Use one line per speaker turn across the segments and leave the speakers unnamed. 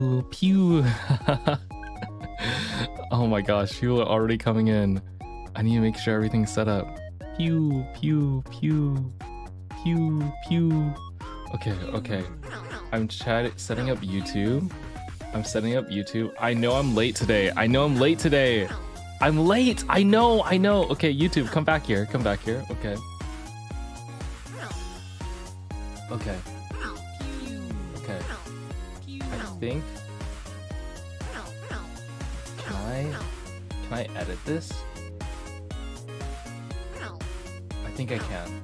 Pew, pew. Oh my gosh, people are already coming in. I need to make sure everything's set up. Pew, pew, pew, pew, pew. Okay. I'm setting up YouTube. I'm setting up YouTube. I know I'm late today. I'm late. I know. Okay, YouTube, come back here. Okay. I think. Can I edit this? I think I can.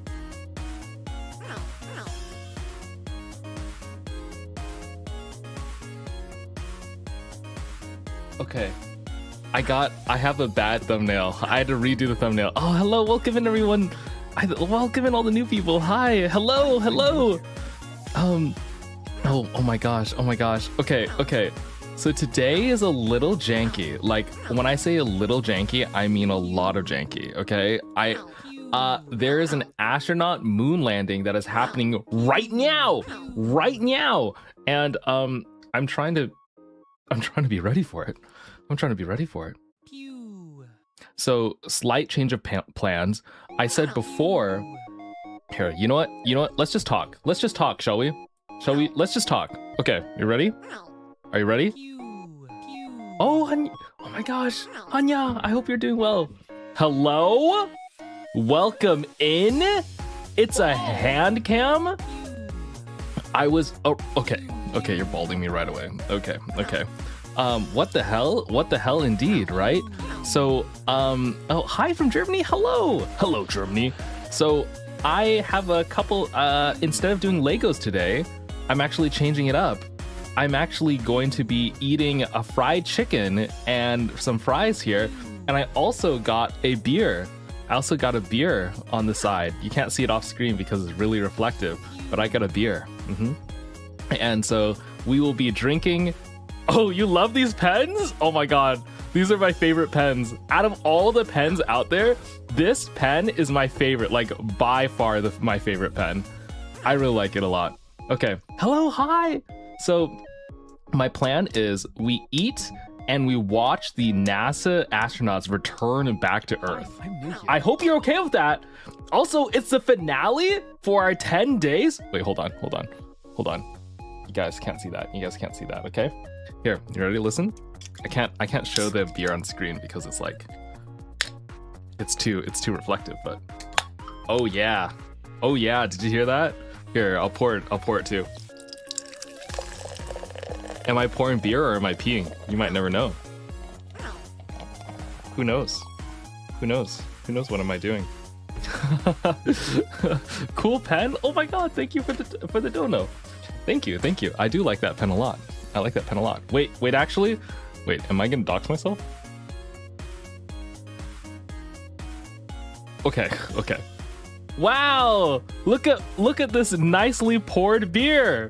Okay. I have a bad thumbnail. I had to redo the thumbnail. Oh, hello, welcome in everyone. Welcome in all the new people. Hi, hello. Oh my gosh. Okay. So today is a little janky. Like when I say a little janky, I mean a lot of janky, okay? There is an astronaut moon landing that is happening right now. And I'm trying to be ready for it. So slight change of plans. I said before, here, you know what? Let's just talk, shall we? Let's just talk. Okay, you ready? Are you ready? Oh, oh my gosh, Hanya, I hope you're doing well. Hello? Welcome in. It's a hand cam. Okay, you're balding me right away. Okay. What the hell indeed, right? So, oh, hi from Germany. Hello, Germany. So I have a couple, instead of doing Legos today, I'm actually changing it up. I'm actually going to be eating a fried chicken and some fries here. And I also got a beer. On the side. You can't see it off screen because it's really reflective, but I got a beer. And so we will be drinking. Oh, you love these pens? Oh my God. These are my favorite pens. Out of all the pens out there, this pen is my favorite, like by far my favorite pen. I really like it a lot. Okay. Hello, hi. So my plan is we eat and we watch the NASA astronauts return back to Earth. I hope you're okay with that. Also, it's the finale for our 10 days. Wait, hold on. You guys can't see that, okay? Here, you ready to listen? I can't show the beer on screen because it's like, it's too reflective, but oh yeah, did you hear that? Here, I'll pour it too. Am I pouring beer or am I peeing? You might never know. Who knows what am I doing? Cool pen. Oh my God, thank you for the dono. Thank you. I do like that pen a lot. Wait, actually, am I gonna dox myself? Okay. Wow, look at this nicely poured beer.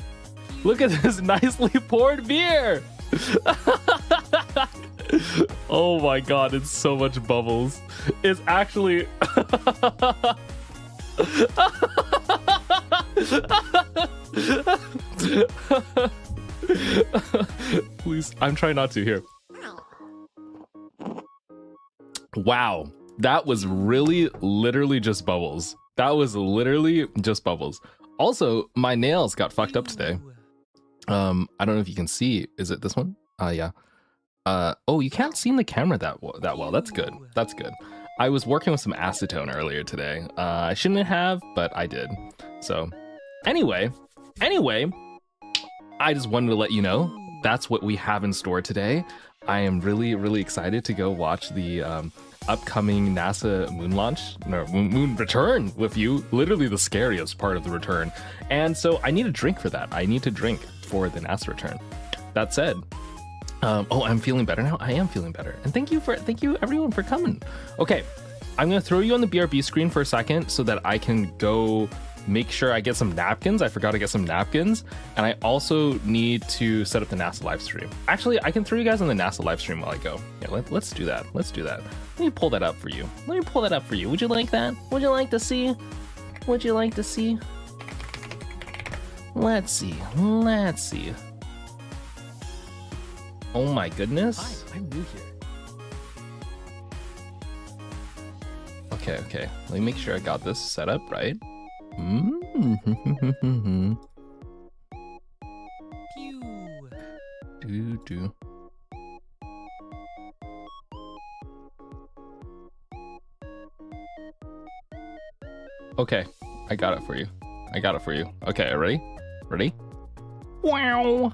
Oh my God, it's so much bubbles. It's actually please, I'm trying not to. Here. Wow, that was literally just bubbles. Also, my nails got fucked up today. I don't know if you can see. Is it this one? Yeah. Oh, you can't see in the camera that well. That's good. I was working with some acetone earlier today. I shouldn't have, but I did. So, anyway, I just wanted to let you know that's what we have in store today. I am really excited to go watch the upcoming NASA moon return with you. Literally the scariest part of the return. And so I need a drink for that. I need to drink for the NASA return. That said, oh, I'm feeling better now. I am feeling better. And thank you everyone for coming. Okay, I'm gonna throw you on the BRB screen for a second so that I can go make sure I get some napkins. I forgot to get some napkins. And I also need to set up the NASA live stream. Actually, I can throw you guys on the NASA live stream while I go. Yeah, let's do that. Let me pull that up for you. Would you like that? Would you like to see? Let's see. Oh my goodness.
Hi, I'm new here.
Okay. Let me make sure I got this set up right. Do. Okay, I got it for you. Okay, ready? Wow.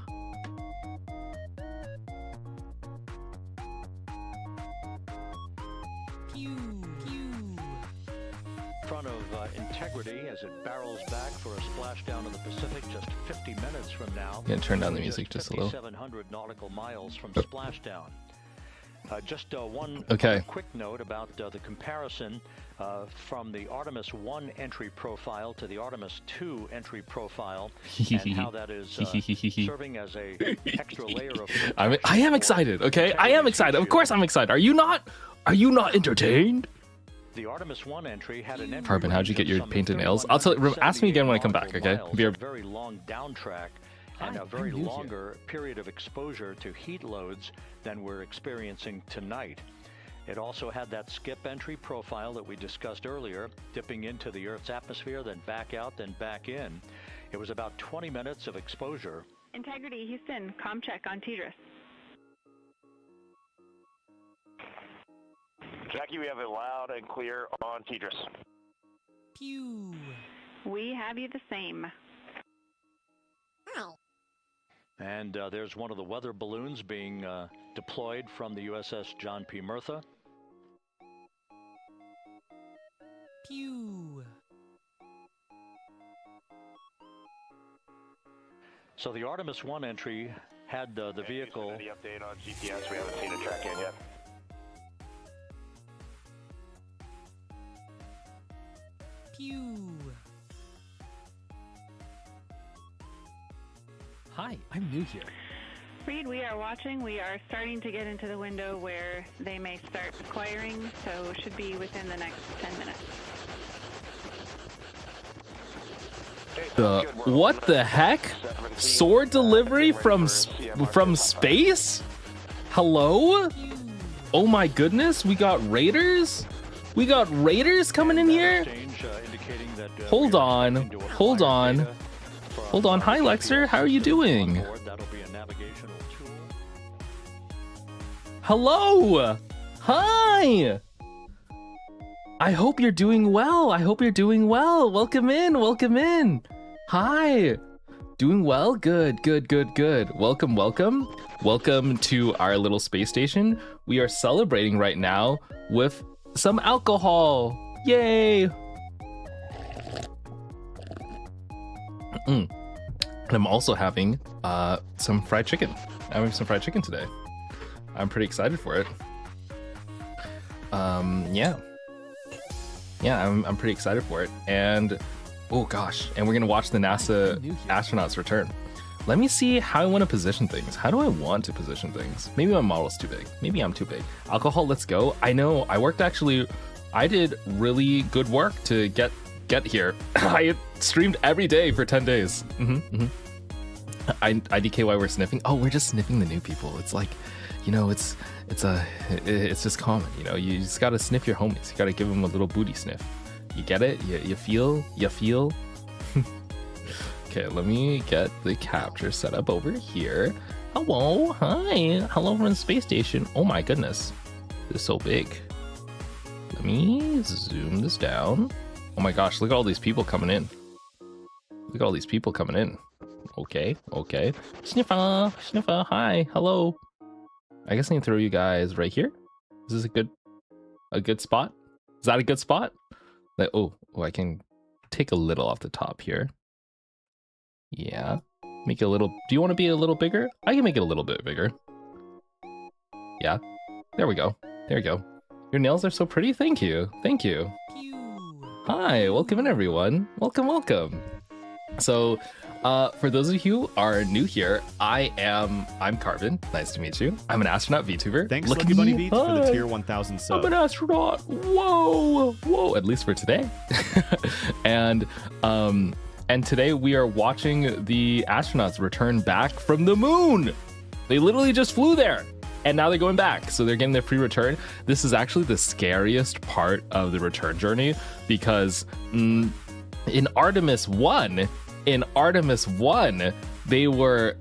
Front of integrity as it barrels back for a splashdown in the Pacific just 50 minutes from now.
Yeah, turn down the music just a little.
700 nautical miles from splashdown. Just one quick note about the comparison from the Artemis 1 entry profile to the Artemis 2 entry profile, and how that is serving as a extra layer of
I am excited. Okay, I am excited. Of course I'm excited. Are you not entertained?
The Artemis 1 entry had an entry
Karbon, how'd you get your painted nails? I'll tell you. Ask me again when I come back. Okay.
A very long down track and a very longer period of exposure to heat loads than we're experiencing tonight. It also had that skip entry profile that we discussed earlier, dipping into the Earth's atmosphere, then back out, then back in. It was about 20 minutes of exposure.
Integrity, Houston, comm check on Tidris.
Jackie, we have it loud and clear on Tidris.
Pew. We have you the same.
And there's one of the weather balloons being deployed from the USS John P. Murtha.
Pew.
So the Artemis 1 entry had the vehicle.
The update on GPS, we haven't seen it track in yet.
Pew.
Hi, I'm new here.
Reed, we are watching. We are starting to get into the window where they may start acquiring, so should be within the next 10 minutes.
What the heck? Sword delivery from space? Hello? Oh my goodness, we got raiders? We got raiders coming in here? Hold on. Hi, Lexer. How are you doing? Hello. Hi. I hope you're doing well. Welcome in. Hi. Doing well? Good. Welcome to our little space station. We are celebrating right now with some alcohol. Yay. And I'm also having some fried chicken. I'm having some fried chicken today. I'm pretty excited for it. Yeah, I'm pretty excited for it. And oh gosh, and we're gonna watch the NASA astronauts return. Let me see how I want to position things. How do I want to position things? Maybe my model's too big. Maybe I'm too big. Alcohol, let's go. I know I did really good work to get here. I streamed every day for 10 days. IDK, why we're sniffing? Oh, we're just sniffing the new people. It's like, it's just common. You just gotta sniff your homies. You gotta give them a little booty sniff. You get it? You feel? Okay, let me get the capture set up over here. Hello, hi, hello from the space station. Oh my goodness, this is so big. Let me zoom this down. Oh my gosh, look at all these people coming in. Okay. Sniffer, hi, hello. I guess I can throw you guys right here. Is this a good spot? Is that a good spot? Like, oh, I can take a little off the top here. Yeah, make it a little. Do you want to be a little bigger? I can make it a little bit bigger. Yeah, there we go. Your nails are so pretty. Thank you. Hi, welcome in everyone. Welcome. So, for those of you who are new here, I'm Karbon. Nice to meet you. I'm an astronaut VTuber.
Thanks, Lucky Bunny Beats, for the tier 1000 sub.
I'm an astronaut. Whoa. At least for today. And today we are watching the astronauts return back from the moon. They literally just flew there. And now they're going back. So they're getting their free return. This is actually the scariest part of the return journey because in Artemis 1, they were...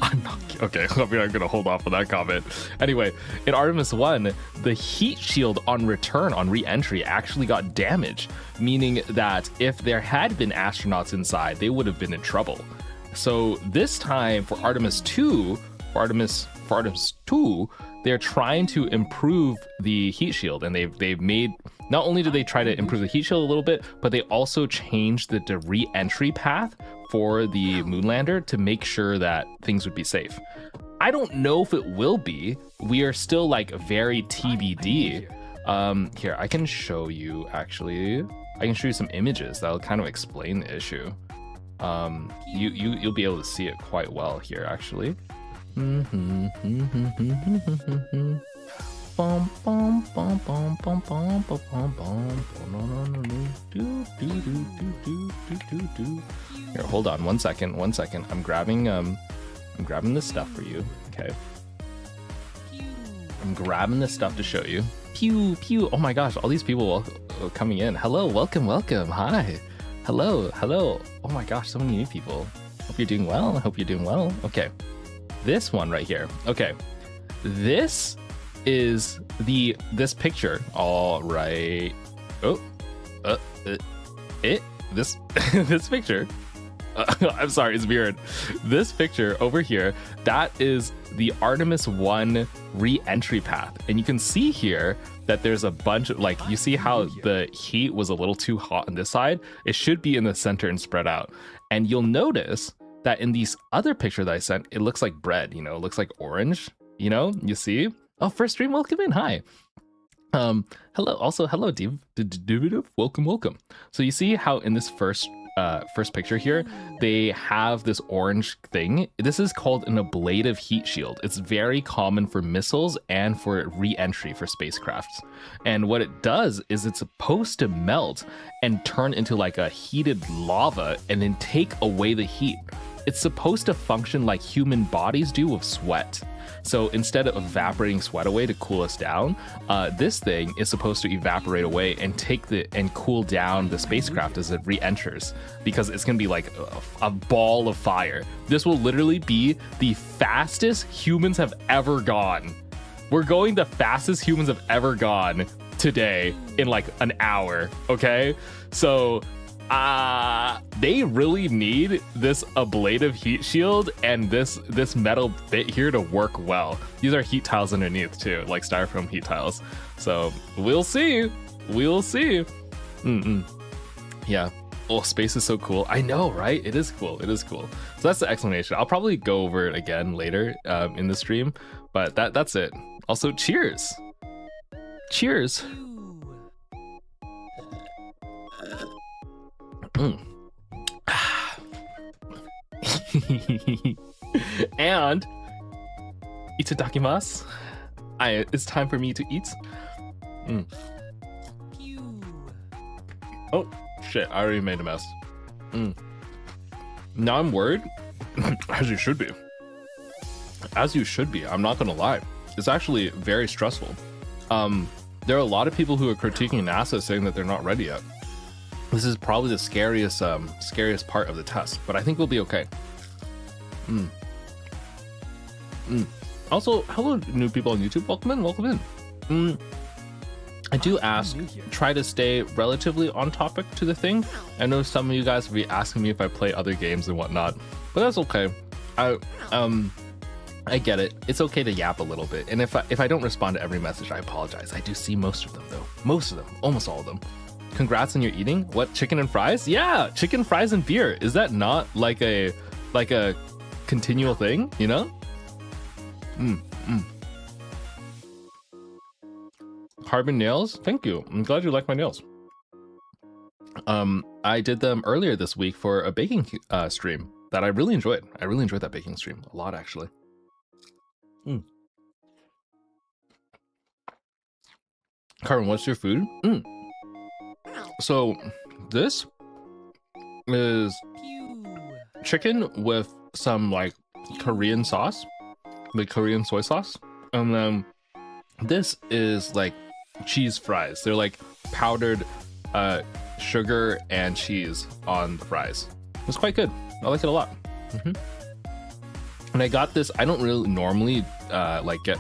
I'm not... Okay, I'm going to hold off on that comment. Anyway, in Artemis 1, the heat shield on return, on re-entry, actually got damaged, meaning that if there had been astronauts inside, they would have been in trouble. So this time for Artemis 2, for Artemis 2, they're trying to improve the heat shield, and they've made, not only did they try to improve the heat shield a little bit, but they also changed the re-entry path for the Moonlander to make sure that things would be safe. I don't know if it will be. We are still like very TBD. Here, I can show you actually. I can show you some images that'll kind of explain the issue. You'll be able to see it quite well here actually. Here, hold on one second. I'm grabbing this stuff for you. Okay. I'm grabbing this stuff to show you. Pew pew. Oh my gosh, all these people coming in. Hello, welcome. Hi. Hello. Oh my gosh, so many new people. Hope you're doing well. Okay. This one right here. Okay. This is this picture. All right. This picture. I'm sorry, it's weird. This picture over here, that is the Artemis 1 re-entry path. And you can see here that there's a bunch of, like, you see how the heat was a little too hot on this side? It should be in the center and spread out. And you'll notice that in these other picture that I sent, it looks like bread, it looks like orange, you see? Oh, first stream, welcome in, hi. Hello, Div, welcome. So you see how in this first picture here, they have this orange thing. This is called an ablative heat shield. It's very common for missiles and for re-entry for spacecrafts. And what it does is it's supposed to melt and turn into like a heated lava and then take away the heat. It's supposed to function like human bodies do with sweat. So instead of evaporating sweat away to cool us down, this thing is supposed to evaporate away and cool down the spacecraft as it re-enters, because it's going to be like a ball of fire. This will literally be the fastest humans have ever gone. We're going the fastest humans have ever gone today in like an hour, okay? So they really need this ablative heat shield and this metal bit here to work well. These are heat tiles underneath too, like styrofoam heat tiles. So we'll see. Yeah. Oh, space is so cool. I know, right? It is cool. So that's the explanation. I'll probably go over it again later in the stream, but that's it. Also, cheers. And itadakimasu. It's time for me to eat. Oh shit, I already made a mess. Now I'm worried. As you should be, I'm not gonna lie. It's actually very stressful. There are a lot of people who are critiquing NASA saying that they're not ready yet. This is probably the scariest part of the test, but I think we'll be okay. Also, hello new people on YouTube, welcome in. I do ask, try to stay relatively on topic to the thing. I know some of you guys will be asking me if I play other games and whatnot, but that's okay. I get it. It's okay to yap a little bit, and if I don't respond to every message, I apologize. I do see most of them though. Almost all of them. Congrats on your eating. What, chicken and fries? Yeah, chicken, fries, and beer. Is that not like a continual thing, Karbon nails? Thank you. I'm glad you like my nails. I did them earlier this week for a baking stream that I really enjoyed. I really enjoyed that baking stream a lot, actually. Karbon, what's your food? So this is chicken with some like Korean sauce, the Korean soy sauce. And then this is like cheese fries. They're like powdered sugar and cheese on the fries. It's quite good. I like it a lot. And I got this. I don't really normally like get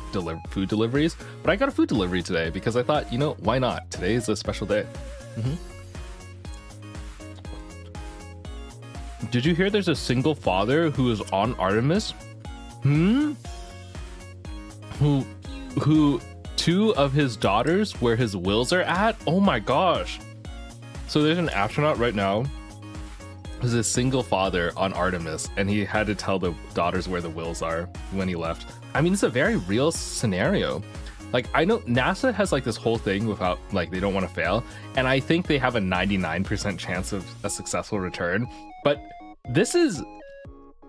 food deliveries, but I got a food delivery today because I thought, you know, why not? Today is a special day. Did you hear there's a single father who is on Artemis? Who 2 of his daughters where his wills are at? Oh my gosh. So there's an astronaut right now who's a single father on Artemis, and he had to tell the daughters where the wills are when he left. I mean, it's a very real scenario. Like, I know NASA has like this whole thing without, like, they don't want to fail, and I think they have a 99% chance of a successful return, but this is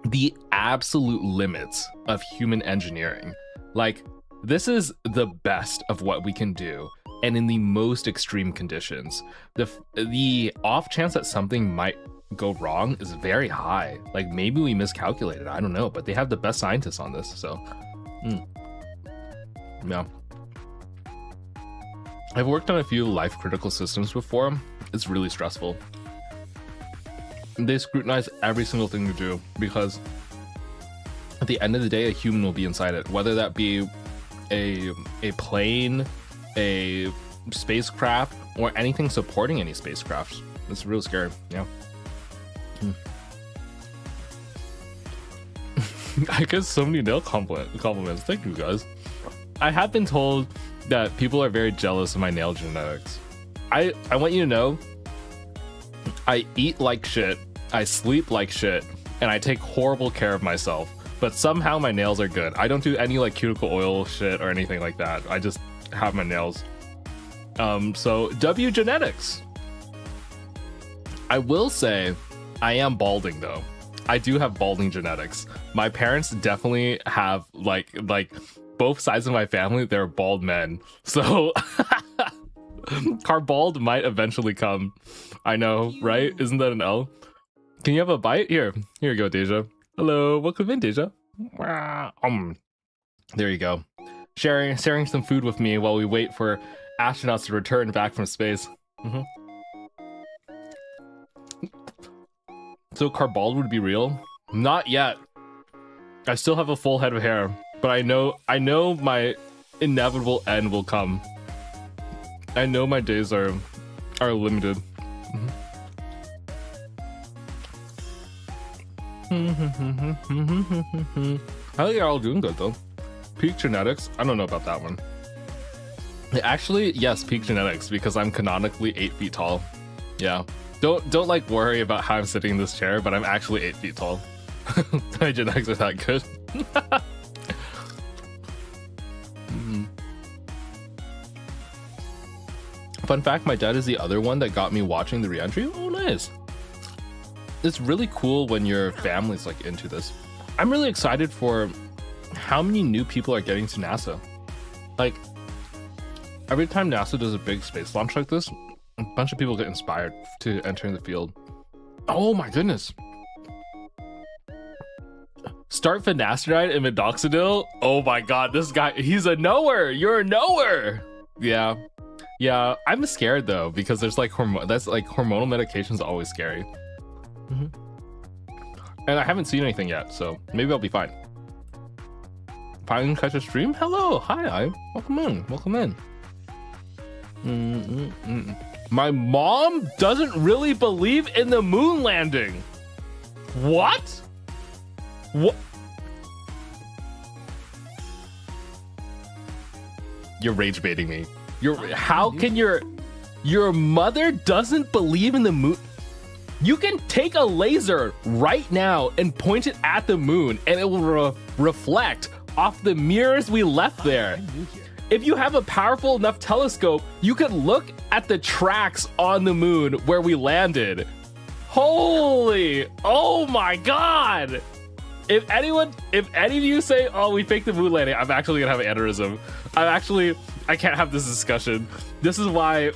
the absolute limits of human engineering. Like, this is the best of what we can do, and in the most extreme conditions. The off chance that something might go wrong is very high. Like, maybe we miscalculated, I don't know, but they have the best scientists on this, so yeah. I've worked on a few life critical systems before. It's really stressful. They scrutinize every single thing you do because at the end of the day, a human will be inside it, whether that be a plane, a spacecraft, or anything supporting any spacecrafts. It's real scary. Yeah. I get so many nail compliments. Thank you, guys. I have been told that people are very jealous of my nail genetics. I want you to know, I eat like shit, I sleep like shit, and I take horrible care of myself, but somehow my nails are good. I don't do any like cuticle oil shit or anything like that. I just have my nails. So W genetics. I will say I am balding though. I do have balding genetics. My parents definitely have like both sides of my family, they're bald men. So Karbald might eventually come. I know, right? Isn't that an L? Can you have a bite? Here you go, Deja. Hello, welcome in, Deja. There you go. Sharing some food with me while we wait for astronauts to return back from space. So Karbald would be real? Not yet. I still have a full head of hair, but I know my inevitable end will come. I know my days are limited. I think you're all doing good though. Peak genetics? I don't know about that one. Actually, yes, peak genetics, because I'm canonically 8 feet tall. Yeah. Don't like worry about how I'm sitting in this chair, but I'm actually 8 feet tall. My genetics are that good. Fun fact, my dad is the other one that got me watching the re-entry. Oh, nice. It's really cool when your family's like into this. I'm really excited for how many new people are getting to NASA. Like, every time NASA does a big space launch like this, a bunch of people get inspired to enter the field. Oh my goodness. Start finasteride and minoxidil? Oh my god, this guy, he's a knower. You're a knower. Yeah. Yeah, I'm scared though, because there's like hormonal medication's always scary. And I haven't seen anything yet, so maybe I'll be fine. Finally catch a stream? Hello, hi, welcome in. My mom doesn't really believe in the moon landing. What? You're rage baiting me. How can your mother doesn't believe in the moon? You can take a laser right now and point it at the moon and it will reflect off the mirrors we left there.
I'm new here.
If you have a powerful enough telescope, you could look at the tracks on the moon where we landed. Holy, oh my god. If any of you say, oh, we faked the moon landing, I'm actually gonna have an aneurysm. I can't have this discussion. This is why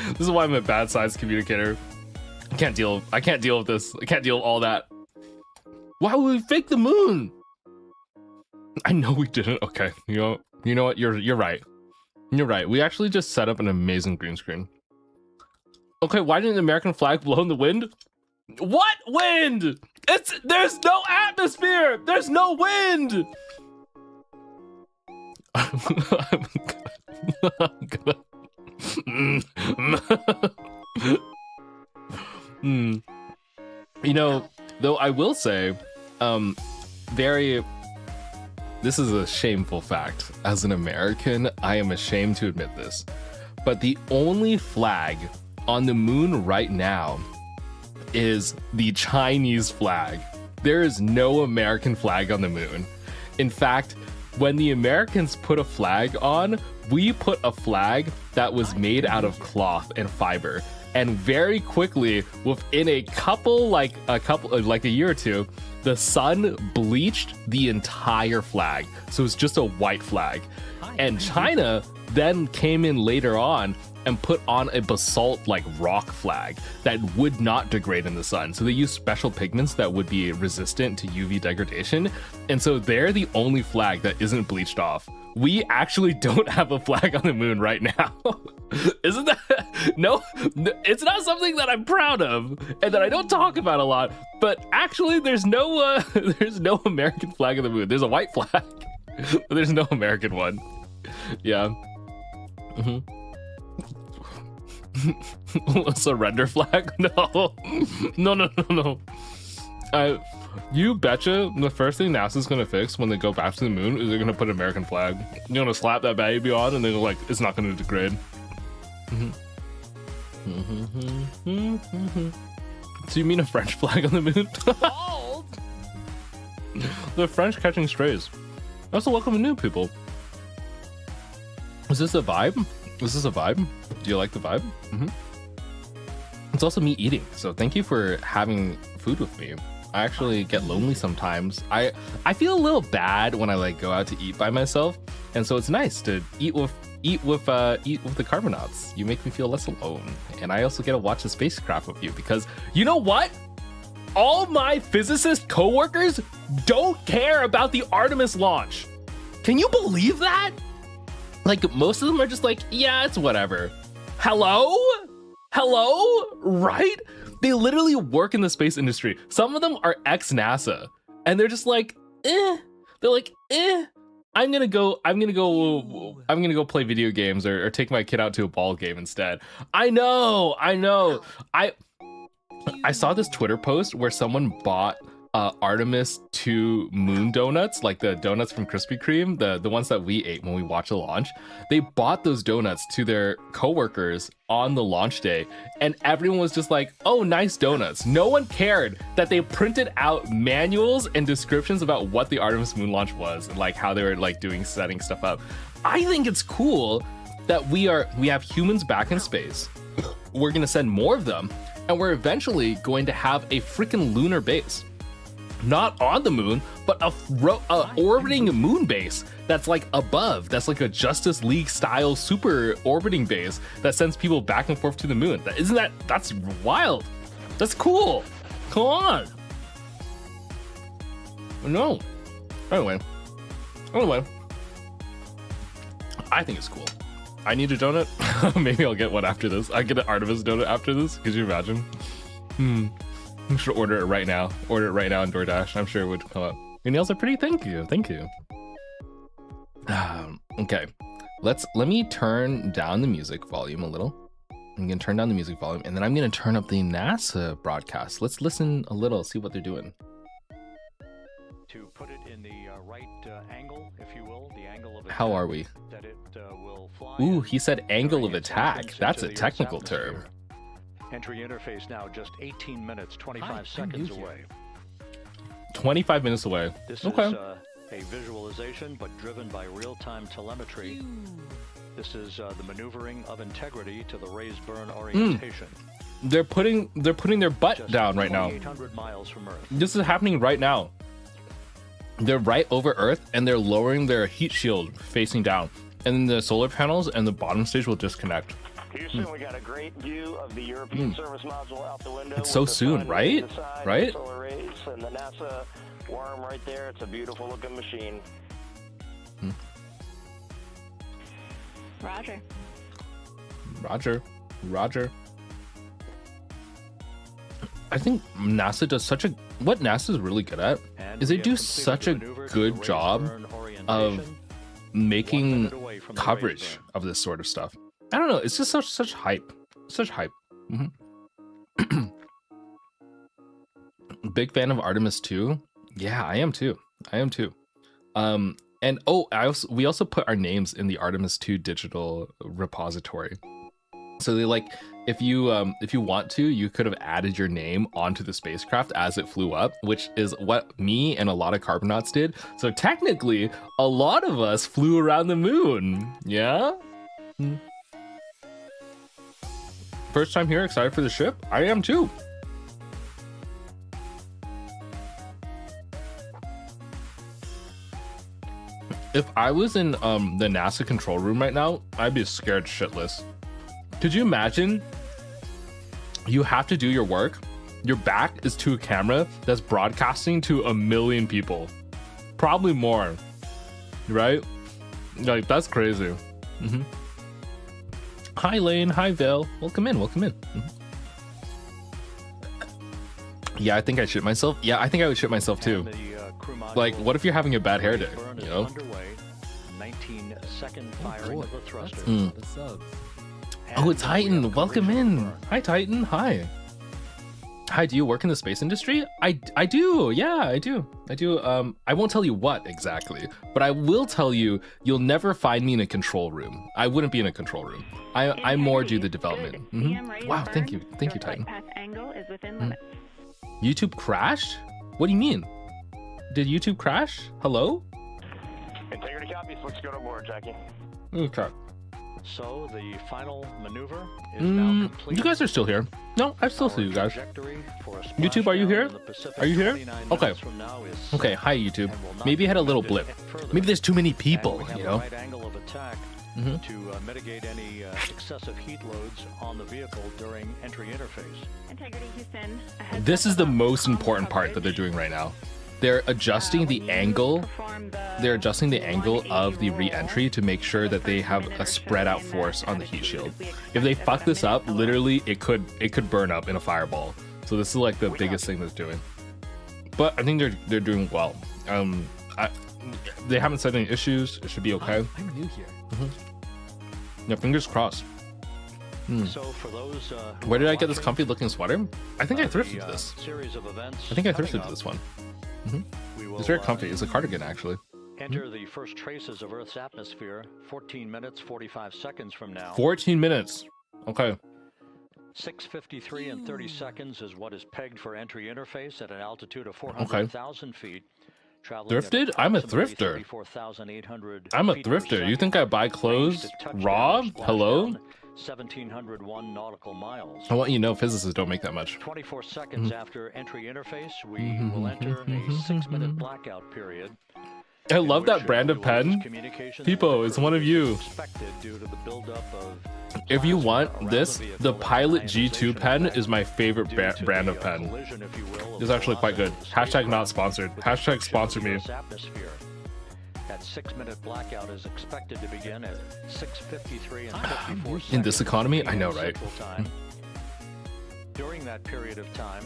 this is why I'm a bad science communicator. I can't deal with this. I can't deal with all that. Why would we fake the moon? I know we didn't. Okay, you know what? You're right. You're right. We actually just set up an amazing green screen. Okay, why didn't the American flag blow in the wind? What wind? There's no atmosphere. There's no wind. You know, though I will say, this is a shameful fact. As an American, I am ashamed to admit this, but the only flag on the moon right now is the Chinese flag. There is no American flag on the moon. In fact, when the Americans put a flag on, we put a flag that was made out of cloth and fiber. And very quickly, within a year or two, the sun bleached the entire flag. So it's just a white flag. And China then came in later on and put on a basalt like rock flag that would not degrade in the sun. So they use special pigments that would be resistant to UV degradation. And so they're the only flag that isn't bleached off. We actually don't have a flag on the moon right now. Isn't that? No, it's not something that I'm proud of and that I don't talk about a lot, but actually there's no American flag on the moon. There's a white flag, but there's no American one. Yeah. A surrender flag? No. You betcha the first thing NASA's gonna fix when they go back to the moon is they're gonna put an American flag. You're gonna slap that baby on and they're like, it's not gonna degrade. So you mean a French flag on the moon? The French catching strays. That's the welcome to new people. Is this a vibe? Is this a vibe? Do you like the vibe? It's also me eating, so thank you for having food with me. I actually get lonely sometimes. I feel a little bad when I like go out to eat by myself, and so it's nice to eat with the Carbonauts. You make me feel less alone, and I also get to watch the spacecraft with you because you know what? All my physicist coworkers don't care about the Artemis launch. Can you believe that? Like most of them are just like, yeah, it's whatever. Hello, right? They literally work in the space industry. Some of them are ex-NASA, and they're just like, They're like, I'm gonna go play video games or take my kid out to a ball game instead. I know. I saw this Twitter post where someone bought Artemis 2 moon donuts, like the donuts from Krispy Kreme, the ones that we ate when we watched the launch. They bought those donuts to their coworkers on the launch day, and everyone was just like, oh, nice donuts. No one cared that they printed out manuals and descriptions about what the Artemis moon launch was and like how they were like setting stuff up. I think it's cool that we have humans back in space. We're gonna send more of them, and we're eventually going to have a freaking lunar base. Not on the moon, but a orbiting moon base that's like above. That's like a Justice League style super orbiting base that sends people back and forth to the moon. That's wild. That's cool. Come on. No. Anyway, I think it's cool. I need a donut. Maybe I'll get one after this. I get an Artemis donut after this. Could you imagine? I should order it right now. Order it right now on DoorDash. I'm sure it would come up. Your nails are pretty. Thank you. Okay, let me turn down the music volume a little. I'm gonna turn down the music volume, and then I'm gonna turn up the NASA broadcast. Let's listen a little, see what they're doing.
To put it in the right angle, if you will, the angle of attack.
How are we?
That it will fly.
Ooh, he said angle of attack. That's a technical term.
Entry interface now just 18 minutes, 25 seconds away.
25 minutes away.
This
okay.
is a visualization, but driven by real-time telemetry. This is the maneuvering of integrity to the raised burn orientation.
They're putting their butt
Just
down right now.
2,800 miles from Earth.
This is happening right now. They're right over Earth, and they're lowering their heat shield facing down. And then the solar panels and the bottom stage will disconnect.
Houston, we got a great view of the European service module out the window.
It's so soon, right?
Solar rays and the NASA worm right there. It's a beautiful looking machine.
Roger.
Roger. I think NASA does such a what NASA is really good at is they do such a good job of making coverage of this sort of stuff. I don't know, it's just such hype. Big fan of Artemis 2. Yeah, I am too. And we also put our names in the Artemis 2 digital repository. So they like if you want to, you could have added your name onto the spacecraft as it flew up, which is what me and a lot of Carbonauts did. So technically, a lot of us flew around the moon. Yeah. First time here, excited for the ship? I am too. If I was in the NASA control room right now, I'd be scared shitless. Could you imagine? You have to do your work. Your back is to a camera that's broadcasting to 1 million people. Probably more. Right? Like, that's crazy. Hi, Lane. Hi, Vale. Welcome in. Yeah, I think I shit myself. Yeah, I think I would shit myself too. Like, what if you're having a bad hair day? You know?
19-second firing of the thruster.
Oh, it's Titan. Welcome in. Hi, Titan. Hi. Do you work in the space industry? I do. Yeah, I do. I won't tell you what exactly, but I will tell you you'll never find me in a control room. I wouldn't be in a control room. I more do the development. Wow, thank you, Titan.
Angle is within limits.
YouTube crashed? What do you mean? Did YouTube crash? Hello?
Integrity copies. Let's go to board, Jackie.
Okay.
So the final maneuver is now complete.
You guys are still here. No, I still see you guys. YouTube, are you here? Are you here? Okay. Okay, hi YouTube. Maybe I had a little blip. Maybe there's too many people, you know?
Right angle of attack to mitigate any excessive heat loads on the vehicle during entry interface.
Integrity Houston.
This is the most important part that they're doing right now. They're adjusting the angle. They're adjusting the angle of the re-entry to make sure that they have a spread out force on the heat shield. If they fuck this up, literally it could burn up in a fireball. So this is like the biggest thing that's doing. But I think they're doing well. They haven't said any issues. It should be okay.
I'm new here.
Yeah, fingers crossed.
So for those,
where did I get this comfy looking sweater? I think I thrifted this.
Series of events
I think I thrifted this one. It's very comfy. It's a cardigan, actually.
Enter the first traces of Earth's atmosphere 14 minutes 45 seconds from now.
14 minutes. Okay.
6:53 and 30 seconds is what is pegged for entry interface at an altitude of 400,000 feet.
Thrifted? I'm a thrifter. I'm a thrifter. You think I buy clothes raw? Hello?
1,701 nautical miles.
I want you to know physicists don't make that much.
24 seconds after entry interface, we will enter a 6-minute blackout period.
I love that brand of pen. People, it's one of you. If you want this, the Pilot G2 pen is my favorite brand of pen. It's actually quite good. Hashtag not sponsored. Hashtag sponsor me.
That 6-minute blackout is expected to begin at 6:53 and 54 seconds.
In this economy, I know, right?
During that period of time,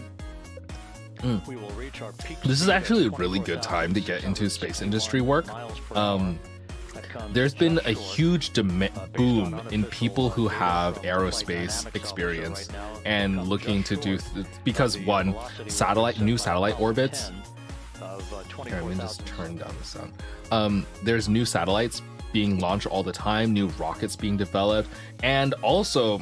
we will reach our peak.
This is actually a really good time to get into space industry work. There's been a huge boom in people who have aerospace experience and looking to do because one, new satellite orbits. Here, let me just turn down the sound. There's new satellites being launched all the time, new rockets being developed, and also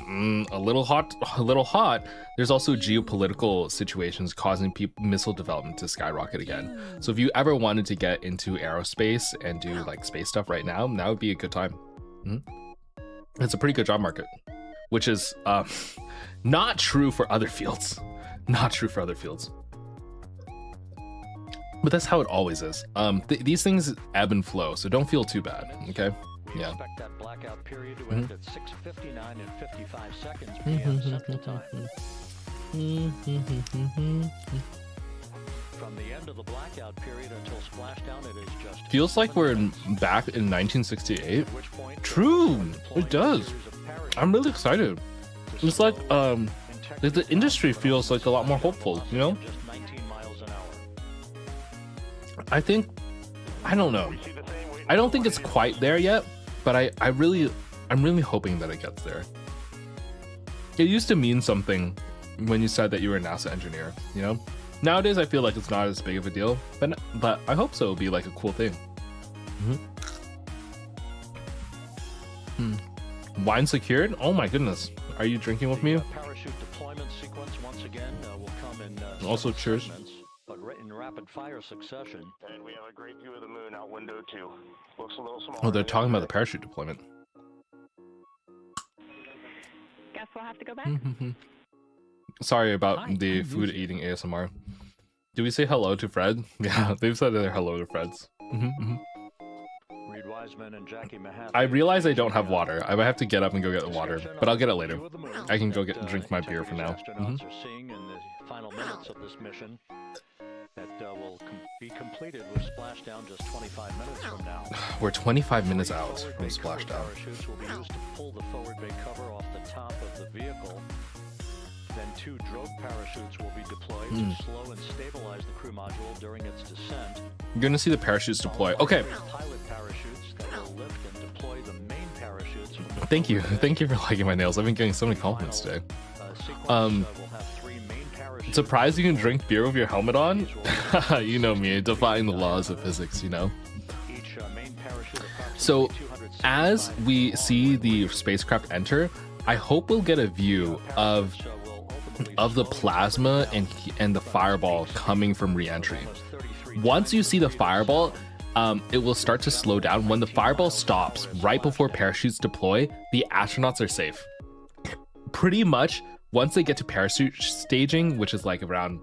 a little hot. There's also geopolitical situations causing missile development to skyrocket again. So if you ever wanted to get into aerospace and do like space stuff right now, that would be a good time. It's a pretty good job market, which is not true for other fields. Not true for other fields. But that's how it always is. These things ebb and flow, so don't feel too bad, okay?
We expect that blackout period to end at 6:59 and 55 seconds p.m. Central Time. From the end of the blackout period until splashdown, it is just
Feels like we're back in 1968.
at which point
True, it does. I'm really excited. It's like the industry feels like a lot more hopeful, you know?
just 19 miles an hour.
I think, I don't know. I don't think it's quite there yet, but I'm really hoping that it gets there. It used to mean something when you said that you were a NASA engineer, you know? Nowadays, I feel like it's not as big of a deal, but I hope so. It'll be like a cool thing. Wine secured? Oh my goodness. Are you drinking with me?
Parachute deployment sequence once again will come in
Also,
several
cheers.
segments, but in rapid fire succession.
And we have a great view of the moon out window too. Looks a little small.
Oh, they're talking about the parachute deployment.
Guess we'll have to go back.
Sorry about
Hi,
the
I'm
food
Lucy.
eating ASMR. Do we say hello to Fred? Yeah, they've said they're hello to Freds.
Reed Wiseman and Jackie Mahan.
I realize I don't have water. I might have to get up and go get the water, but I'll get it later. I can go drink my beer for now.
Astronauts are seeing in the final minutes of this mission that will be completed with splashdown just 25 minutes from now.
We're 25 minutes out
Forward
from
bay cover
splashdown.
Parachutes will be used to pull the forward bay cover off the top of the vehicle. Then 2 drogue parachutes will be deployed to slow and stabilize the crew module during its descent.
You're gonna see the parachutes deploy. Okay,
Pilot parachutes that will lift and deploy the main parachutes. from the
thank you.
forward bay.
Thank you for liking my nails. I've been getting so many compliments today.
Sequence,
Um,
will have 3 main parachutes.
Surprised you can drink beer with your helmet on? You know me, defying the laws of physics, you know?
Each main parachute approximately
So,
200
as we see the spacecraft enter, I hope we'll get a view of the plasma and the fireball coming from re-entry. Once you see the fireball, it will start to slow down. When the fireball stops right before parachutes deploy, the astronauts are safe. Pretty much, once they get to parachute staging, which is like around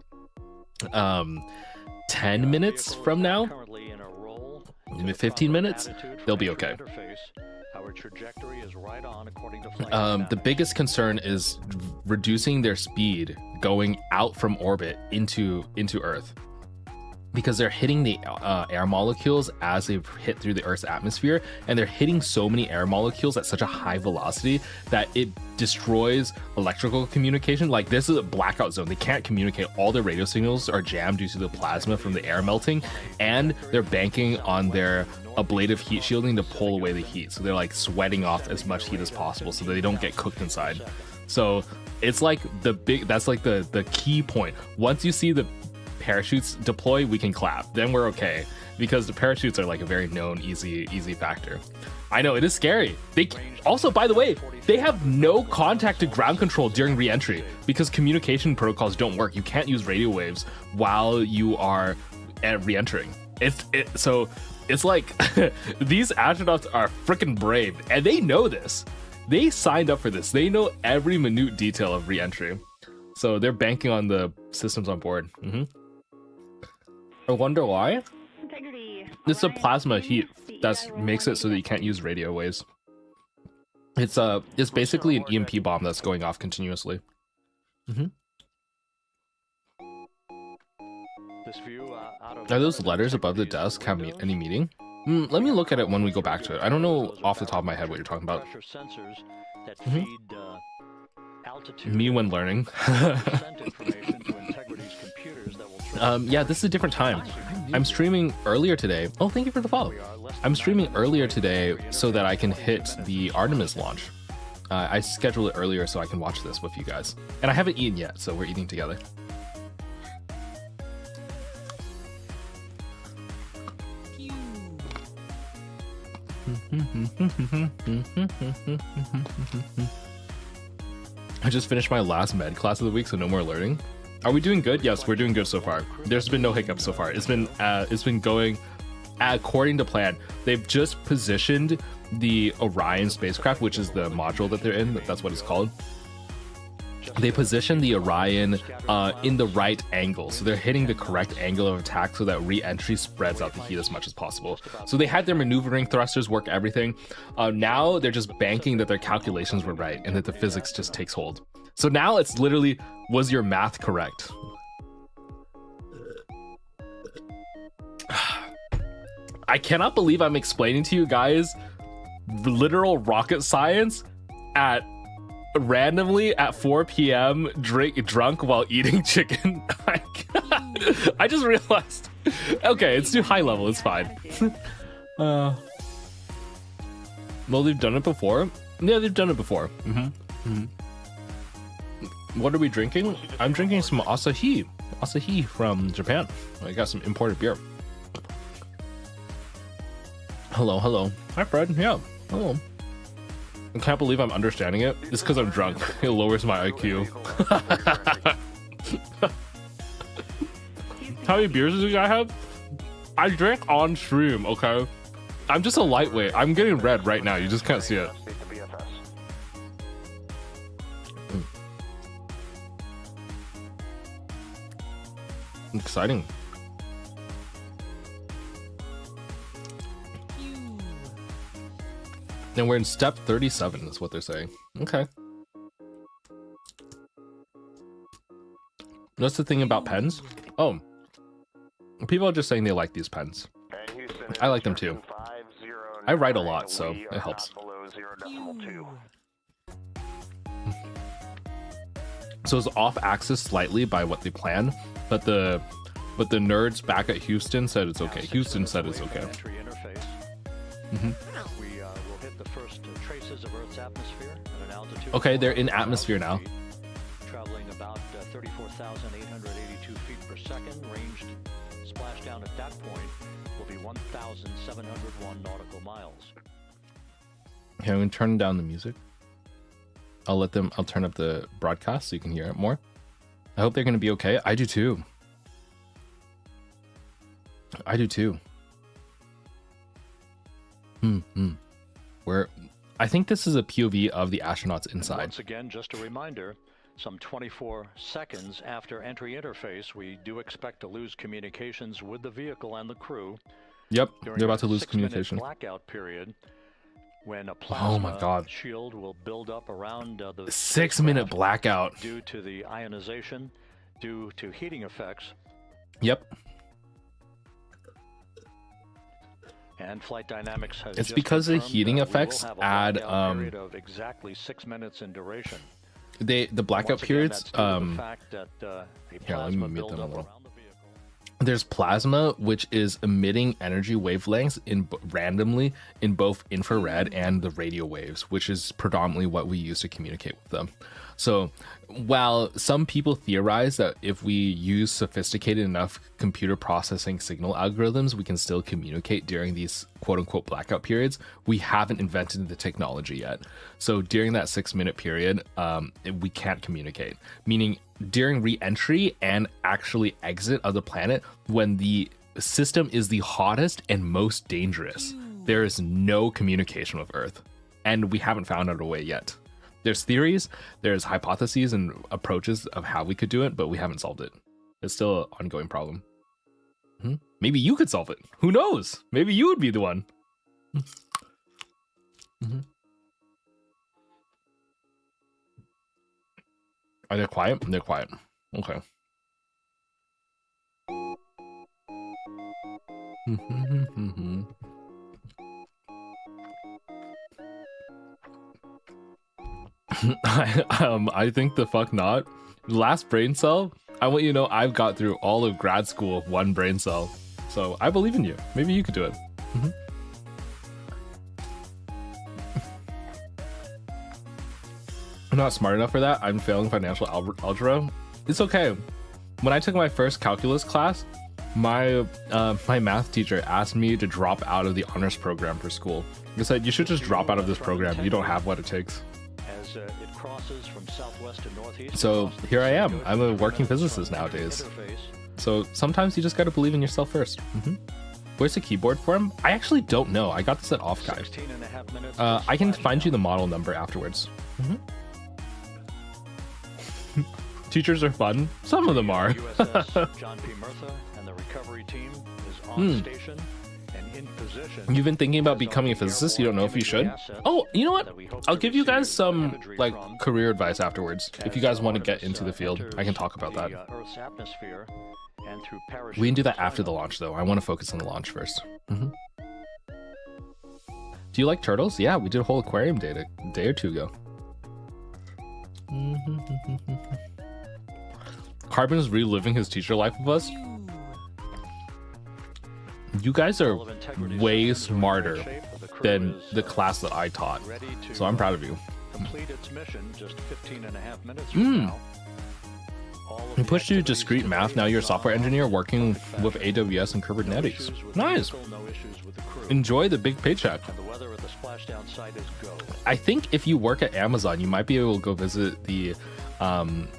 10 minutes from now, 15 minutes, they'll be okay.
Our trajectory is right on according to flight
The biggest concern is reducing their speed going out from orbit into Earth, because they're hitting the air molecules as they've hit through the Earth's atmosphere, and they're hitting so many air molecules at such a high velocity that it destroys electrical communication. Like, this is a blackout zone. They can't communicate. All their radio signals are jammed due to the plasma from the air melting, and they're banking on their ablative heat shielding to pull away the heat. So they're like sweating off as much heat as possible so that they don't get cooked inside. So it's like that's like the key point. Once you see the parachutes deploy, we can clap. Then we're okay, because the parachutes are like a very known easy factor. I know, it is scary. They also, by the way, they have no contact to ground control during re-entry because communication protocols don't work. You can't use radio waves while you are re-entering. So it's like these astronauts are freaking brave, and they know this. They signed up for this. They know every minute detail of re-entry, so they're banking on the systems on board. I wonder why.
Integrity.
It's a
Alright,
plasma heat
CEI
that makes it so that you can't use radio waves. It's basically an EMP bomb that's going off continuously.
This view out of
Are those letters above the desk have any meaning? Let me look at it when we go back to it. I don't know off the top of my head what you're talking about.
pressure sensors that feed altitude
Me when learning.
send information to Integrity's computers that will
Yeah, this is a different time. I'm streaming earlier today. Oh, thank you for the follow. I'm streaming earlier today so that I can hit the Artemis launch. I scheduled it earlier so I can watch this with you guys. And I haven't eaten yet, so we're eating together. I just finished my last med class of the week, so no more learning. Are we doing good? Yes, we're doing good so far. There's been no hiccups so far. It's been going according to plan. They've just positioned the Orion spacecraft, which is the module that they're in. That's what it's called. They position the Orion in the right angle, so they're hitting the correct angle of attack so that re-entry spreads out the heat as much as possible. So they had their maneuvering thrusters work, everything. Now they're just banking that their calculations were right and that the physics just takes hold. So now it's literally, was your math correct? I cannot believe I'm explaining to you guys literal rocket science at randomly at 4 p.m. drunk while eating chicken. I just realized. Okay, it's too high level. It's fine. Well, they've done it before. Yeah, they've done it before. What are we drinking? I'm drinking some Asahi from Japan. I got some imported beer. Hello. Hi, Fred. Yeah, hello. I can't believe I'm understanding it. It's because I'm drunk. It lowers my IQ. How many beers does this guy have? I drank on stream, okay? I'm just a lightweight. I'm getting red right now. You just can't see it. Exciting. And we're in step 37 is what they're saying. Okay. That's the thing about pens. Oh. People are just saying they like these pens. I like them too. I write a lot, so it helps. So it's off axis slightly by what they planned, but the nerds back at Houston said it's okay. Houston said it's okay.
We will hit the first traces of Earth's atmosphere at an altitude.
Okay, they're in atmosphere now.
Traveling about 34,882 feet per second. Ranged splashdown at that point will be 1,701 nautical miles.
Okay, I'm gonna turn down the music. I'll turn up the broadcast so you can hear it more. I hope they're gonna be okay. I do too. I think this is a POV of the astronauts inside.
Once again, just a reminder, some 24 seconds after entry interface, we do expect to lose communications with the vehicle and the crew.
Yep,
During
they're about to lose
6-minute
communication.
Blackout period, when a plasma
God.
shield will build up around the
6-minute blackout.
due to the ionization, due to heating effects.
Yep.
And flight dynamics has
It's
just
because the
confirmed
heating
that we will
effects
have a
add
blackout period of exactly 6 minutes in duration.
The blackout
Once again,
periods
that's due to the fact that a
here, let me
plasma
mute them a
buildup
little.
around the vehicle.
There's plasma, which is emitting energy wavelengths randomly in both infrared and the radio waves, which is predominantly what we use to communicate with them. So while some people theorize that if we use sophisticated enough computer processing signal algorithms, we can still communicate during these quote unquote blackout periods, we haven't invented the technology yet. So during that 6-minute period, we can't communicate, meaning during re-entry and actually exit of the planet, when the system is the hottest and most dangerous, there is no communication with Earth, and we haven't found out a way yet. There's theories, there's hypotheses and approaches of how we could do it, but we haven't solved it. It's still an ongoing problem. Maybe you could solve it. Who knows? Maybe you would be the one. Are they quiet? They're quiet. Okay. I think the fuck not. Last brain cell, I want you to know I've got through all of grad school with one brain cell. So I believe in you. Maybe you could do it. I'm not smart enough for that. I'm failing financial algebra. It's okay. When I took my first calculus class, my math teacher asked me to drop out of the honors program for school. He said, you should just drop out of this program. You don't have what it takes.
As it crosses from southwest to northeast.
So here I am. I'm a working physicist nowadays. So sometimes you just got to believe in yourself first. Where's the keyboard for him? I actually don't know. I got this at Offguide. I can find you the model number afterwards. Teachers are fun. Some of them are.
USS John P. Murtha and the recovery team is on station and in position.
You've been thinking about becoming a physicist? You don't know if you should? Oh, you know what? I'll give you guys some like career advice afterwards. If you guys want to get into the field, I can talk about that.
Earth's atmosphere and through
We can do that after the launch, though. I want to focus on the launch first. Do you like turtles? Yeah, we did a whole aquarium day a day or two ago. Karbon is reliving his teacher life with us. You guys are way smarter than the class that I taught, so I'm proud of you.
Complete its mission just 15.5 minutes from now.
We pushed you to discrete math. Now you're a software engineer working with AWS and Kubernetes. Nice. Enjoy the big paycheck.
And the weather at the splashdown site is go.
I think if you work at Amazon, you might be able to go visit the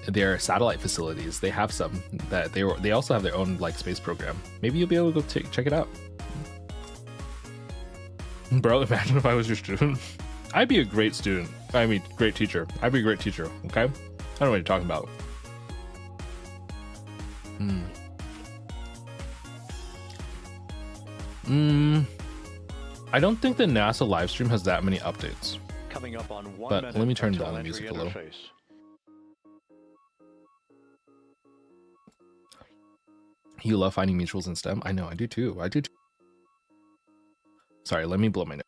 their satellite facilities. They have some that they also have their own like space program. Maybe you'll be able to go check it out. Bro, imagine if I was your student. I'd be a great student. I mean, great teacher. I'd be a great teacher. Okay, I don't know what you're talking about. I don't think the NASA live stream has that many updates.
Coming up on 1
But
minute
let me turn
until
down the
entry
music a little.
interface.
You love finding mutuals in STEM? I know, I do too. I do too. Sorry, let me blow my nose.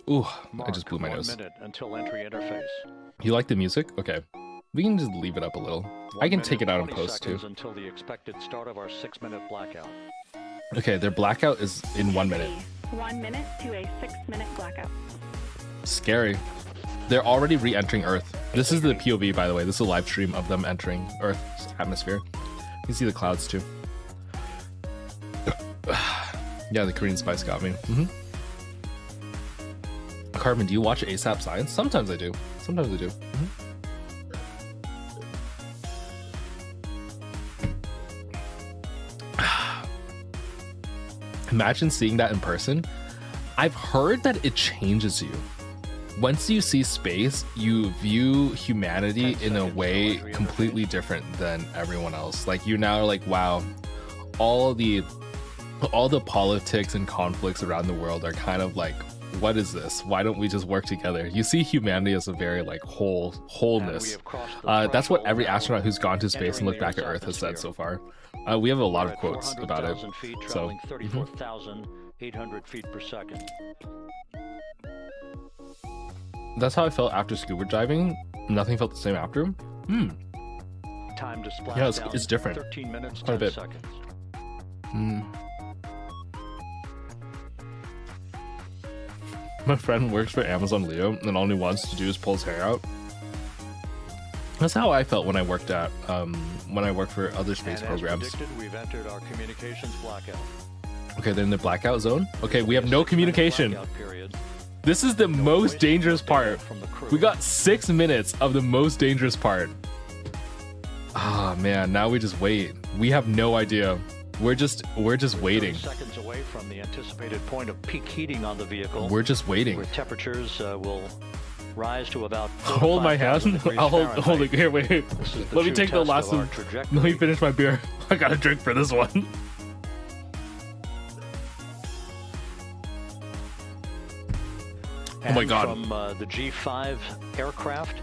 Ooh, I just blew my
1
nose.
minute until entry interface.
You like the music? Okay. We can just leave it up a little. I can take it out in
20
post too.
seconds until the expected start of our 6-minute blackout.
Okay, their blackout is in 1 minute.
1 minute to a 6-minute blackout.
Scary. They're already re-entering Earth. This is the POV, by the way. This is a live stream of them entering Earth's atmosphere. You can see the clouds too. Yeah, the Korean spice got me. Karbon, do you watch ASAP Science? Sometimes I do. Sometimes I do. Imagine seeing that in person. I've heard that it changes you. Once you see space, you view humanity in a way completely different than everyone else. Like you now are like, wow, all the politics and conflicts around the world are kind of like, what is this? Why don't we just work together? You see humanity as a very like wholeness. That's what every astronaut who's gone to space and looked back at Earth has said so far. We have a lot of quotes about it. So
34,800 feet per second.
That's how I felt after scuba diving. Nothing felt the same after.
Time to splash
Yeah,
down,
it's different.
13 minutes,
Quite a
10
bit.
seconds.
My friend works for Amazon Leo, and all he wants to do is pull his hair out. That's how I felt when I worked at when I worked for other space
And
programs.
as predicted, we've entered our communications blackout.
Okay, they're in the blackout zone. Okay, we have no communication.
Blackout period.
This is the most dangerous part.
From the crew.
We got 6 minutes of the most dangerous part. Ah man, now we just wait. We have no idea. We're just waiting.
30 seconds away from the anticipated point of peak heating on the vehicle.
We're just waiting.
Where temperatures will rise to about
Hold my hand.
45,000 degrees
I'll hold it.
Fahrenheit.
Here, wait.
This is the
Let me
true
take the
test
last
of our
one.
trajectory.
Let me finish my beer. I gotta drink for this one. Oh my
And
God.
From the G5 aircraft.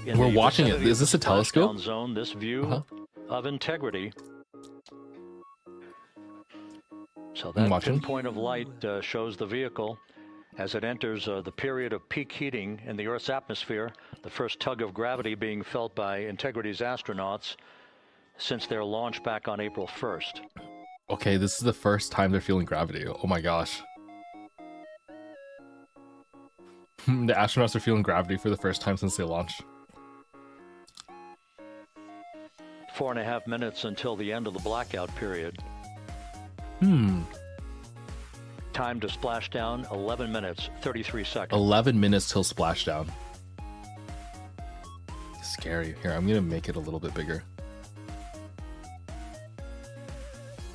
in
We're
the
watching it.
vicinity
Is
of
this a
the
telescope?
splashdown Zone, this view of integrity. So
I'm
that
watching.
pinpoint of light shows the vehicle as it enters the period of peak heating in the Earth's atmosphere. The first tug of gravity being felt by Integrity's astronauts since their launch back on April 1st.
Okay, this is the first time they're feeling gravity. Oh my gosh. The astronauts are feeling gravity for the first time since they launched.
4.5 minutes until the end of the blackout period. Time to splash down, 11 minutes, 33 seconds.
11 minutes till splashdown. Scary. Here, I'm gonna make it a little bit bigger.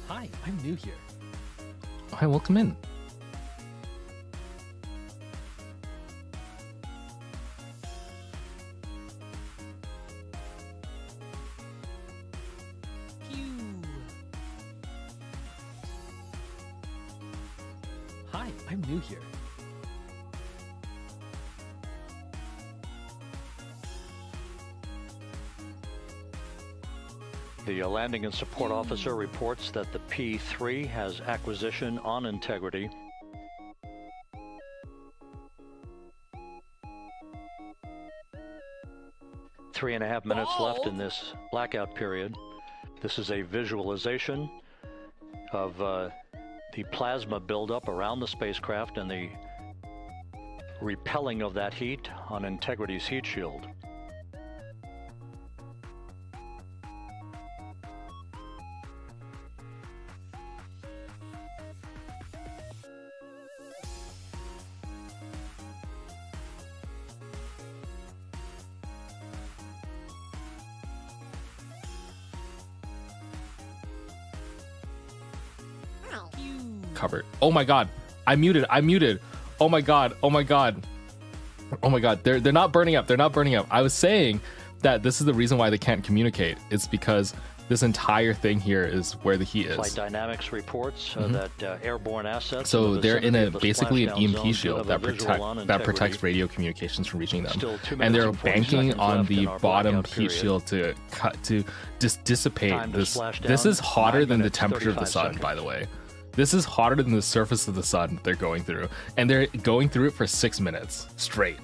Hi, I'm new here.
Hi, welcome in.
Hi, I'm new here.
The landing and support officer reports that the P3 has acquisition on integrity. Three and a half minutes left in this blackout period. This is a visualization of the plasma buildup around the spacecraft and the repelling of that heat on Integrity's heat shield.
Covered. Oh my god. I'm muted. Oh my god. They're not burning up. I was saying that this is the reason why they can't communicate. It's because this entire thing here is where the heat is.
Flight dynamics reports that airborne assets.
So they're in a basically an EMP shield that protects radio communications from reaching them, and they're banking on the bottom heat shield to dissipate this. This is hotter than the temperature of the sun, by the way. This is hotter than the surface of the sun they're going through, and they're going through it for 6 minutes straight.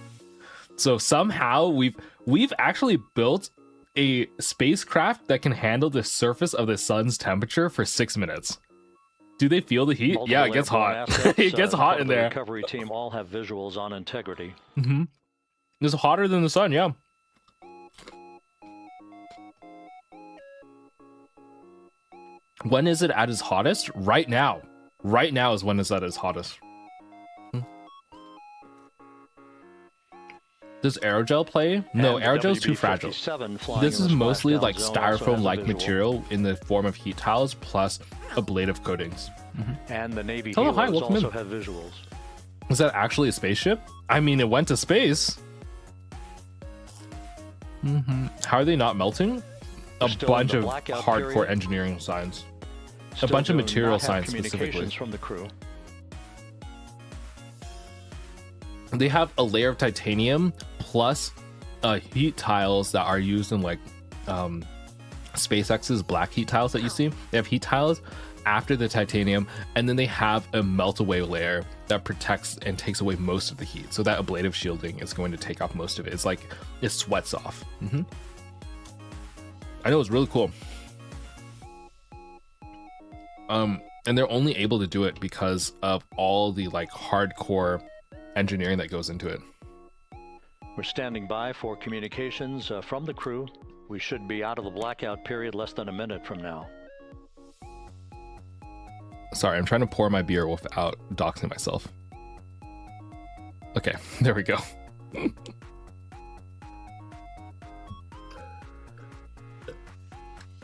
So somehow we've actually built a spacecraft that can handle the surface of the sun's temperature for 6 minutes. Do they feel the heat? Yeah, it gets hot. It gets hot in there.
The recovery team all have visuals on integrity.
It's hotter than the sun, yeah. When is it at its hottest? Right now. Right now is when it's at its hottest. Does aerogel play? No, aerogel is too fragile. This is mostly like styrofoam-like material in the form of heat tiles plus ablative coatings.
And the Navy
Hello, hi, welcome
also
in.
have visuals.
Is that actually a spaceship? I mean, it went to space. How are they not melting? A bunch of hardcore engineering science. A bunch of material science specifically.
From the crew.
They have a layer of titanium plus heat tiles that are used in like SpaceX's black heat tiles that you see. They have heat tiles after the titanium, and then they have a melt away layer that protects and takes away most of the heat. So that ablative shielding is going to take off most of it. It's like it sweats off. I know, it's really cool. And they're only able to do it because of all the like hardcore engineering that goes into it.
We're standing by for communications from the crew. We should be out of the blackout period less than a minute from now.
Sorry, I'm trying to pour my beer without doxing myself. Okay, there we go.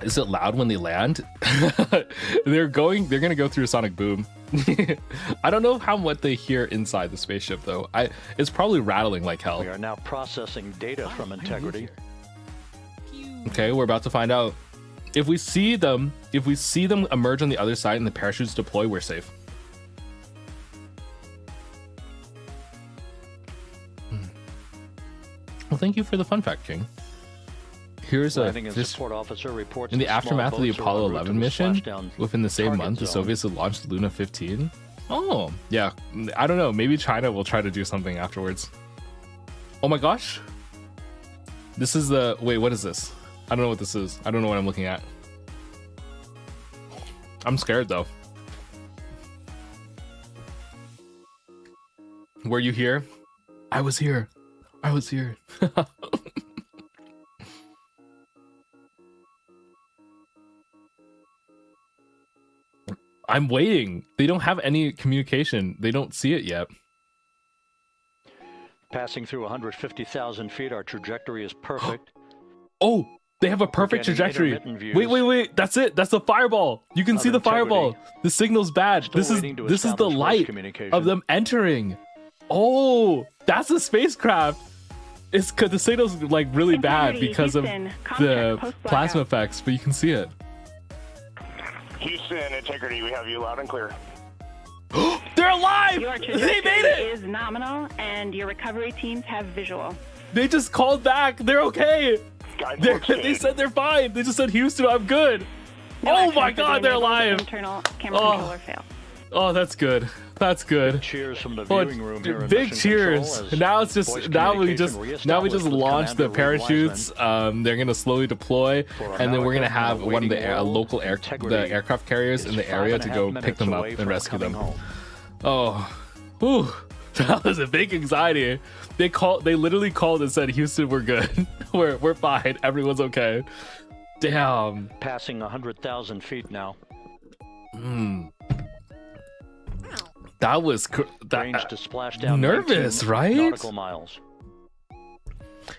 Is it loud when they land? They're gonna go through a sonic boom. I don't know what they hear inside the spaceship though. It's probably rattling like hell.
We are now processing data from integrity.
Okay, we're about to find out. If we see them emerge on the other side and the parachutes deploy, we're safe. Well, thank you for the fun fact, King. Here's
support officer reports
in the aftermath of the Apollo 11 mission, within the same month, the Soviets had launched Luna 15. Oh, yeah. I don't know. Maybe China will try to do something afterwards. Oh my gosh. This is the... Wait, what is this? I don't know what this is. I don't know what I'm looking at. I'm scared, though. Were you here? I was here. I was here. I'm waiting. They don't have any communication. They don't see it yet.
Passing through 150,000 feet, our trajectory is perfect.
Oh, they have a perfect trajectory. Wait. That's it. That's the fireball. You can see the fireball. The signal's bad. This is the light of them entering. Oh, that's a spacecraft. It's because the signal's like really bad because of the plasma effects, but you can see it.
Houston, Integrity, we have you loud and clear.
They're alive!
Your
They made
trajectory
it!
is nominal, and your recovery teams have visual.
They just called back. They're okay.
Guidebook's
They
good.
said they're fine. They just said, Houston, I'm good.
No
Oh
action
my
for
God, they're
enabled
alive.
Internal camera
Oh.
controller fail.
Oh, that's good. That's good.
Cheers from the
Well,
viewing room here in
big
Mission
cheers.
Control as
Now it's
voice
just now we just
communication reestablished with
launched the
Commander Reed
parachutes. They're gonna slowly deploy,
For
and then we're gonna
America,
have
in a
one of the
waiting world,
local the
integrity
aircraft carriers in
is
the area to
5.5
go pick
minutes
them up
away
and
from
rescue them.
coming home.
Oh, whew. That was a big anxiety. They literally called and said, Houston, we're good. we're fine. Everyone's okay. Damn.
Passing 100,000 feet now.
That was
Range to splashdown.
nervous,
19
right?
Nautical miles.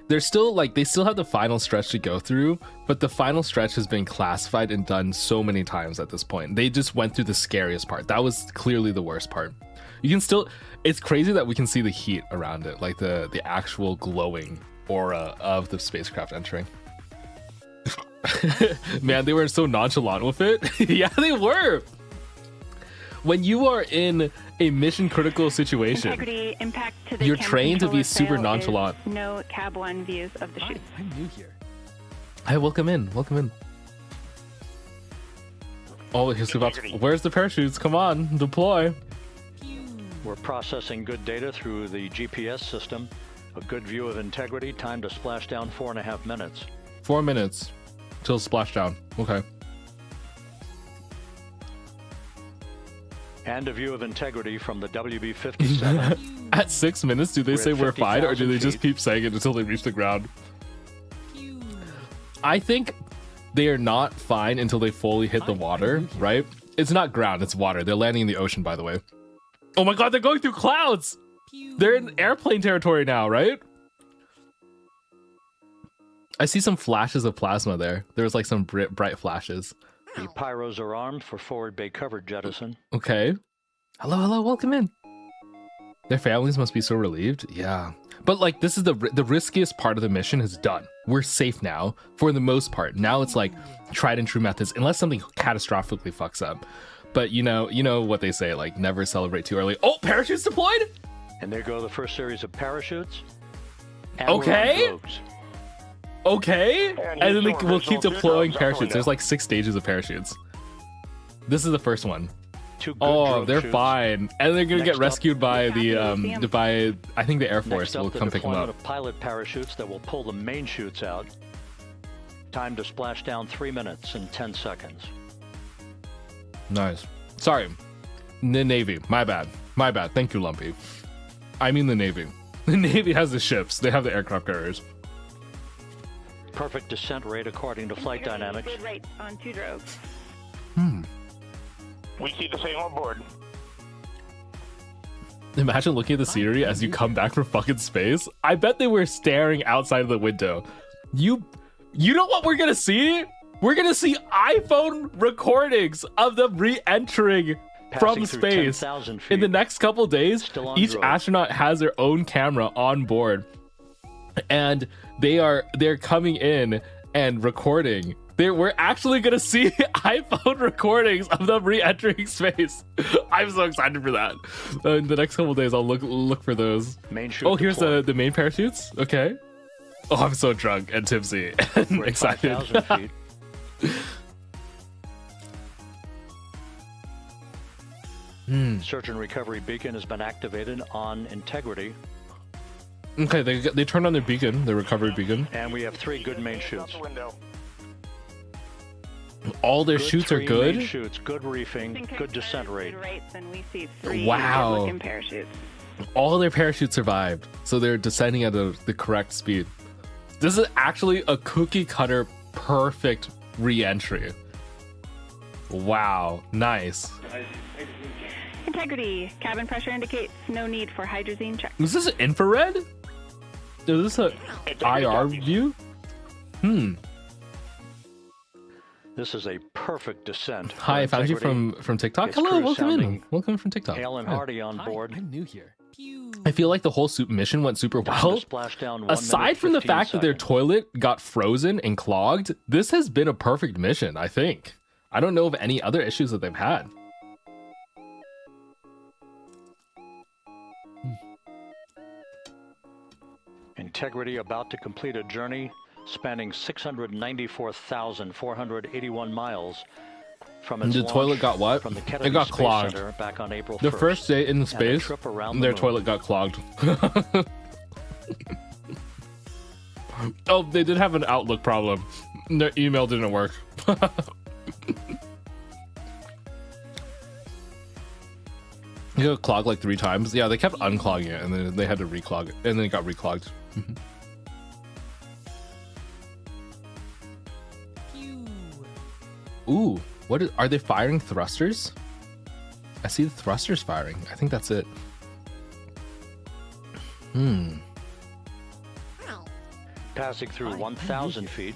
They're still they still have the final stretch to go through, but the final stretch has been classified and done so many times at this point. They just went through the scariest part. That was clearly the worst part. You can still, it's crazy that we can see the heat around it, like the actual glowing aura of the spacecraft entering. Man, they were so nonchalant with it. Yeah, they were. When you are in a mission critical situation,
Integrity impact to the
you're
camera
trained to be
controller
super
fail
nonchalant.
is no cab one views of the
Hi,
chute.
I'm new here.
Hi, welcome in. Welcome in. Oh, here's about. Where's the parachutes? Come on, deploy.
We're processing good data through the GPS system. A good view of integrity. Time to splashdown 4.5 minutes.
4 minutes till splashdown. Okay.
And a view of integrity from the WB-57.
At 6 minutes, do they
We're
say
at
we're fine, or do they
50,000
just
feet.
keep saying it until they reach the ground? I think they are not fine until they fully hit the water, right? It's not ground, it's water. They're landing in the ocean, by the way. Oh my God, they're going through clouds! They're in airplane territory now, right? I see some flashes of plasma there. There's like some bright flashes.
The pyros are armed for forward bay cover jettison.
Okay. Hello, welcome in. Their families must be so relieved. Yeah. But like, this is the riskiest part of the mission is done. We're safe now for the most part. Now it's like tried and true methods, unless something catastrophically fucks up. But you know what they say, like never celebrate too early. Oh, parachutes deployed?
And there go the first series of parachutes. And
Okay.
we're on globes.
Okay.
And
And then
you
we'll keep deploying
out the
parachutes.
window.
There's like 6 stages of parachutes. This is the first one.
Two good
Oh,
drogue
they're
chutes.
fine. And they're gonna
Next
get
up-
rescued by the
Museum.
by I think the Air
Next
Force
up,
will
the
come pick them
deployment
up.
of pilot parachutes that will pull the main chutes out. Time to splash down 3 minutes and 10 seconds.
Nice. Sorry. The Navy. My bad. Thank you, Lumpy. I mean the Navy. The Navy has the ships. They have the aircraft carriers.
Perfect descent rate according to flight
Integrity
dynamics.
good rate on 2 drogues.
We see the same on board.
Imagine looking at the scenery as you come back from fucking space. I bet they were staring outside of the window. You know what we're gonna see? We're gonna see iPhone recordings of them re-entering from
Passing through
space.
10,000
In the
feet.
next couple days,
Still on
each
drogue.
astronaut has their own camera on board, and they're coming in and recording. We're actually gonna see iPhone recordings of them re-entering space. I'm so excited for that. In the next couple days, I'll look for those.
Main chute
Oh, here's
deployed.
the main parachutes. Okay. Oh, I'm so drunk and tipsy and
We're at
excited.
5,000 feet. Search and recovery beacon has been activated on integrity,
Okay, they turned on their beacon, their recovery beacon.
and we have 3 good main
Out
chutes.
the window.
All their
Good
shoots are
3
good.
main chutes, good reefing,
Think
good descent rate.
Good rates, and we see 3
Wow.
good-looking parachutes.
All their parachutes survived, so they're descending at the correct speed. This is actually a cookie cutter perfect re-entry. Wow, nice.
Integrity. Cabin pressure indicates no need for hydrazine check.
Is this infrared? Is this a IR view?
This is a perfect descent. for
Hi, I found you
integrity.
from TikTok.
It's
Hello,
crew
welcome in.
sounding
Welcome from TikTok.
Hale and
Hi.
Hardy on
Hi,
board.
I'm new here.
I feel like the whole mission went super
Time to
well.
splash down 1
Aside
minute,
from the
15
fact that their
seconds.
toilet got frozen and clogged, this has been a perfect mission, I think. I don't know of any other issues that they've had.
Integrity about to complete a journey spanning 694,481 miles from
And
its
the toilet
launch
got what?
from the
It
Kennedy
got
Space
clogged.
Center back on April 1st.
The first day in
And a
space,
trip around
their
the moon.
toilet got clogged. Oh, they did have an Outlook problem. Their email didn't work. It got clogged like 3 times. Yeah, they kept unclogging it, and then they had to reclog it, and then it got reclogged. Ooh, are they firing thrusters? I see the thrusters firing. I think that's it.
Passing through 1,000 feet.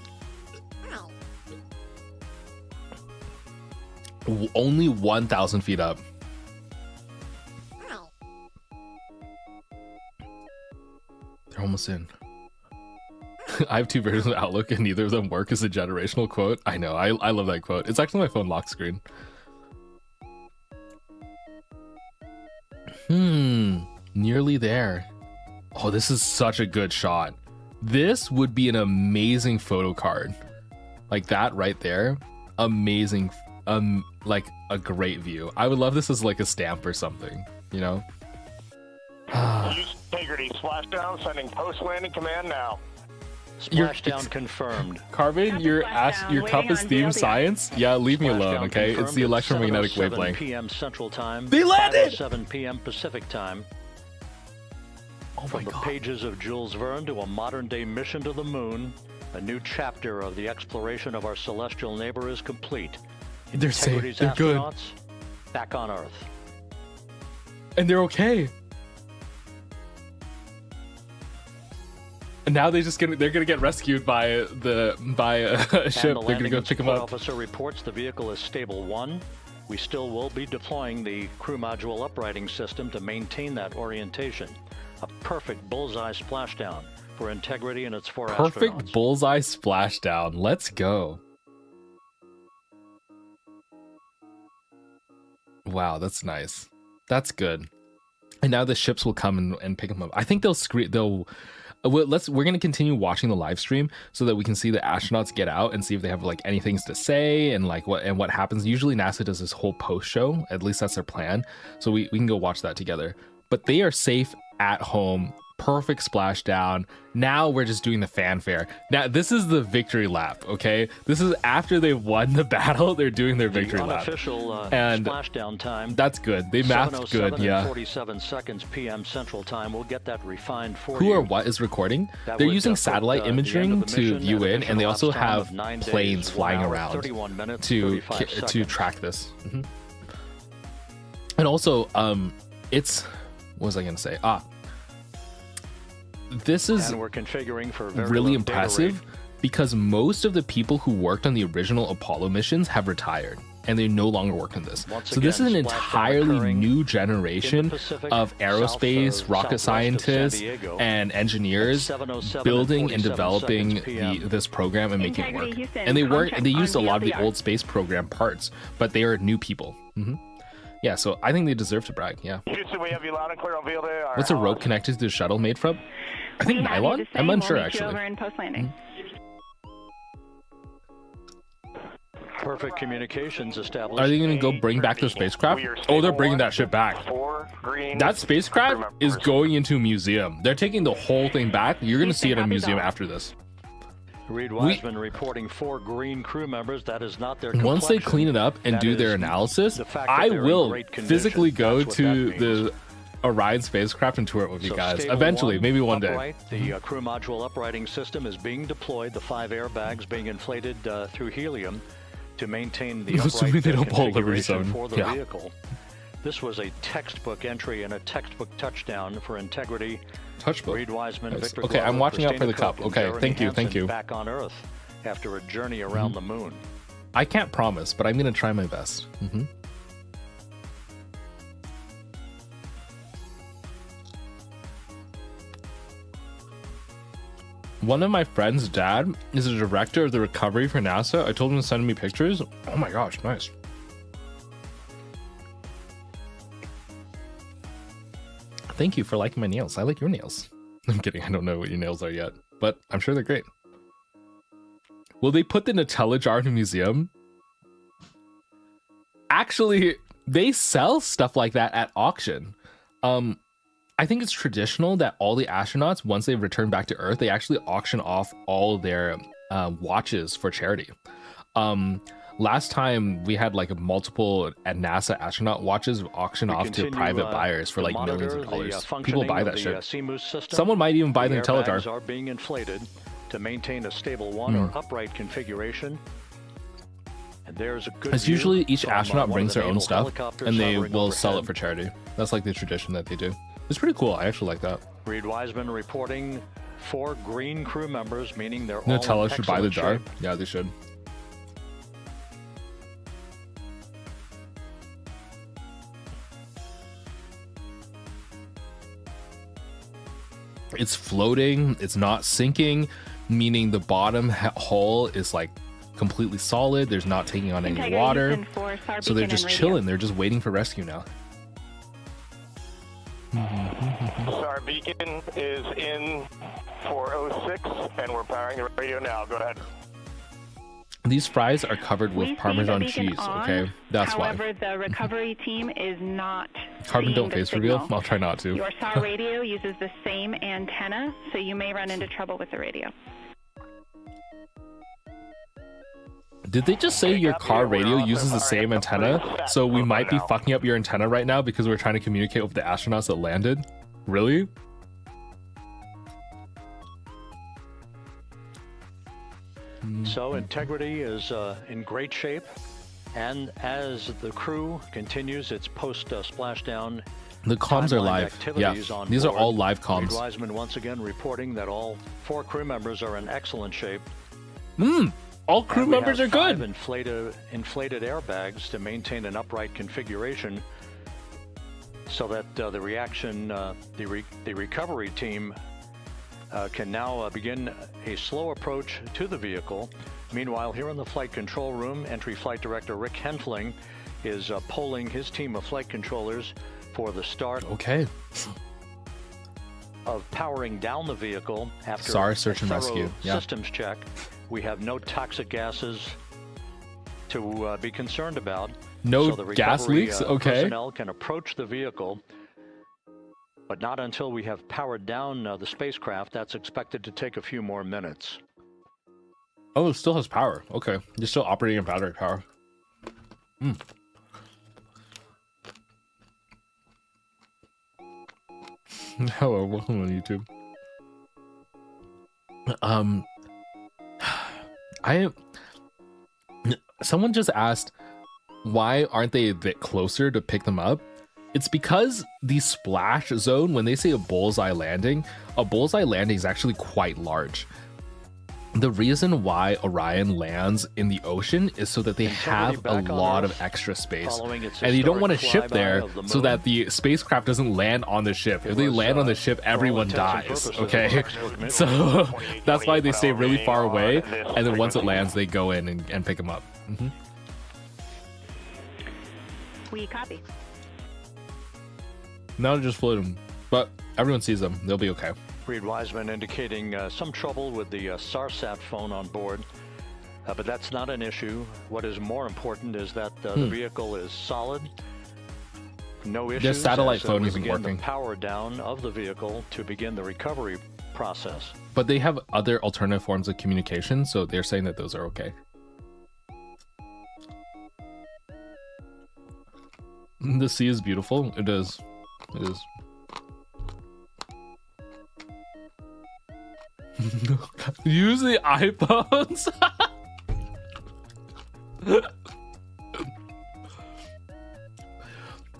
Only 1,000 feet up. They're almost in. I have 2 versions of Outlook and neither of them work as a generational quote. I know, I love that quote. It's actually my phone lock screen. Nearly there. Oh, this is such a good shot. This would be an amazing photo card. Like that right there. Amazing. Like a great view. I would love this as like a stamp or something, you know?
Use integrity. Splashdown. Sending post-landing command now.
Splashdown confirmed.
Carbon, your cup is
waiting
theme
on
science? Yeah, leave me alone,
Splashdown
okay? It's
confirmed
the
at
electromagnetic
7:07
wavelength.
p.m. Central Time.
They landed!
7 p.m. Pacific Time.
Oh
From
my
the
god.
pages of Jules Verne to a modern-day mission to the moon, a new chapter of the exploration of our celestial neighbor is complete.
They're safe.
Integrity's
They're good.
astronauts back on Earth.
And they're okay. And now they're gonna get rescued by a ship. They're gonna go pick them up.
Officer reports the vehicle is stable 1. We still will be deploying the crew module uprighting system to maintain that orientation. A perfect bullseye splashdown for Integrity and its 4
Perfect
astronauts.
bullseye splashdown. Let's go. Wow, that's nice. That's good. And now the ships will come and pick them up. I think they'll screen. We're gonna continue watching the live stream so that we can see the astronauts get out and see if they have like any things to say and like what happens. Usually NASA does this whole post show. At least that's their plan. So we can go watch that together. But they are safe at home. Perfect splashdown. Now we're just doing the fanfare. Now this is the victory lap, okay? This is after they've won the battle. They're doing their victory lap.
Unofficial
And
splashdown time.
That's good. They mathed good, yeah.
47 seconds p.m. Central Time. We'll get that refined for
Who
you.
or what is recording?
That
They're
would,
using
put,
satellite
the end of
imaging
the
to
mission
view
at
in, and they
official
also
lapse time
have
of 9
planes
days,
flying
1 hour,
around
31 minutes,
to
35
to
seconds.
track this. And also, it's what was I gonna say? This is
And we're configuring for very
really
low data
impressive
rate.
because most of the people who worked on the original Apollo missions have retired and they no longer work on this.
Once
So this is
again,
an
splashdown
entirely
occurring
new
in
generation
the Pacific,
of aerospace,
southwest
rocket
of San
scientists,
Diego
and engineers
at 7:07
building and
47
developing
seconds PM.
this program and making it
Integrity
work.
Houston,
And they
contact
used a
on
lot of the
VFR.
old space program parts, but they are new people. Yeah, so I think they deserve to brag. Yeah.
Houston, we have you loud and clear on field A.
What's a rope connected to the shuttle made from? I think
We have you
nylon.
the
I'm
same.
unsure
We'll meet you
actually.
over in post-landing.
Perfect communications established.
Are they going to go bring back the spacecraft?
We are
Oh, they're
stable
bringing
1,
that shit back.
4 green.
That spacecraft
crew
is
members.
going into a museum. They're taking the whole thing back. You're going to see it in a museum after this.
Reed Wiseman reporting 4 green crew members. That is not their
Once they
complexion.
clean it up and
That
do their
is
analysis,
the fact that
I
they're in
will
great condition.
physically go
That's what
to
that
the
means.
Orion spacecraft and tour it with you
So
guys.
stable
Eventually,
1,
maybe one day.
upright, the crew module uprighting system is being deployed. The 5 airbags being inflated through helium to maintain the
Assuming
upright
they don't pull Liberty
configuration
Zone.
for the
Yeah.
vehicle. This was a textbook entry and a textbook touchdown for Integrity.
Touchbook.
Reed Wiseman,
Nice.
Victor
Okay, I'm
Glover,
watching out for
Christina
the cup.
Cook, and
Okay,
Jeremy
thank you, thank
Hansen
you.
back on Earth after a journey around the moon.
I can't promise, but I'm going to try my best. One of my friend's dad is a director of the recovery for NASA. I told him to send me pictures. Oh my gosh, nice. Thank you for liking my nails. I like your nails. I'm kidding. I don't know what your nails are yet, but I'm sure they're great. Will they put the Nutella jar in a museum? Actually, they sell stuff like that at auction. I think it's traditional that all the astronauts, once they return back to Earth, they actually auction off all their watches for charity. Last time we had like multiple at NASA astronaut watches auctioned off to private buyers for like millions of dollars. People buy that shit. Someone might even buy the Nutella jar.
Are being inflated to maintain a stable one or upright configuration. And there's a good
It's usually each astronaut brings their own stuff and they will
overhead.
sell it for charity. That's like the tradition that they do. It's pretty cool. I actually like that.
Reed Wiseman reporting 4 green crew members, meaning they're all
Nutella
in
should buy the
excellent
jar.
shape.
Yeah, they should. It's floating. It's not sinking, meaning the bottom hull is like completely solid. There's not taking on any
Integrity
water.
Houston 4, SAR
So they're
beacon
just
and radio.
chilling. They're just waiting for rescue now.
Our beacon is in 406, and we're powering the radio now. Go ahead.
These fries are covered
We
with
see
Parmesan
the beacon
cheese,
on.
okay? That's
However,
why.
the recovery team is not
Carbon
seeing
don't
the
face
signal.
reveal? I'll try not to.
Your SAR radio uses the same antenna, so you may run into trouble with the radio.
Did they just say your car radio uses the same antenna? So we might be fucking up your antenna right now because we're trying to communicate with the astronauts that landed? Really?
So integrity is in great shape, and as the crew continues its post-splashdown
The comms are
timeline
live. Yeah,
activities on
these are
board,
all live
Reed
comms.
Wiseman once again reporting that all 4 crew members are in excellent shape.
All crew
And we
members are
have 5
good.
inflated airbags to maintain an upright configuration, so that the recovery team can now begin a slow approach to the vehicle. Meanwhile, here in the flight control room, entry flight director Rick Henfling is polling his team of flight controllers for the start
Okay.
of powering down the vehicle after
SAR search and
a
rescue.
thorough
Yeah.
systems check. We have no toxic gases to be concerned about.
No
so the
gas
recovery,
leaks? Okay.
Personnel can approach the vehicle, but not until we have powered down the spacecraft. That's expected to take a few more minutes.
Oh, it still has power. Okay. You're still operating in battery power. Hello, welcome on YouTube. Someone just asked, why aren't they a bit closer to pick them up? It's because the splash zone, when they say a bullseye landing is actually quite large. The reason why Orion lands in the ocean is so that they have a
back on
lot
Earth,
of extra space.
following its
And you don't want to
historic
ship there
flyby of the
so
moon.
that the spacecraft doesn't land on the ship. If they
was,
land on the ship,
for all
everyone
intents
dies,
and purposes,
okay?
approximately
So that's why they stay really far away,
on this
and then once it
frequency.
lands, they go in and pick them up.
We copy.
Now just float them, but everyone sees them. They'll be okay.
Reed Wiseman indicating some trouble with the SARSAT phone on board, but that's not an issue. What is more important is that the vehicle is solid. No issues.
satellite
as,
phone
we
isn't
begin
working.
The power down of the vehicle to begin the recovery process.
But they have other alternative forms of communication, so they're saying that those are okay. The sea is beautiful. It is. It is. Use the iPhones.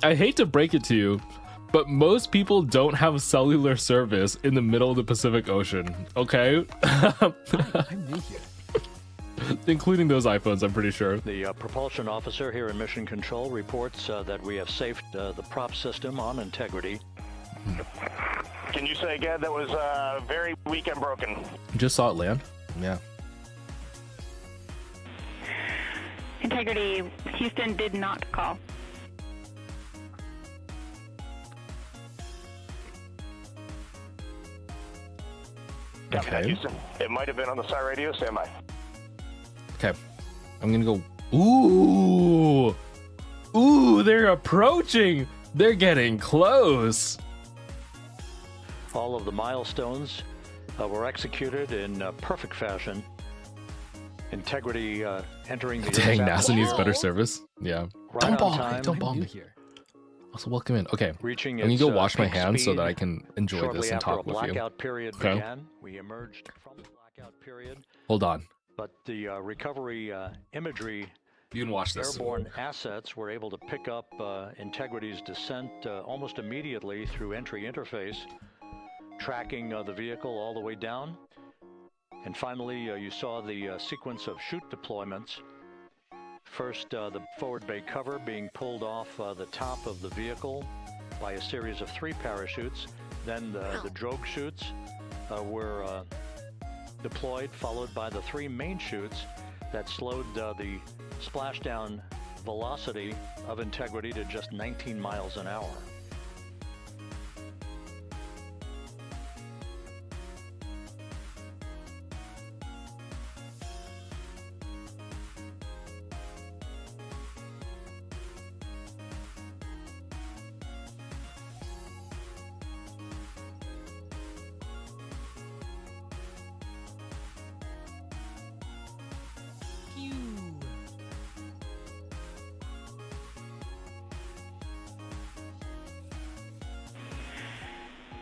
I hate to break it to you, but most people don't have cellular service in the middle of the Pacific Ocean, okay?
I'm new here.
Including those iPhones, I'm pretty sure.
The propulsion officer here in Mission Control reports that we have safed the prop system on integrity.
Can you say again that was very weak and broken?
Just saw it land. Yeah.
Integrity, Houston did not call.
Copy that,
Okay.
Houston. It might have been on the SAR radio. Stand by.
Okay. I'm gonna go. Ooh. Ooh, they're approaching. They're getting close.
All of the milestones were executed in perfect fashion. Integrity entering the
Dang,
Earth's
NASA needs
atmosphere
better service. Yeah.
right
Don't
on
bomb me.
time,
Don't bomb
New
me.
here.
Also, welcome in. Okay.
reaching
I'm gonna
its,
go wash my
peak
hands so
speed
that I can enjoy
shortly
this and
after
talk
a
with you.
blackout period
Okay.
began. We emerged from the blackout period,
Hold on.
but the recovery imagery
You can watch this.
airborne assets were able to pick up Integrity's descent almost immediately through entry interface, tracking the vehicle all the way down. And finally, you saw the sequence of chute deployments. First, the forward bay cover being pulled off the top of the vehicle by a series of 3 parachutes. Then the drogue chutes were deployed, followed by the 3 main chutes that slowed the splashdown velocity of Integrity to just 19 miles an hour.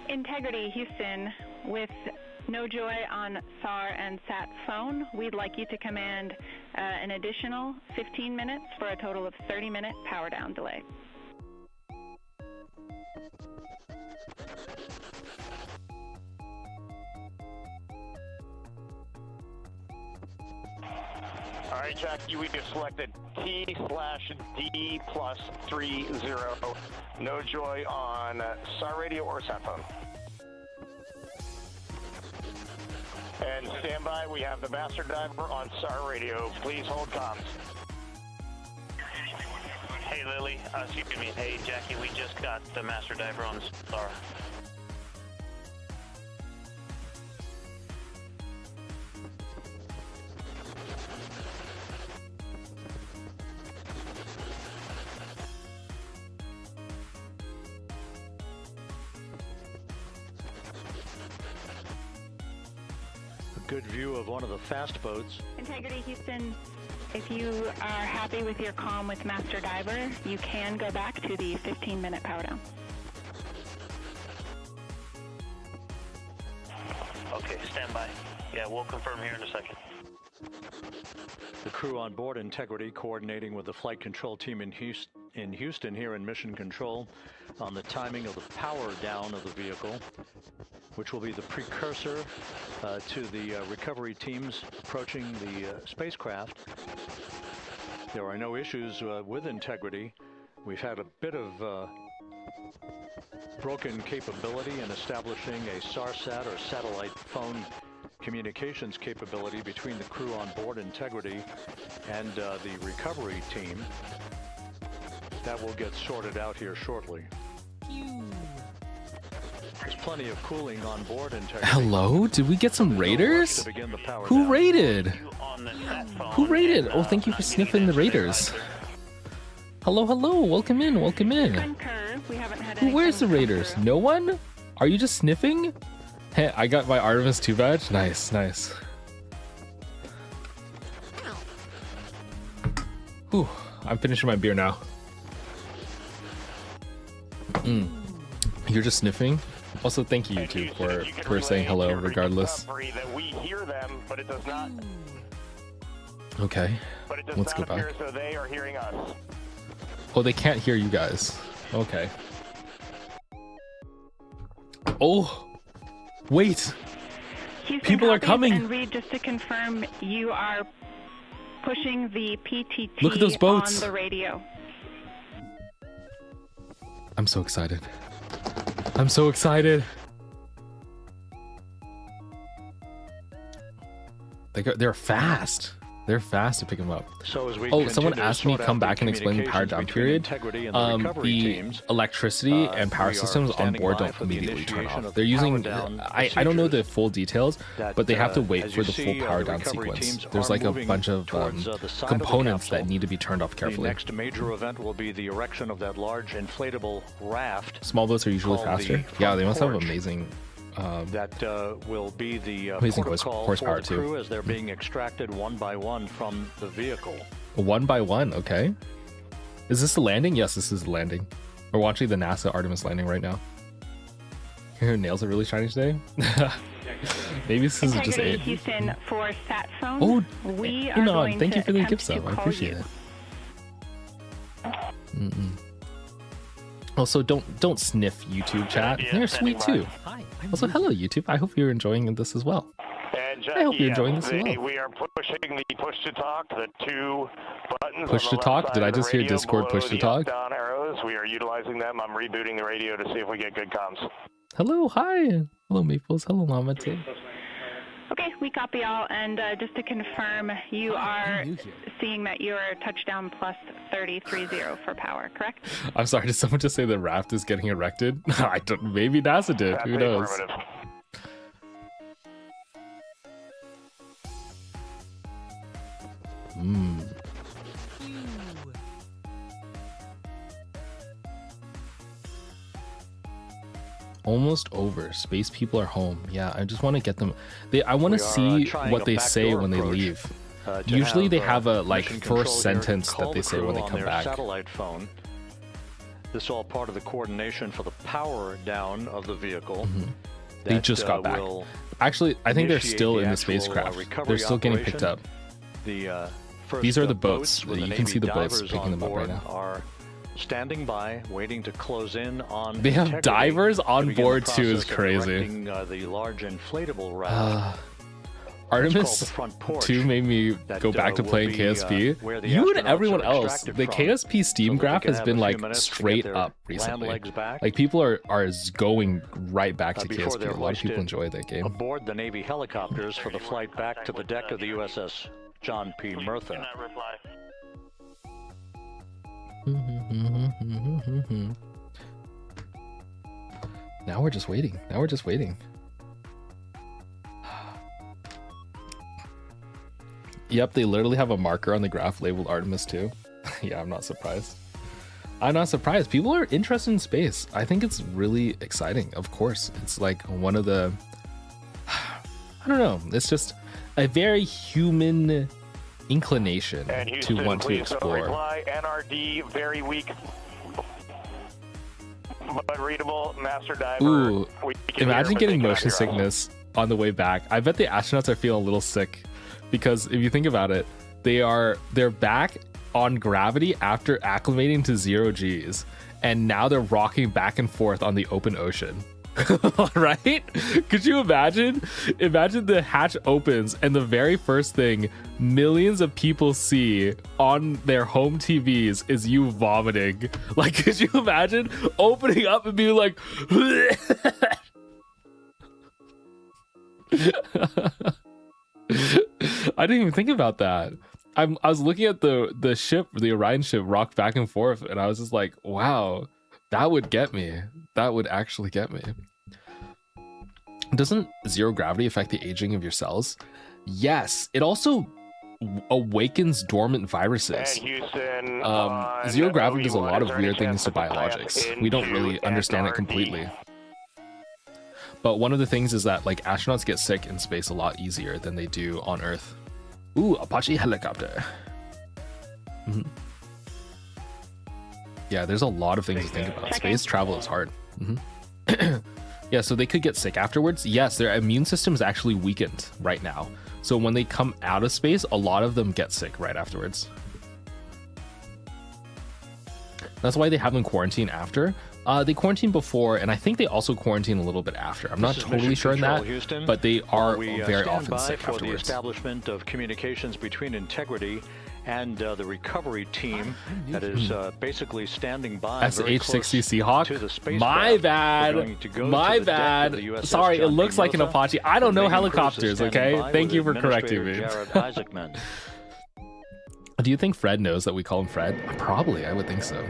Integrity Houston, with no joy on SAR and SAT phone, we'd like you to command an additional 15 minutes for a total of 30-minute power down delay.
All right, Jackie, we have selected T/D plus 30. No joy on SAR radio or sat phone. And stand by, we have the master diver on SAR radio. Please hold comms.
Hey Lily, excuse me. Hey Jackie, we just got the master diver on SAR.
Good view of one of the fast boats.
Integrity Houston, if you are happy with your comm with Master Diver, you can go back to the 15-minute power down.
Okay, stand by. Yeah, we'll confirm here in a second.
The crew on board Integrity coordinating with the flight control team in Houston here in Mission Control on the timing of the power down of the vehicle, which will be the precursor to the recovery teams approaching the spacecraft. There are no issues with Integrity. We've had a bit of broken capability in establishing a SARSAT or satellite phone communications capability between the crew on board Integrity and the recovery team. That will get sorted out here shortly. There's plenty of cooling on board Integrity.
Hello? Did we get some raiders?
To begin the power
Who
down.
raided?
You on the sat phone
Who raided?
and,
Oh, thank you for
I'm
sniffing the
getting into
raiders.
advisor.
Hello, hello. Welcome in. Welcome in.
Concur, we haven't had
Who
anything
wears the
come
raiders?
through.
No one? Are you just sniffing? Hey, I got my Artemis 2 badge. Nice, nice. Whew, I'm finishing my beer now. You're just sniffing? Also, thank you,
And
YouTube,
Houston, if you could
for saying
relay
hello,
to
regardless.
recovery that we hear them, but it does not.
Okay.
But it does
Let's
not
go back.
appear as though they are hearing us.
Oh, they can't hear you guys. Okay. Oh, wait.
Houston
People are
copies,
coming.
And Reed, just to confirm, you are pushing the PTT
Look at those boats.
on the radio.
I'm so excited. I'm so excited. They're fast. They're fast to pick them up.
So as we
someone
continue to
asked me
sort
to come
out the
back and explain the power down
communications
period.
between Integrity and the recovery
The
teams,
electricity and power
we are
systems on
standing
board
by
don't
for the
immediately turn
initiation
off.
of
They're using,
power down
I don't know the
procedures
full details,
that,
but they have to wait
as
for
you
the full
see,
power
the
down
recovery
sequence.
teams
There's
are
like a
moving
bunch of
towards, the side of the
components that
capsule.
need to be turned off
The
carefully.
next major event will be the erection of that large inflatable raft
Small boats are usually
called the
faster. Yeah, they must have
porch.
amazing.
that will be the
Amazing
protocol
horsepower,
for the
too.
crew as they're being extracted one by one from the vehicle.
One by one, okay. Is this the landing? Yes, this is the landing. We're watching the NASA Artemis landing right now. Your nails are really shiny today. Maybe this is just
Integrity
it.
Houston for sat phone.
Oh,
we are
Inon,
going
thank
to
you for the
attempt
gift
to
sub. I
call
appreciate
you.
it. Also, don't sniff YouTube chat.
Yeah,
They're
standing
sweet too.
Hi, I'm
Also, hello YouTube. I hope you're enjoying this as well.
And Jackie,
I hope you're enjoying this as well.
we are pushing the push to talk, the two buttons.
Push
on
to
the
talk?
left
Did
side
I
of the
just hear
radio
Discord
below
push to
the
talk?
up-down arrows. We are utilizing them. I'm rebooting the radio to see if we get good comms.
Hello, hi. Hello, Maples. Hello, Mama T.
Okay, we copy all, and just to confirm, you are
new here.
seeing that you're touchdown plus 3030 for power, correct?
I'm sorry, did someone just say the raft is getting erected? I don't, maybe NASA did.
That's
Who
the
knows?
affirmative.
Almost over. Space people are home. Yeah, I just want to get them. I want
We
to
are,
see
trying
what
a
they
backdoor
say when they
approach,
leave.
to
Usually they have a
mission control
first
here
sentence
call
that they
the
say
crew
when they
on
come
their
back.
satellite phone. This is all part of the coordination for the power down of the vehicle.
They
that,
just got back.
will
Actually, I think they're
initiate
still
the
in the
actual,
spacecraft.
recovery
They're still getting picked
operation.
up.
The first,
These are the boats.
with
You
the
can see
Navy
the boats
divers
picking
on
them up right
board
now.
Are standing by, waiting to close in on.
They have
Integrity
divers
to
on
begin the
board too is
process of
crazy.
erecting, the large inflatable raft.
Artemis
the front porch
2 made me
that,
go back to
will
playing
be,
KSP.
where the
You and
astronauts
everyone
are
else,
extracted
the
from,
KSP Steam
so that they
graph
can
has
have
been
a few
like
minutes to get
straight
their
up
land
recently.
legs back.
Like people are going right back to
before
KSP.
they're
A lot of people
hoisted
enjoy that game.
aboard the Navy helicopters for the flight back to the deck of the USS John P. Murtha.
Cannot reply.
Now we're just waiting. Yep, they literally have a marker on the graph labeled Artemis 2. Yeah, I'm not surprised. People are interested in space. I think it's really exciting. Of course, it's like one of the, I don't know. It's just a very human inclination
And
to
Houston,
want to
please don't
explore.
reply. NRD, very weak, but readable. Master diver.
Ooh,
We can
imagine
hear, but
getting
they cannot
motion
hear us.
sickness on the way back. I bet the astronauts are feeling a little sick because if you think about it, they're back on gravity after acclimating to 0 G's, and now they're rocking back and forth on the open ocean. Right? Could you imagine? Imagine the hatch opens and the very first thing millions of people see on their home TVs is you vomiting. Like, could you imagine opening up and being like, I didn't even think about that. I was looking at the ship, the Orion ship, rock back and forth, and I was just like, wow, that would get me. That would actually get me. Doesn't zero gravity affect the aging of your cells? Yes. It also awakens dormant viruses.
And Houston,
Zero gravity does a lot of
is there any
weird things
chance
to
the path
biologics. We don't really
into
understand it
NRD?
completely. But one of the things is that like astronauts get sick in space a lot easier than they do on Earth. Ooh, Apache helicopter. Mhm. Yeah, there's a lot of things to think about. Space travel is hard. Yeah, so they could get sick afterwards. Yes, their immune system is actually weakened right now. So when they come out of space, a lot of them get sick right afterwards. That's why they have them quarantine after. They quarantine before, and I think they also quarantine a little bit after. I'm not
This is
totally
Mission
sure on
Control,
that,
Houston.
but they are
We
very
stand
often
by
sick
for the
afterwards.
establishment of communications between Integrity and the recovery team that is basically standing by very close
SH-60 Seahawk?
to the spacecraft.
My
We're
bad.
going to go
My
to the deck of
bad.
the USS
Sorry, it
John P.
looks like an
Murtha.
Apache. I don't know
The main crew is
helicopters,
standing
okay?
by
Thank
with
you for correcting
Administrator
me.
Jared Isaacman.
Do you think Fred knows that we call him Fred? Probably, I would think so.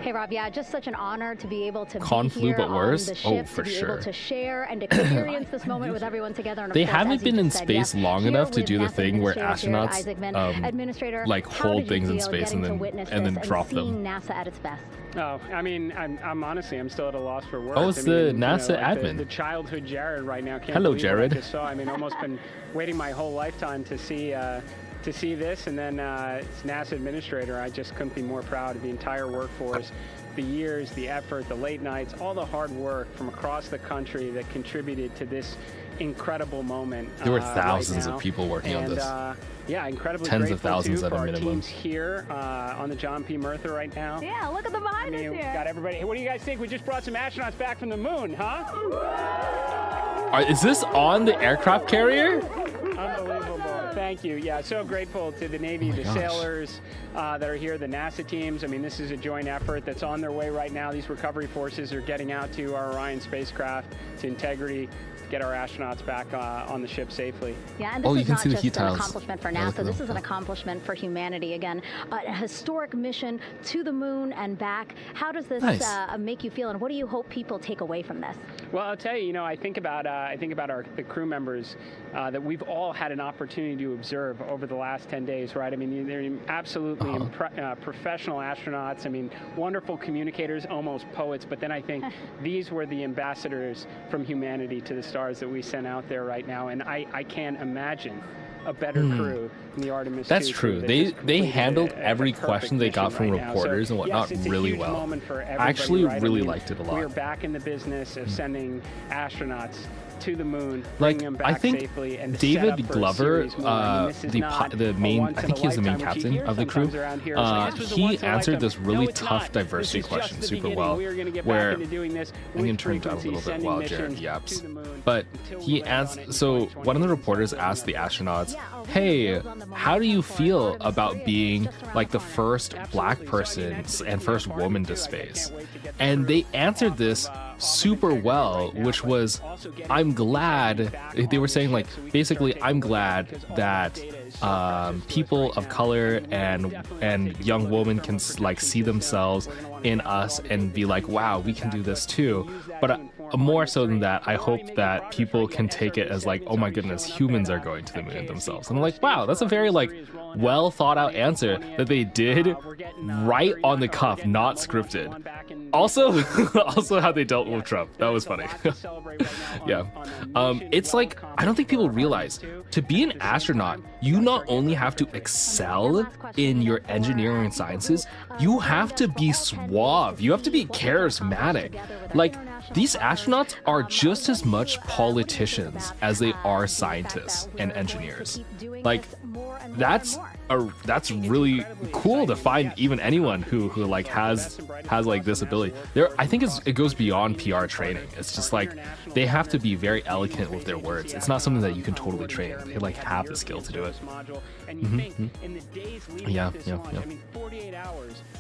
Hey Rob, yeah, just such an honor to be able to
Conflu,
be here
but worse?
on the
Oh,
ship,
for
to be
sure.
able to share and experience this moment with everyone together. And of
They
course,
haven't
as you
been in
just said,
space
yeah,
long
here
enough to
with
do the
NASA
thing where
Administrator Jared
astronauts
Isaacman. Administrator,
like
how
hold
did you
things in
feel
space
getting
and
to witness
then
this
drop
and
them.
seeing NASA at its best?
Oh, I mean, I'm honestly, I'm still at a loss for words.
Oh, it's
I
the
mean,
NASA
like
admin.
The childhood Jared right now. Can't
Hello,
believe what
Jared.
I just saw. I mean, almost been waiting my whole lifetime to see this, and then it's NASA Administrator. I just couldn't be more proud of the entire workforce. The years, the effort, the late nights, all the hard work from across the country that contributed to this incredible moment.
There were thousands
right
of
now.
people working on this.
Yeah, incredibly
Tens of
grateful
thousands
too,
at a
for our
minimum.
teams here on the John P. Murtha right now.
Yeah, look at the behind us
We
here.
got everybody. Hey, what do you guys think? We just brought some astronauts back from the moon, huh?
Is this on the aircraft carrier?
Unbelievable. Thank you. Yeah, so grateful to the Navy, the
gosh.
sailors that are here, the NASA teams. I mean, this is a joint effort that's on their way right now. These recovery forces are getting out to our Orion spacecraft, to Integrity, to get our astronauts back on the ship safely.
Yeah, and this
You
is
can
not
see the
just
heat
an
tiles.
accomplishment for
Yeah, look
NASA.
at
This
them.
is an accomplishment for humanity. Again, a historic mission to the moon and back. How does this
Nice.
make you feel, and what do you hope people take away from this?
Well, I'll tell you, I think about the crew members that we've all had an opportunity to observe over the last 10 days, right? I mean, they're absolutely professional astronauts. I mean, wonderful communicators, almost poets. But then I think these were the ambassadors from humanity to the stars that we sent out there right now. And I can't imagine a better crew than the Artemis
That's
II
true.
crew that
They
just completed
handled
a
every
perfect
question they got
mission
from
right now.
reporters
So,
and whatnot
yes, it's a
really
huge
well.
moment for
I
everybody,
actually
right?
really
I mean,
liked it a lot.
We are back in the business of sending astronauts to the moon,
Like,
bringing them back
I think
safely, and to
David
set up for a
Glover,
series more. I mean, this is not
the
a
main,
once
I
in
think
a
he was the main
lifetime, which you
captain
hear
of the crew.
sometimes around here. It's like, this was a
He
once in a
answered
lifetime.
this really
No, it's
tough
not.
diversity
This is
question
just the
super
beginning.
well.
We are going to get
Where
back into doing this
I'm gonna
with
turn it down a
frequency,
little bit
sending
while Jared
missions
yaps.
to the moon
But
until
he
we land on
asked,
it in
so one of the
2026.
reporters asked the astronauts, hey, how do you feel about being like the first black person and first woman to space? And they answered this super well, which was, I'm glad, they were saying like, basically, I'm glad that people of color and young women can like see themselves in us and be like, wow, we can do this too. But more so than that, I hope that people can take it as like, oh my goodness, humans are going to the moon themselves. And I'm like, wow, that's a very like well thought out answer that they did right on the cuff, not scripted. Also, also how they dealt with Trump. That was funny. Yeah. It's like, I don't think people realize to be an astronaut, you not only have to excel in your engineering and sciences, you have to be suave. You have to be charismatic. Like, these astronauts are just as much politicians as they are scientists and engineers. Like, that's really cool to find even anyone who like has like this ability. I think it goes beyond PR training. It's just like they have to be very eloquent with their words. It's not something that you can totally train. They like have the skill to do it. Yeah.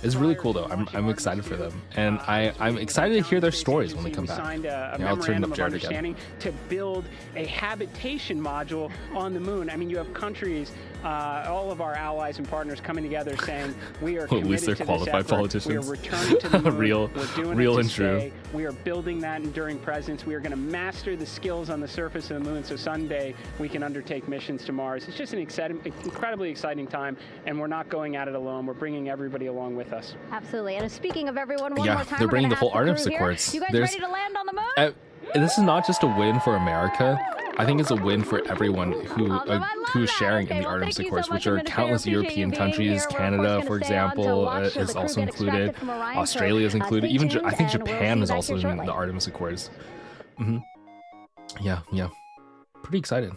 It's really cool though. I'm excited for them, and I'm excited to hear their stories when they come back. Yeah, I'll turn up Jared again.
To build a habitation module on the moon. I mean, you have countries, all of our allies and partners coming together saying we are
Well, at least they're
committed to this
qualified
effort.
politicians.
We are returning to the moon.
Real-
We're doing
real
it
and
to
true.
stay. We are building that enduring presence. We are going to master the skills on the surface of the moon so someday we can undertake missions to Mars. It's just an incredibly exciting time, and we're not going at it alone. We're bringing everybody along with us.
Absolutely. And speaking of everyone, one
Yeah,
more time,
they're
we're
bringing
gonna
the whole
ask
Artemis
crew here,
Accords.
You guys
There's-
ready to land on the moon?
This is not just a win for America. I think it's a win for everyone who's sharing in the Artemis Accords, which are countless European countries. Canada, for example, is also included. Australia is included. Even I think Japan is also in the Artemis Accords. Yeah. Pretty excited.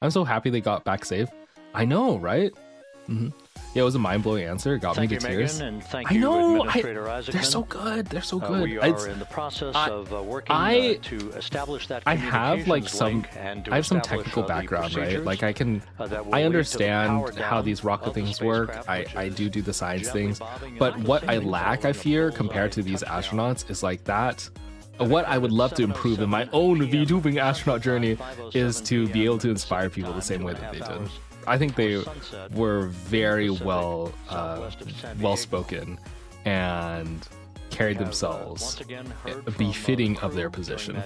I'm so happy they got back safe. I know, right? Yeah, it was a mind-blowing answer. It got
Thank
me
you,
to tears.
Megan, and thank
I
you,
know.
Administrator Isaacman.
They're so good. They're so good.
We are in the process of working to establish that
I have like
communications
some
link and to
I have some
establish,
technical
the
background, right?
procedures,
Like I can
that will
I
lead to the
understand
power
how
down
these rocket
of the
things work.
spacecraft,
I
which
do the science
gently
things.
bobbing and
But what I
undulating
lack, I
following a
fear,
bullseye
compared to these
touchdown.
astronauts is like that what I would love to improve in my own VTubing astronaut journey is to be able to inspire people the same way that they did. I think they were very well spoken and carried themselves befitting of their position.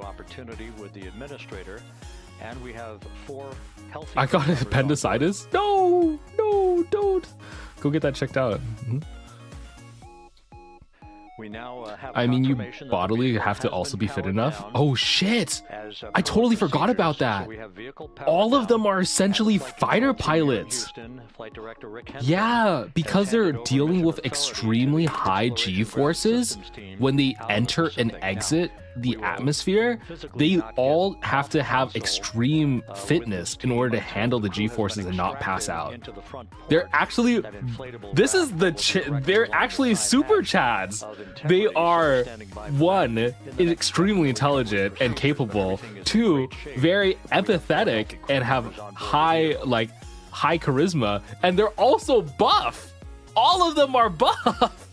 Opportunity with the administrator, and we have 4 healthy.
I got appendicitis. No, don't. Go get that checked out.
We now have
I mean, you bodily have to also be fit enough. Oh shit! I totally forgot about that. All of them are essentially fighter pilots. Yeah, because they're dealing with extremely high G-forces when they enter and exit the atmosphere. They all have to have extreme fitness in order to handle the G-forces and not pass out. They're actually, they're actually super chads. They are, 1, extremely intelligent and capable, 2, very empathetic and have high charisma, and they're also buff. All of them are buff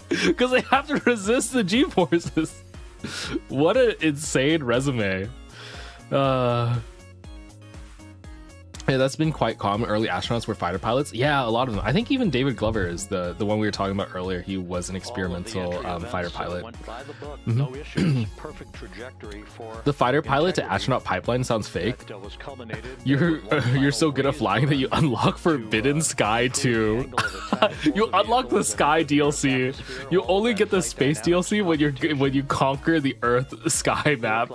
because they have to resist the G-forces. What an insane resume. Yeah, that's been quite common. Early astronauts were fighter pilots. Yeah, a lot of them. I think even David Glover is the one we were talking about earlier. He was an experimental fighter pilot. The fighter pilot to astronaut pipeline sounds fake. You're so good at flying that you unlock Forbidden Sky 2. You unlock the Sky DLC. You only get the space DLC when you conquer the Earth Sky map.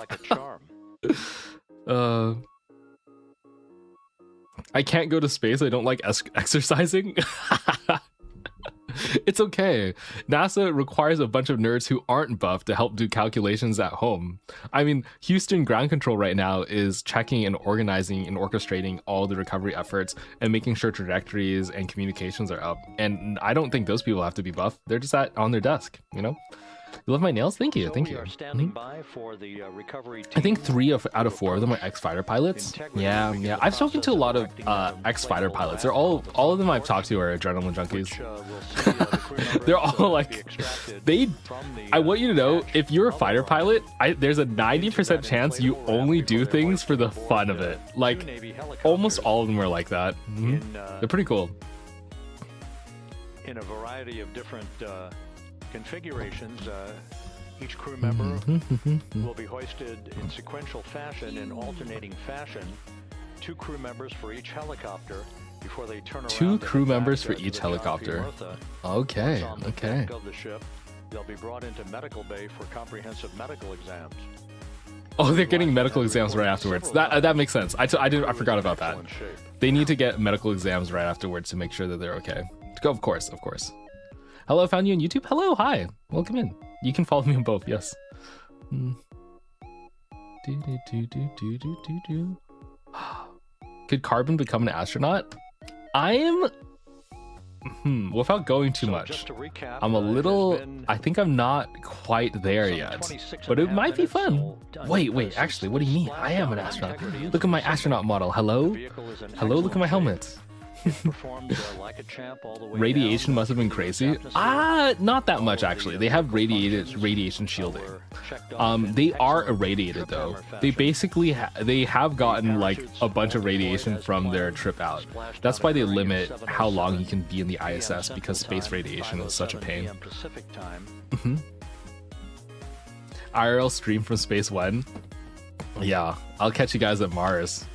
I can't go to space. I don't like exercising. It's okay. NASA requires a bunch of nerds who aren't buff to help do calculations at home. I mean, Houston Ground Control right now is checking and organizing and orchestrating all the recovery efforts and making sure trajectories and communications are up. And I don't think those people have to be buff. They're just on their desk, you know? You love my nails? Thank you. Thank you. I think 3 out of 4 of them are ex-fighter pilots. Yeah. I've spoken to a lot of ex-fighter pilots. They're all of them I've talked to are adrenaline junkies. They're all like, I want you to know, if you're a fighter pilot, there's a 90% chance you only do things for the fun of it. Like, almost all of them are like that. They're pretty cool.
In a variety of different configurations, each crew member will be hoisted in sequential fashion, in alternating fashion. 2 crew members for each helicopter before they turn around.
2 crew members for each helicopter. Okay.
Of the ship, they'll be brought into medical bay for comprehensive medical exams.
Oh, they're getting medical exams right afterwards. That makes sense. I forgot about that. They need to get medical exams right afterwards to make sure that they're okay. Of course. Hello, I found you on YouTube. Hello, hi. Welcome in. You can follow me on both, yes. Could Karbon become an astronaut? Without going too much, I'm a little, I think I'm not quite there yet, but it might be fun. Wait, actually, what do you mean? I am an astronaut. Look at my astronaut model. Hello, look at my helmet. Radiation must have been crazy. Not that much actually. They have radiation shielding. They are irradiated though. They basically they have gotten like a bunch of radiation from their trip out. That's why they limit how long you can be in the ISS, because space radiation is such a pain. IRL stream from space when? Yeah, I'll catch you guys at Mars.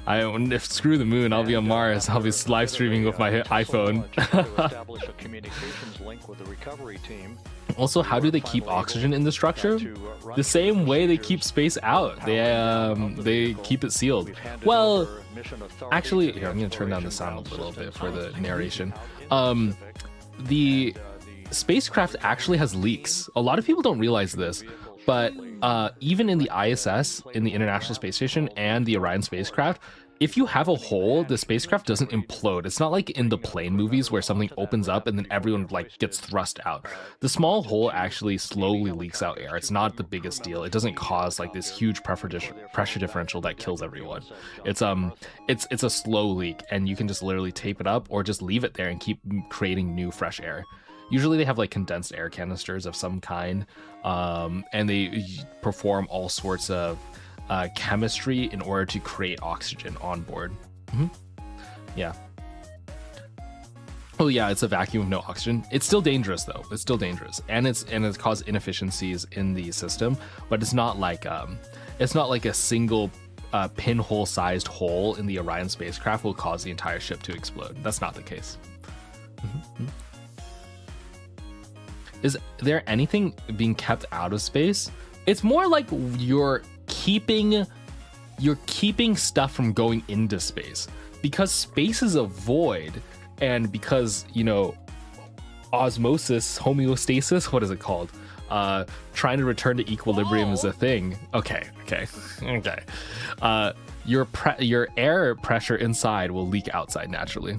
If screw the moon, I'll be on Mars. I'll be live streaming with my iPhone. Also, how do they keep oxygen in the structure? The same way they keep space out. They keep it sealed. Well, actually, here, I'm gonna turn down the sound a little bit for the narration. The spacecraft actually has leaks. A lot of people don't realize this, but even in the ISS, in the International Space Station, and the Orion spacecraft, if you have a hole, the spacecraft doesn't implode. It's not like in the plane movies where something opens up and then everyone like gets thrust out. The small hole actually slowly leaks out air. It's not the biggest deal. It doesn't cause like this huge pressure differential that kills everyone. It's a slow leak, and you can just literally tape it up or just leave it there and keep creating new fresh air. Usually they have like condensed air canisters of some kind, and they perform all sorts of chemistry in order to create oxygen on board. Yeah. Oh yeah, it's a vacuum of no oxygen. It's still dangerous though. It's still dangerous, and it's caused inefficiencies in the system. But it's not like a single pinhole-sized hole in the Orion spacecraft will cause the entire ship to explode. That's not the case. Is there anything being kept out of space? It's more like you're keeping stuff from going into space, because space is a void. And because, you know, osmosis, homeostasis, what is it called? Trying to return to equilibrium is a thing. Okay. Your air pressure inside will leak outside naturally.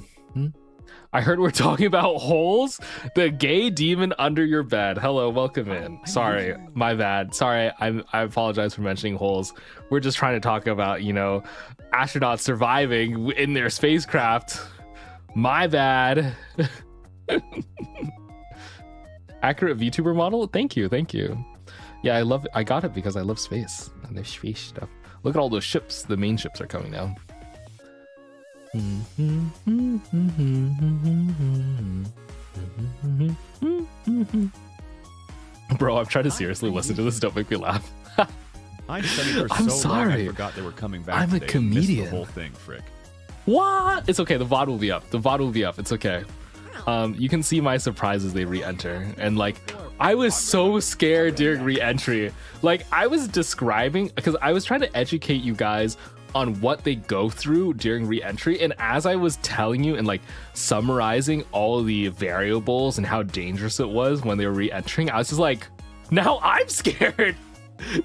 I heard we're talking about holes. The gay demon under your bed. Hello, welcome in. Sorry, my bad. Sorry, I apologize for mentioning holes. We're just trying to talk about, you know, astronauts surviving in their spacecraft. My bad. Accurate VTuber model? Thank you. Yeah, I got it because I love space and the space stuff. Look at all those ships. The main ships are coming now. Bro, I'm trying to seriously listen to this. Don't make me laugh.
I studied for
I'm
so long
sorry.
I forgot they were coming back.
I'm a
today.
comedian.
Missed the whole thing, frick.
What? It's okay. The VOD will be up. It's okay. You can see my surprise as they re-enter. And like, I was so scared during re-entry. Like, I was describing, because I was trying to educate you guys on what they go through during re-entry. And as I was telling you and like summarizing all the variables and how dangerous it was when they were re-entering, I was just like, now I'm scared.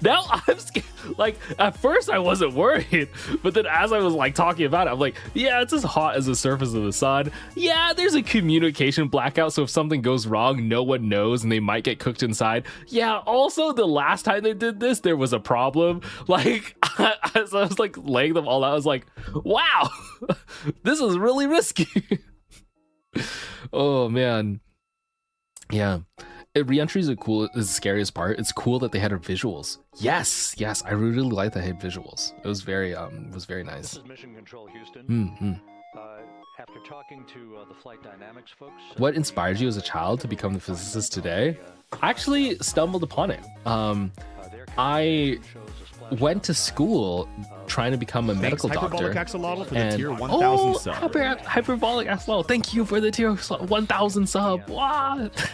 Now I'm scared. Like, at first I wasn't worried, but then as I was like talking about it, I'm like, yeah, it's as hot as the surface of the sun. Yeah, there's a communication blackout, so if something goes wrong, no one knows and they might get cooked inside. Yeah, also the last time they did this, there was a problem. Like, as I was like laying them all out, I was like, wow, this is really risky. Oh man. Yeah. Re-entry is the scariest part. It's cool that they had visuals. Yes, I really like that they had visuals. It was very nice.
This is Mission Control Houston. After talking to the flight dynamics folks,
what inspired you as a child to become the physicist today? I actually stumbled upon it. I went to school trying to become a medical doctor.
Hyperbolic axolotl for the tier 1000 sub.
Hyperbolic axolotl. Thank you for the tier 1000 sub. What?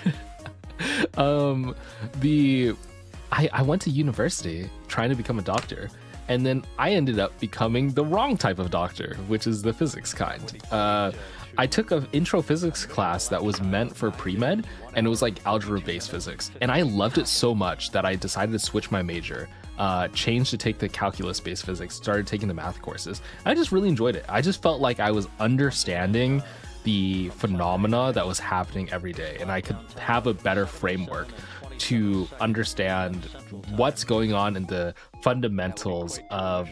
I went to university trying to become a doctor, and then I ended up becoming the wrong type of doctor, which is the physics kind. I took an intro physics class that was meant for pre-med, and it was like algebra-based physics, and I loved it so much that I decided to switch my major, changed to take the calculus-based physics, started taking the math courses. I just really enjoyed it. I just felt like I was understanding the phenomena that was happening every day, and I could have a better framework to understand what's going on in the fundamentals of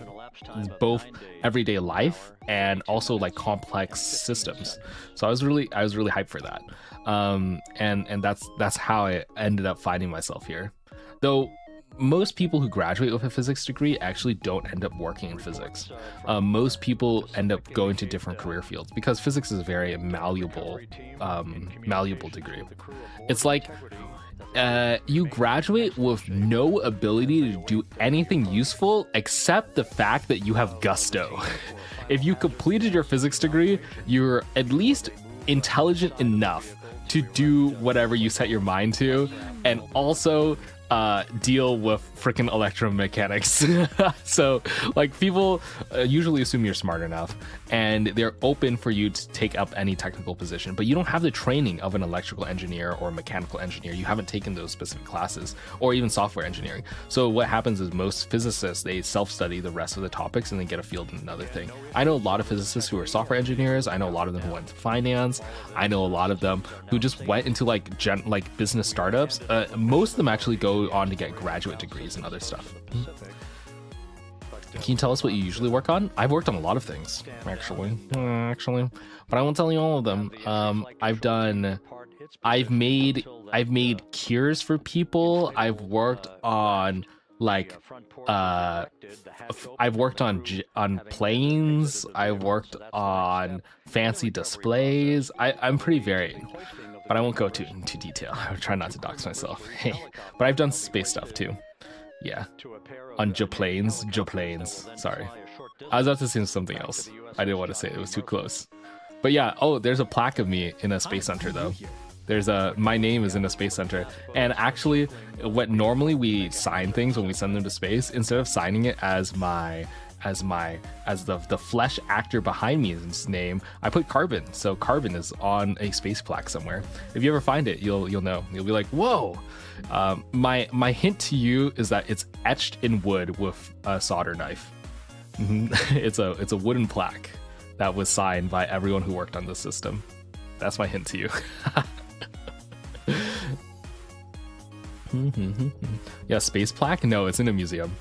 both everyday life and also like complex systems. So I was really hyped for that, and that's how I ended up finding myself here. Though most people who graduate with a physics degree actually don't end up working in physics. Most people end up going to different career fields because physics is a very malleable degree. It's like you graduate with no ability to do anything useful except the fact that you have gusto. If you completed your physics degree, you're at least intelligent enough to do whatever you set your mind to, and also deal with freaking electromechanics. So like people usually assume you're smart enough and they're open for you to take up any technical position, but you don't have the training of an electrical engineer or mechanical engineer. You haven't taken those specific classes, or even software engineering. So what happens is most physicists, they self-study the rest of the topics and then get a field in another thing. I know a lot of physicists who are software engineers. I know a lot of them who went to finance. I know a lot of them who just went into like business startups. Most of them actually go on to get graduate degrees and other stuff. Can you tell us what you usually work on? I've worked on a lot of things, actually, but I won't tell you all of them. I've done I've made cures for people. I've worked on like I've worked on planes. I've worked on fancy displays. I'm pretty varied, but I won't go into detail. I'll try not to dox myself. Hey, but I've done space stuff too. Yeah, on planes. Sorry, I was about to say something else. I didn't want to say it. It was too close. But yeah, oh, there's a plaque of me in a space center though. There's my name is in a space center, and actually what normally we sign things when we send them to space, instead of signing it as the flesh actor behind me's name, I put Karbon. So Karbon is on a space plaque somewhere. If you ever find it, you'll know. You'll be like, whoa. My hint to you is that it's etched in wood with a solder knife. It's a wooden plaque that was signed by everyone who worked on the system. That's my hint to you. Yeah, space plaque? No, it's in a museum.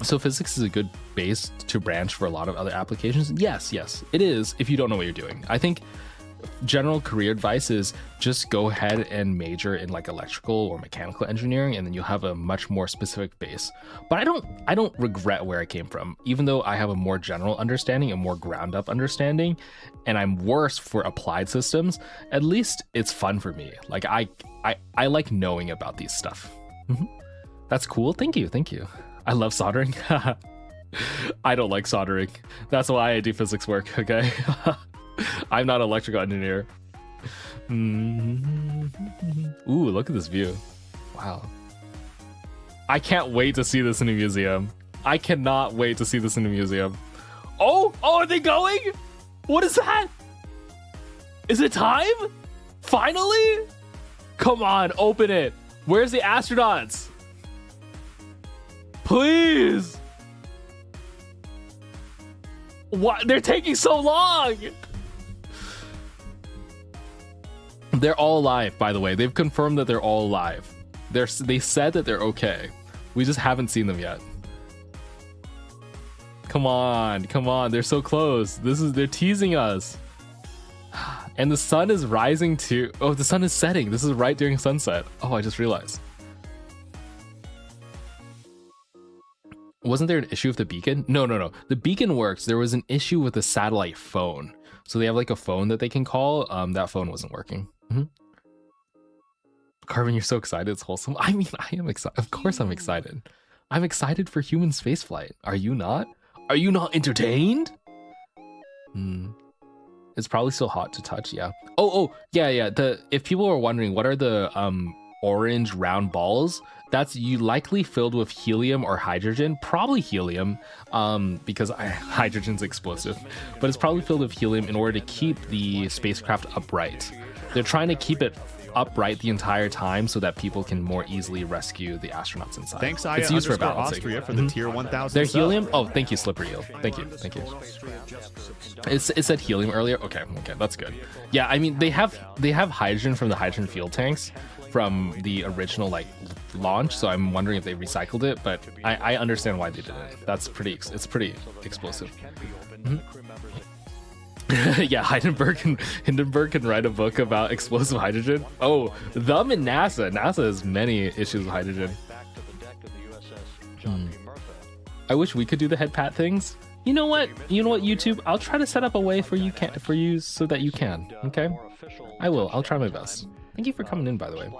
So physics is a good base to branch for a lot of other applications. Yes, it is, if you don't know what you're doing. I think general career advice is just go ahead and major in like electrical or mechanical engineering, and then you'll have a much more specific base. But I don't regret where I came from, even though I have a more general understanding, a more ground up understanding, and I'm worse for applied systems. At least it's fun for me. Like I like knowing about these stuff. That's cool. Thank you. I love soldering. I don't like soldering. That's why I do physics work. Okay. I'm not an electrical engineer. Ooh, look at this view. Wow. I can't wait to see this in a museum. I cannot wait to see this in a museum. Oh, are they going? What is that? Is it time? Finally? Come on, open it. Where's the astronauts? Please. What? They're taking so long. They're all alive, by the way. They've confirmed that they're all alive. They said that they're okay. We just haven't seen them yet. Come on. They're so close. They're teasing us. And the sun is rising too. Oh, the sun is setting. This is right during sunset. Oh, I just realized. Wasn't there an issue with the beacon? No. The beacon works. There was an issue with the satellite phone. So they have like a phone that they can call. That phone wasn't working. Karbon, you're so excited. It's wholesome. I mean, I am excited. Of course I'm excited. I'm excited for human spaceflight. Are you not? Are you not entertained? It's probably still hot to touch, yeah. Oh, yeah. If people are wondering, what are the orange round balls? That's likely filled with helium or hydrogen, probably helium, because hydrogen's explosive, but it's probably filled with helium in order to keep the spacecraft upright. They're trying to keep it upright the entire time so that people can more easily rescue the astronauts inside.
Thanks,
it's used for balancing.
Austria for the tier 1000.
They're helium? Oh, thank you, Slippery Eel. Thank you. It said helium earlier. Okay, that's good. Yeah, I mean they have hydrogen from the hydrogen fuel tanks from the original launch, so I'm wondering if they recycled it, but I understand why they did it. It's pretty explosive. Yeah, Hindenburg can write a book about explosive hydrogen. Oh, them and NASA. NASA has many issues with hydrogen. I wish we could do the head pat things. You know what, YouTube? I'll try to set up a way for you so that you can. Okay, I will. I'll try my best. Thank you for coming in, by the way.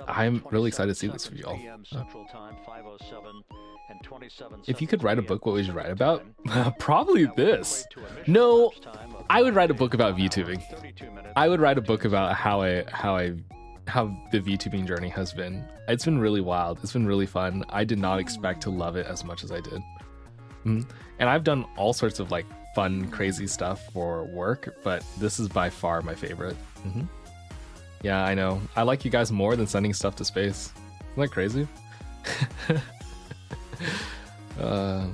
I'm really excited to see this for y'all. If you could write a book, what would you write about? Probably this. No, I would write a book about VTubing. I would write a book about how the VTubing journey has been. It's been really wild. It's been really fun. I did not expect to love it as much as I did. And I've done all sorts of fun, crazy stuff for work, but this is by far my favorite. Yeah, I know. I like you guys more than sending stuff to space. Isn't that crazy? Can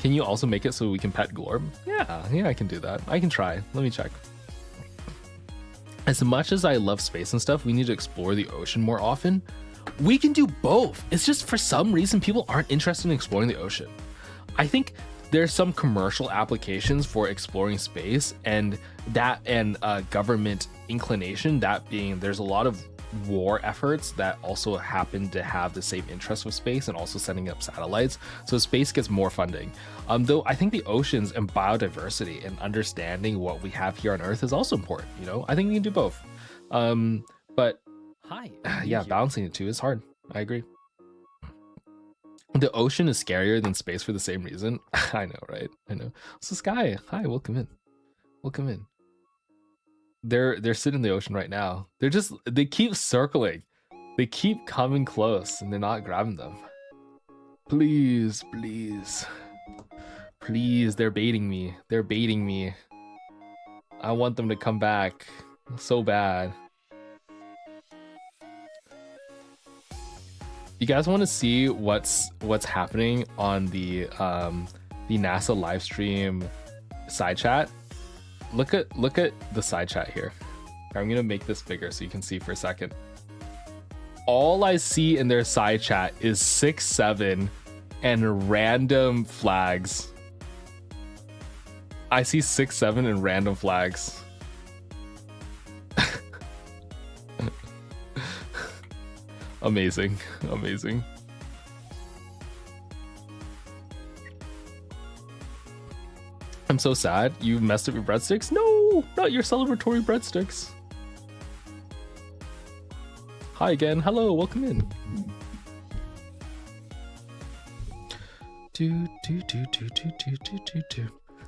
you also make it so we can pet Glorb? Yeah, I can do that. I can try. Let me check. As much as I love space and stuff, we need to explore the ocean more often. We can do both. It's just for some reason people aren't interested in exploring the ocean. I think there's some commercial applications for exploring space, and government inclination, that being there's a lot of war efforts that also happen to have the same interest with space and also sending up satellites, so space gets more funding. Though I think the oceans and biodiversity and understanding what we have here on Earth is also important. I think we can do both. But yeah, balancing the two is hard. I agree. The ocean is scarier than space for the same reason. I know, right? I know. So Sky, hi, welcome in. Welcome in. They're sitting in the ocean right now. They keep circling. They keep coming close and they're not grabbing them. Please, please. Please, they're baiting me. They're baiting me. I want them to come back so bad. You guys want to see what's happening on the NASA live stream side chat? Look at the side chat here. I'm gonna make this bigger so you can see for a second. All I see in their side chat is 6-7 and random flags. I see 6-7 and random flags. Amazing, amazing. I'm so sad. You messed up your breadsticks? No, not your celebratory breadsticks. Hi again. Hello, welcome in.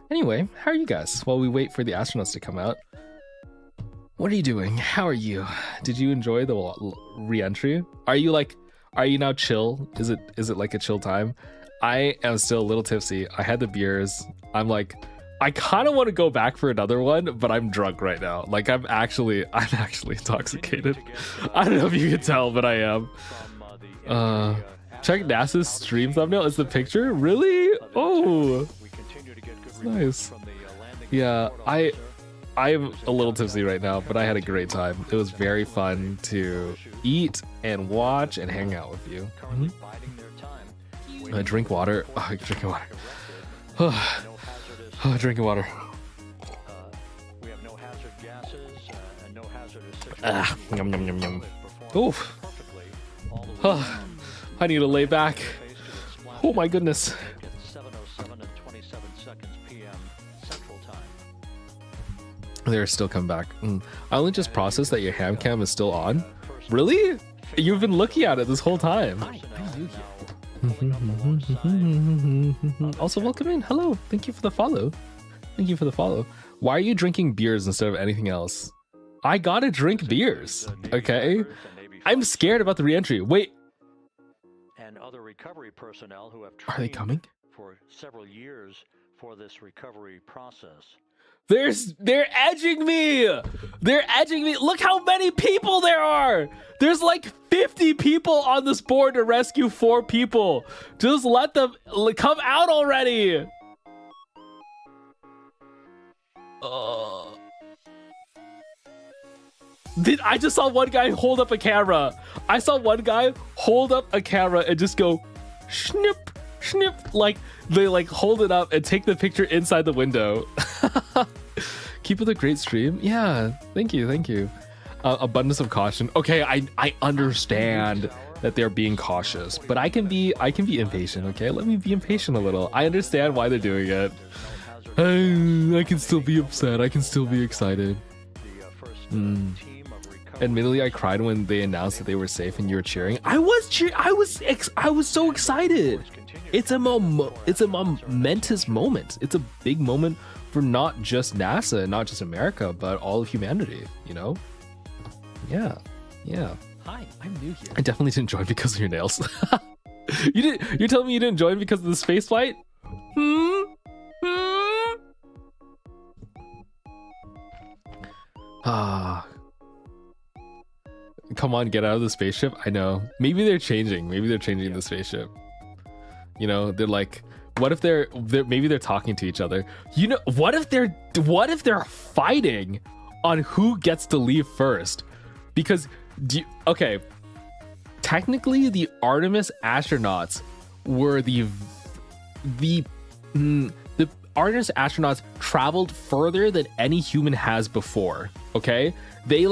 Anyway, how are you guys while we wait for the astronauts to come out? What are you doing? How are you? Did you enjoy the re-entry? Are you now chill? Is it like a chill time? I am still a little tipsy. I had the beers. I kind of want to go back for another one, but I'm drunk right now. I'm actually intoxicated. I don't know if you can tell, but I am. Check NASA's stream thumbnail. Is the picture? Really? Oh, it's nice. Yeah, I'm a little tipsy right now, but I had a great time. It was very fun to eat and watch and hang out with you. Drink water. Oh, drinking water. Oh, drinking water.
We have no hazard gases and no hazardous
Yum, yum, yum, yum. Oof. Oh, I need to lay back. Oh my goodness.
7:07 and 27 seconds p.m. Central Time.
They're still coming back. I only just processed that your HANDCAM is still on. Really? You've been looking at it this whole time. Also, welcome in. Hello. Thank you for the follow. Thank you for the follow. Why are you drinking beers instead of anything else? I gotta drink beers. Okay. I'm scared about the re-entry. Wait.
And other recovery personnel who have
Are they coming?
For several years for this recovery process.
They're edging me. They're edging me. Look how many people there are. There's like 50 people on this board to rescue 4 people. Just let them come out already. I just saw one guy hold up a camera. I saw one guy hold up a camera and just go snip, snip. They hold it up and take the picture inside the window. Keep it a great stream. Yeah, thank you. Abundance of caution. Okay, I understand that they're being cautious, but I can be impatient. Okay, let me be impatient a little. I understand why they're doing it. I can still be upset. I can still be excited. Admittedly, I cried when they announced that they were safe and you were cheering. I was so excited. It's a momentous moment. It's a big moment for not just NASA, not just America, but all of humanity, you know? Yeah.
Hi, I'm new here.
I definitely didn't join because of your nails. You're telling me you didn't join because of the space flight? Come on, get out of the spaceship. I know. Maybe they're changing the spaceship. You know, they're like, what if they're maybe they're talking to each other? You know, what if they're fighting on who gets to leave first? Because okay, technically the Artemis astronauts were the the Artemis astronauts traveled further than any human has before. Okay, they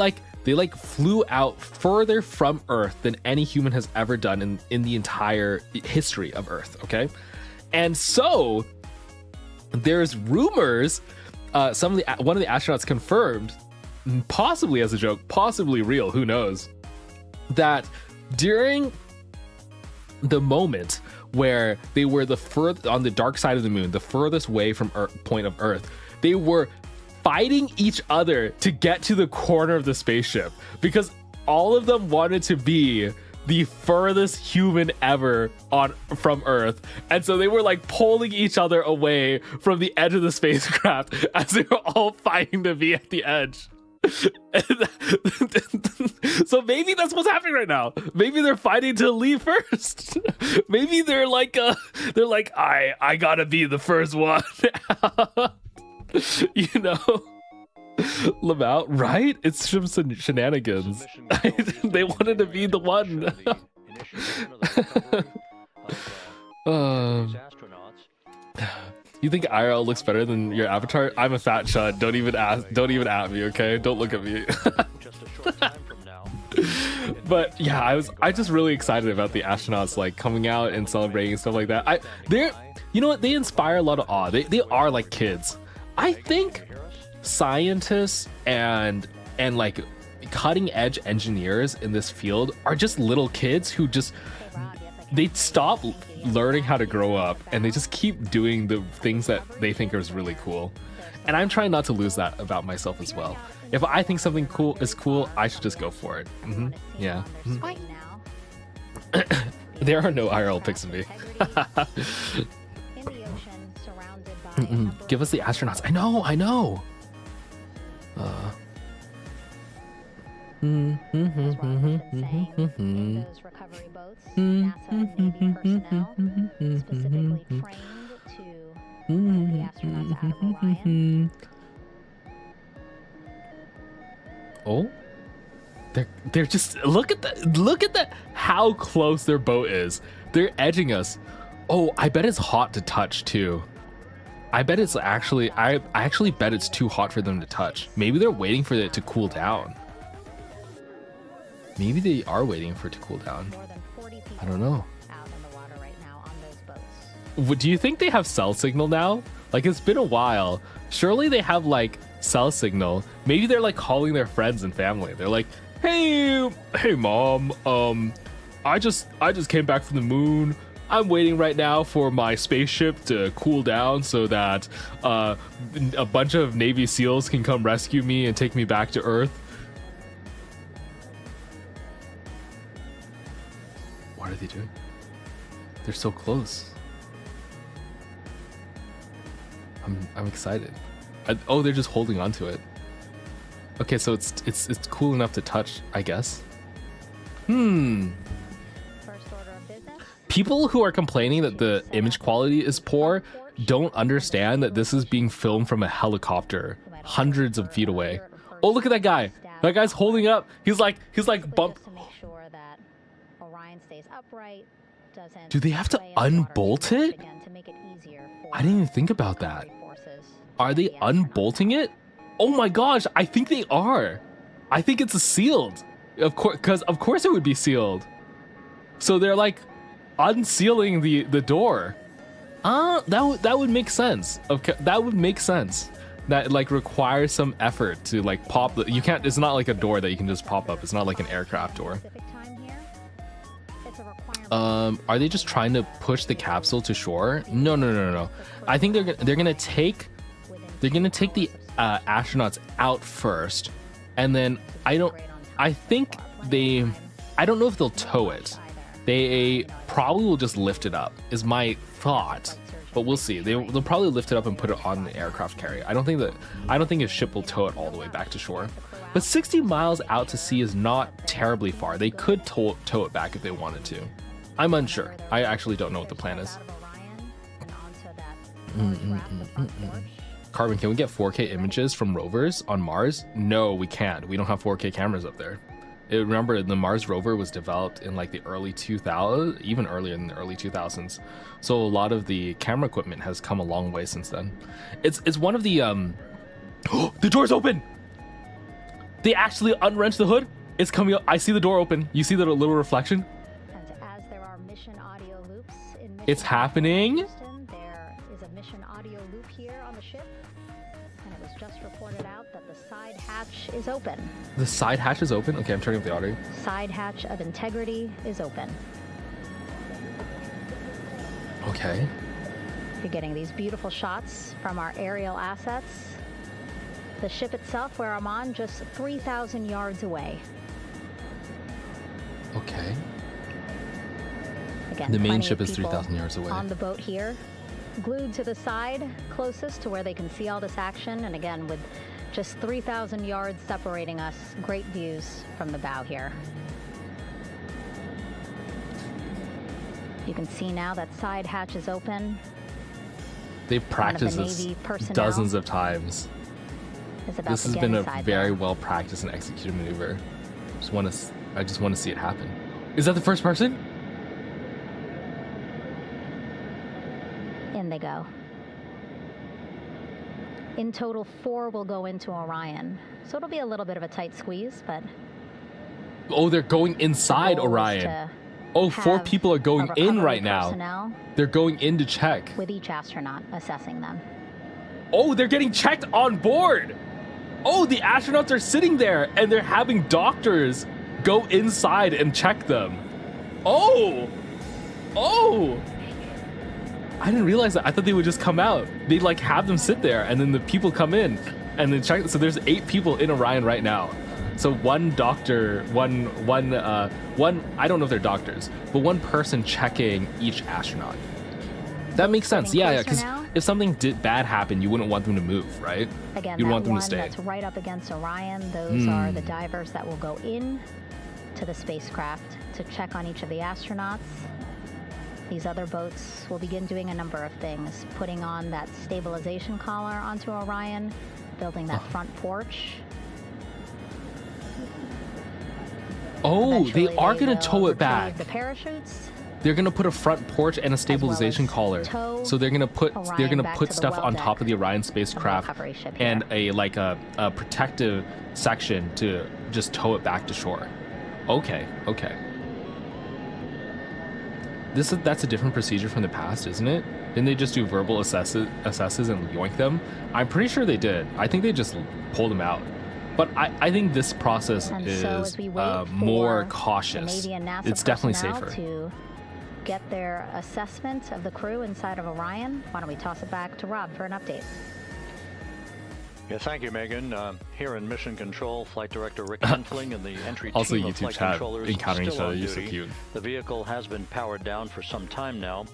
flew out further from Earth than any human has ever done in the entire history of Earth. Okay, and so there's rumors. One of the astronauts confirmed, possibly as a joke, possibly real, who knows, that during the moment where they were on the dark side of the moon, the furthest way from point of Earth, they were fighting each other to get to the corner of the spaceship because all of them wanted to be the furthest human ever from Earth, and so they were like pulling each other away from the edge of the spacecraft as they were all fighting to be at the edge. So maybe that's what's happening right now. Maybe they're fighting to leave first. Maybe they're like I gotta be the first one. You know, Lamau, right? It's some shenanigans. They wanted to be the one. You think IRL looks better than your avatar? I'm a fat chud. Don't even at me, okay? Don't look at me. But yeah, I just really excited about the astronauts like coming out and celebrating and stuff like that. You know what? They inspire a lot of awe. They are like kids. I think scientists and like cutting edge engineers in this field are just little kids who just they stop learning how to grow up and they just keep doing the things that they think is really cool. And I'm trying not to lose that about myself as well. If I think something cool is cool, I should just go for it. Yeah. There are no IRL pics of me. Give us the astronauts. I know.
Those recovery boats, NASA and Navy personnel specifically trained to get the astronauts out of Orion.
Oh, they're just look at that how close their boat is. They're edging us. Oh, I bet it's hot to touch too. I bet it's actually I actually bet it's too hot for them to touch. Maybe they're waiting for it to cool down. Maybe they are waiting for it to cool down. I don't know.
Out in the water right now on those boats.
Do you think they have cell signal now? Like, it's been a while. Surely they have like cell signal. Maybe they're like calling their friends and family. They're like, hey mom, I just came back from the moon. I'm waiting right now for my spaceship to cool down so that a bunch of Navy SEALs can come rescue me and take me back to Earth. What are they doing? They're so close. I'm excited. Oh, they're just holding on to it. Okay, so it's cool enough to touch, I guess.
First order of business.
People who are complaining that the image quality is poor don't understand that this is being filmed from a helicopter hundreds of feet away. Oh, look at that guy. That guy's holding up. He's like bump.
To make sure that Orion stays upright, doesn't.
Do they have to unbolt it? I didn't even think about that. Are they unbolting it? Oh my gosh, I think they are. I think it's sealed. Of course, because of course it would be sealed. So they're like unsealing the door. That would make sense. Okay, that would make sense. That like requires some effort to like pop the, you can't, it's not like a door that you can just pop up. It's not like an aircraft door. Are they just trying to push the capsule to shore? No. I think they're gonna take the astronauts out first, and then I don't know if they'll tow it. They probably will just lift it up, is my thought, but we'll see. They'll probably lift it up and put it on the aircraft carrier. I don't think a ship will tow it all the way back to shore, but 60 miles out to sea is not terribly far. They could tow it back if they wanted to. I'm unsure. I actually don't know what the plan is. Karbon, can we get 4K images from rovers on Mars? No, we can't. We don't have 4K cameras up there. Remember, the Mars rover was developed in like the early 2000s, even earlier in the early 2000s. So a lot of the camera equipment has come a long way since then. It's one of the the door's open. They actually unwrenched the hood. It's coming up. I see the door open. You see the little reflection?
And as there are mission audio loops in mission
It's happening.
Houston, there is a mission audio loop here on the ship, and it was just reported out that the side hatch is open.
The side hatch is open. Okay, I'm turning up the audio.
Side hatch of integrity is open.
Okay.
You're getting these beautiful shots from our aerial assets. The ship itself, where I'm on, just 3,000 yards away.
Okay.
Again,
The main
plenty
ship
of
is
people
3,000 yards away.
on the boat here, glued to the side, closest to where they can see all this action. And again, with just 3,000 yards separating us, great views from the bow here. You can see now that side hatch is open.
They've practiced this
Navy personnel
dozens of times.
is about
This
to
has
get
been a
inside
very
there.
well practiced and executed maneuver. I just want to see it happen. Is that the first person?
In they go. In total, 4 will go into Orion. So it'll be a little bit of a tight squeeze, but
Oh, they're going inside
the goal is
Orion.
to
Oh, 4
have
people are going
a
in
recovery
right now.
personnel
They're going in to check.
with each astronaut assessing them.
Oh, they're getting checked on board. Oh, the astronauts are sitting there and they're having doctors go inside and check them. Oh, I didn't realize that. I thought they would just come out. They'd like have them sit there and then the people come in and then check. So there's 8 people in Orion right now. So one doctor, one, I don't know if they're doctors, but one person checking each astronaut. That makes sense.
Getting
Yeah,
closer
because
now.
if something bad happened, you wouldn't want them to move, right?
Again,
You'd
that
want them
one
to stay.
that's right up against Orion, those are the divers that will go in to the spacecraft to check on each of the astronauts. These other boats will begin doing a number of things, putting on that stabilization collar onto Orion, building that front porch.
Oh,
Eventually,
they are going
will
to tow it
retrieve
back.
The parachutes.
They're going to put a front porch and a stabilization
as
collar.
tow
So they're going to put
Orion back to the
stuff
well
on
deck
top of the Orion
of the
spacecraft
recovery ship
and
here.
a protective section to just tow it back to shore. Okay. That's a different procedure from the past, isn't it? Didn't they just do verbal assesses and yoink them? I'm pretty sure they did. I think they just pulled them out. But I think this process
And so
is
as we wait
more
for
cautious.
the Navy and NASA
It's definitely
personnel
safer.
to get their assessment of the crew inside of Orion, why don't we toss it back to Rob for an update?
Yeah, thank you, Megan. Here in Mission Control, Flight Director Rick Hentling and the entry
Also,
team of
YouTube
flight
chat
controllers
encountering
still
each other.
on
You're so
duty.
cute.
The vehicle has been powered down for some time now.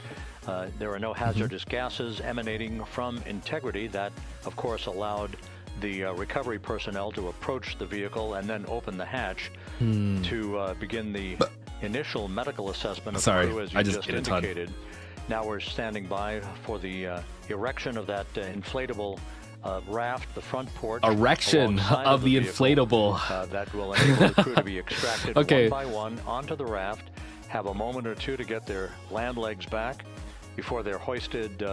There are no hazardous gases emanating from integrity. That, of course, allowed the recovery personnel to approach the vehicle and then open the hatch to begin the initial medical assessment of the crew, as you just indicated. Now we're standing by for the erection of that inflatable raft, the front porch.
Erection
alongside
of the
vehicle,
inflatable.
that will enable the crew to be extracted
Okay.
one by one onto the raft, have a moment or two to get their land legs back before they're hoisted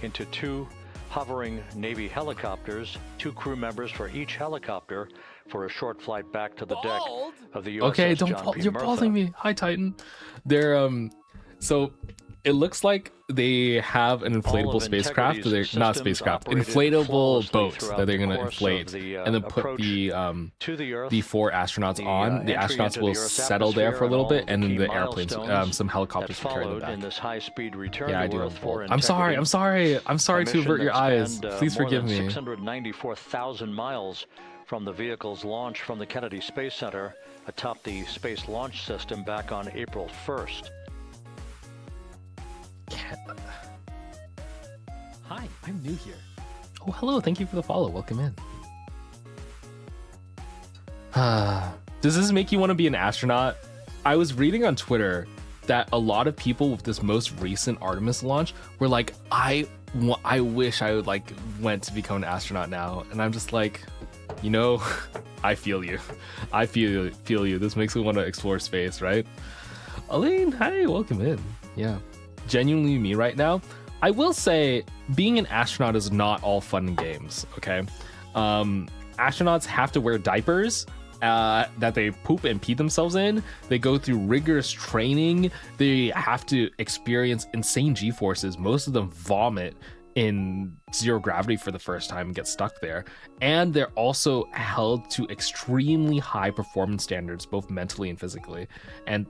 into 2 hovering Navy helicopters, 2 crew members for each helicopter, for a short flight back to the deck of the USS
Okay,
John P.
you're
Murtha.
balding me. Hi, Titan. They're so it looks like they have an
All
inflatable
of
spacecraft.
Integrity's
They're not
systems
spacecraft,
operated
inflatable
flawlessly
boat
throughout
that they're
the
going to
course
inflate,
of the,
and then put
approach
the
to the Earth,
4 astronauts
the,
on. The
entry
astronauts
into the
will
Earth's
settle there for a
atmosphere
little
and
bit,
all
and then
key
the airplanes,
milestones
some helicopters
that
will carry them
followed
back.
in this high-speed return
Yeah, I
to
do.
Earth for
I'm sorry. I'm sorry. I'm sorry
a
to
mission
avert your
that
eyes.
spanned,
Please
more
forgive
than
me.
694,000 miles from the vehicle's launch from the Kennedy Space Center atop the Space Launch System back on April 1st.
Hi, I'm new here.
Oh, hello. Thank you for the follow. Welcome in. Does this make you want to be an astronaut? I was reading on Twitter that a lot of people with this most recent Artemis launch were like, I wish I would went to become an astronaut now. And I'm just like, You know, I feel you. I feel you. This makes me want to explore space, right? Aline, hi, welcome in. Yeah. Genuinely me right now. I will say being an astronaut is not all fun and games, okay? Astronauts have to wear diapers that they poop and pee themselves in. They go through rigorous training. They have to experience insane G-forces. Most of them vomit in zero gravity for the first time and get stuck there. And they're also held to extremely high performance standards, both mentally and physically. And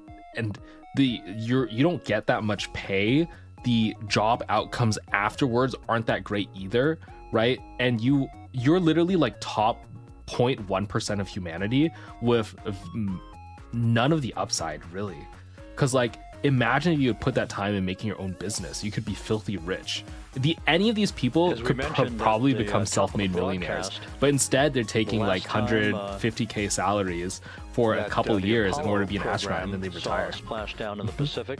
you don't get that much pay. The job outcomes afterwards aren't that great either, right? And you're literally like top 0.1% of humanity with none of the upside, really. Because like, imagine if you would put that time in making your own business. You could be filthy rich. Any of these people could probably become self-made millionaires, but instead they're taking like 150K salaries for a couple of years in order to be an astronaut, and then they retire.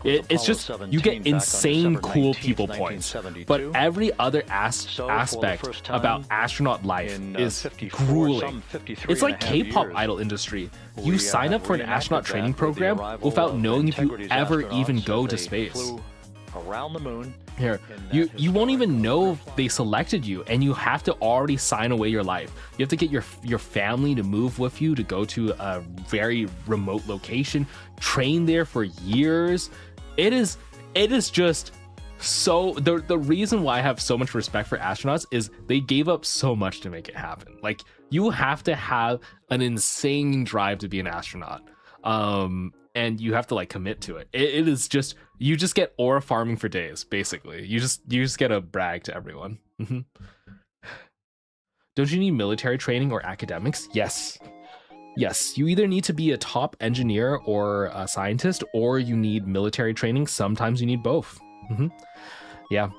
It's just, you get insane cool people points, but every other aspect about astronaut life is grueling. It's like K-pop idol industry. You sign up for an astronaut training program without knowing if you ever even go to space.
Around the moon.
Here, you won't even know if they selected you, and you have to already sign away your life. You have to get your family to move with you to go to a very remote location, train there for years. It is just so the reason why I have so much respect for astronauts is they gave up so much to make it happen. Like, you have to have an insane drive to be an astronaut. And you have to like commit to it. It is just, you just get aura farming for days, basically. You just get to brag to everyone. Don't you need military training or academics? Yes, you either need to be a top engineer or a scientist, or you need military training. Sometimes you need both. Yeah,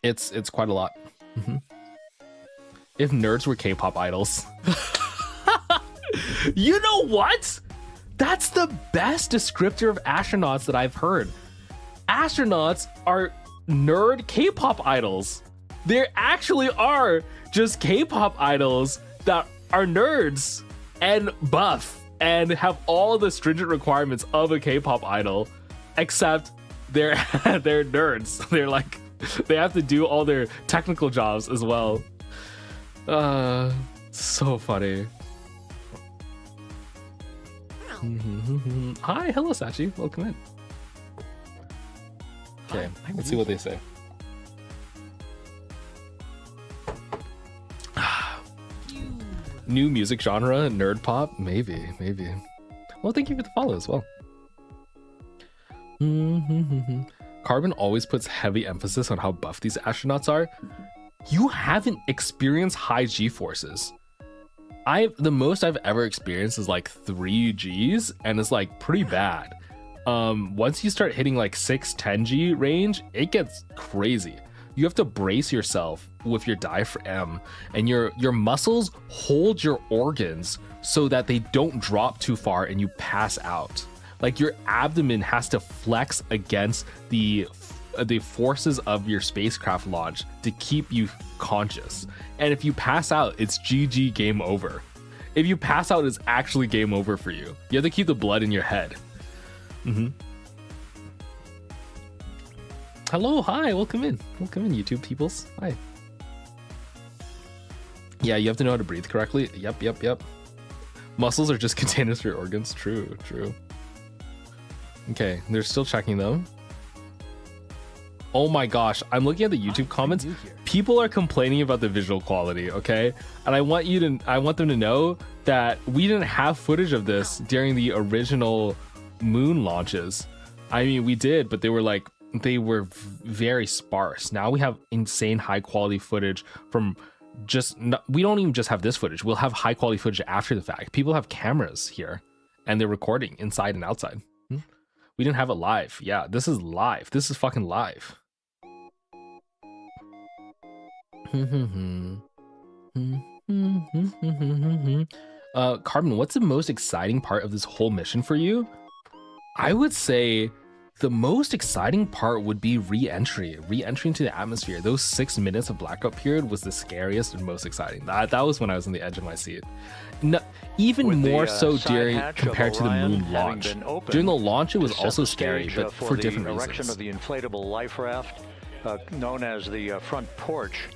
it's quite a lot. If nerds were K-pop idols. You know what? That's the best descriptor of astronauts that I've heard. Astronauts are nerd K-pop idols. There actually are just K-pop idols that are nerds and buff and have all the stringent requirements of a K-pop idol, except they're nerds. They're like, they have to do all their technical jobs as well. So funny. Hi, hello Sachi, welcome in. Okay, let's see what they say. New music genre, nerd pop, maybe. Well, thank you for the follow as well. Karbon always puts heavy emphasis on how buff these astronauts are. You haven't experienced high G-forces. The most I've ever experienced is like 3 Gs, and it's like pretty bad. Once you start hitting like 6-10 G range, it gets crazy. You have to brace yourself with your diaphragm, and your muscles hold your organs so that they don't drop too far and you pass out. Like, your abdomen has to flex against the forces of your spacecraft launch to keep you conscious. And if you pass out, it's GG, game over. If you pass out, it's actually game over for you. You have to keep the blood in your head. Hello, hi, welcome in, YouTube peoples. Hi. Yeah, you have to know how to breathe correctly. Yep. Muscles are just containers for your organs. True. Okay, they're still checking them. Oh my gosh, I'm looking at the YouTube comments. People are complaining about the visual quality, okay? And I want them to know that we didn't have footage of this during the original moon launches. I mean, we did, but they were very sparse. Now we have insane high quality footage from we don't even just have this footage. We'll have high quality footage after the fact. People have cameras here and they're recording inside and outside. We didn't have it live. Yeah, this is live. This is fucking live. Karbon, what's the most exciting part of this whole mission for you? I would say the most exciting part would be re-entry into the atmosphere. Those 6 minutes of blackout period was the scariest and most exciting. That was when I was on the edge of my seat. No, even
With
more
the,
so
side hatch
compared
of
to the
Orion
moon
having
launch.
been opened
During the launch, it was
to set
also
the
scary,
stage,
but for different
the erection
reasons.
of the inflatable life raft, known as the front porch,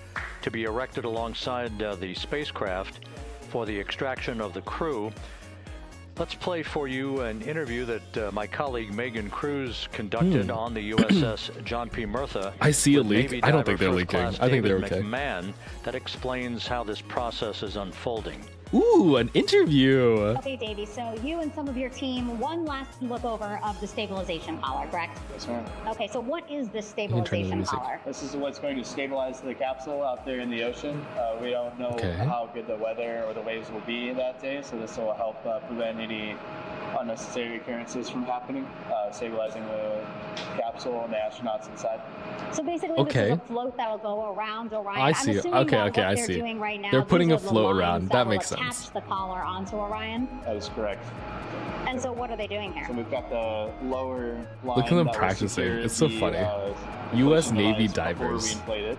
to be erected alongside the spacecraft for the extraction of the crew. Let's play for you an interview that my colleague Megan Cruz conducted on the USS John P. Murtha.
I see a
with
leak.
Navy
I don't
diver
think they're
First
leaking.
Class
I think they're
David
okay.
McMahon, that explains how this process is unfolding.
Ooh, an interview.
Okay, Davey, so you and some of your team, one last look over of the stabilization collar, correct?
Yes, ma'am.
Okay, so what is the
turn the
stabilization
music.
collar?
This is what's going to stabilize the capsule out there in the ocean. We don't know how good the weather or the waves will be that day, so this will help prevent any unnecessary occurrences from happening, stabilizing the capsule and the astronauts inside.
So basically, this is a float that will go around Orion.
I see.
I'm assuming
Okay,
that
okay,
what
I
they're
see.
doing right now,
They're putting
these
a
are the
float
lines
around.
that
That
will
makes
attach
sense.
the collar onto Orion.
That is correct.
And so what are they doing here?
So we've got the lower line.
Look at them
that will
practicing.
secure
It's so
the,
funny.
the
U.S.
cushion
Navy
device before we
divers.
inflate it.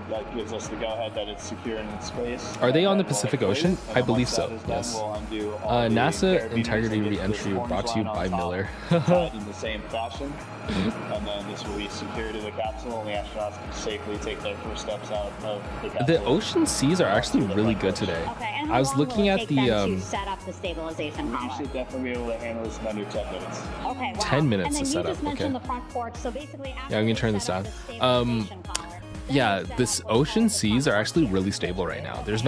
That gives us the go-ahead that it's secure in space.
Are they on the
And we'll
Pacific
inflate
Ocean?
it, and
I
then
believe
once
so,
that is done,
yes.
we'll undo all the
NASA
carabiners
Integrity
and get
Re-entry
this orange
brought to you
line
by
on top,
Miller.
tied in the same fashion. And then this will be secure to the capsule, and the astronauts can safely take their first steps out of the capsule.
The ocean seas are actually really good today.
Okay, and
I was looking at the
to set up the stabilization
We
collar.
should definitely be able to handle this in under 10 minutes.
Okay, wow.
10 minutes
and then
to set
you just
up,
mentioned
okay.
the front porch, so basically after
Yeah, I'm gonna
they
turn this
set up
down.
the stabilization collar, then
Yeah,
they set
this
up what's
ocean
called the
seas are
front
actually
porch.
really stable right now. There's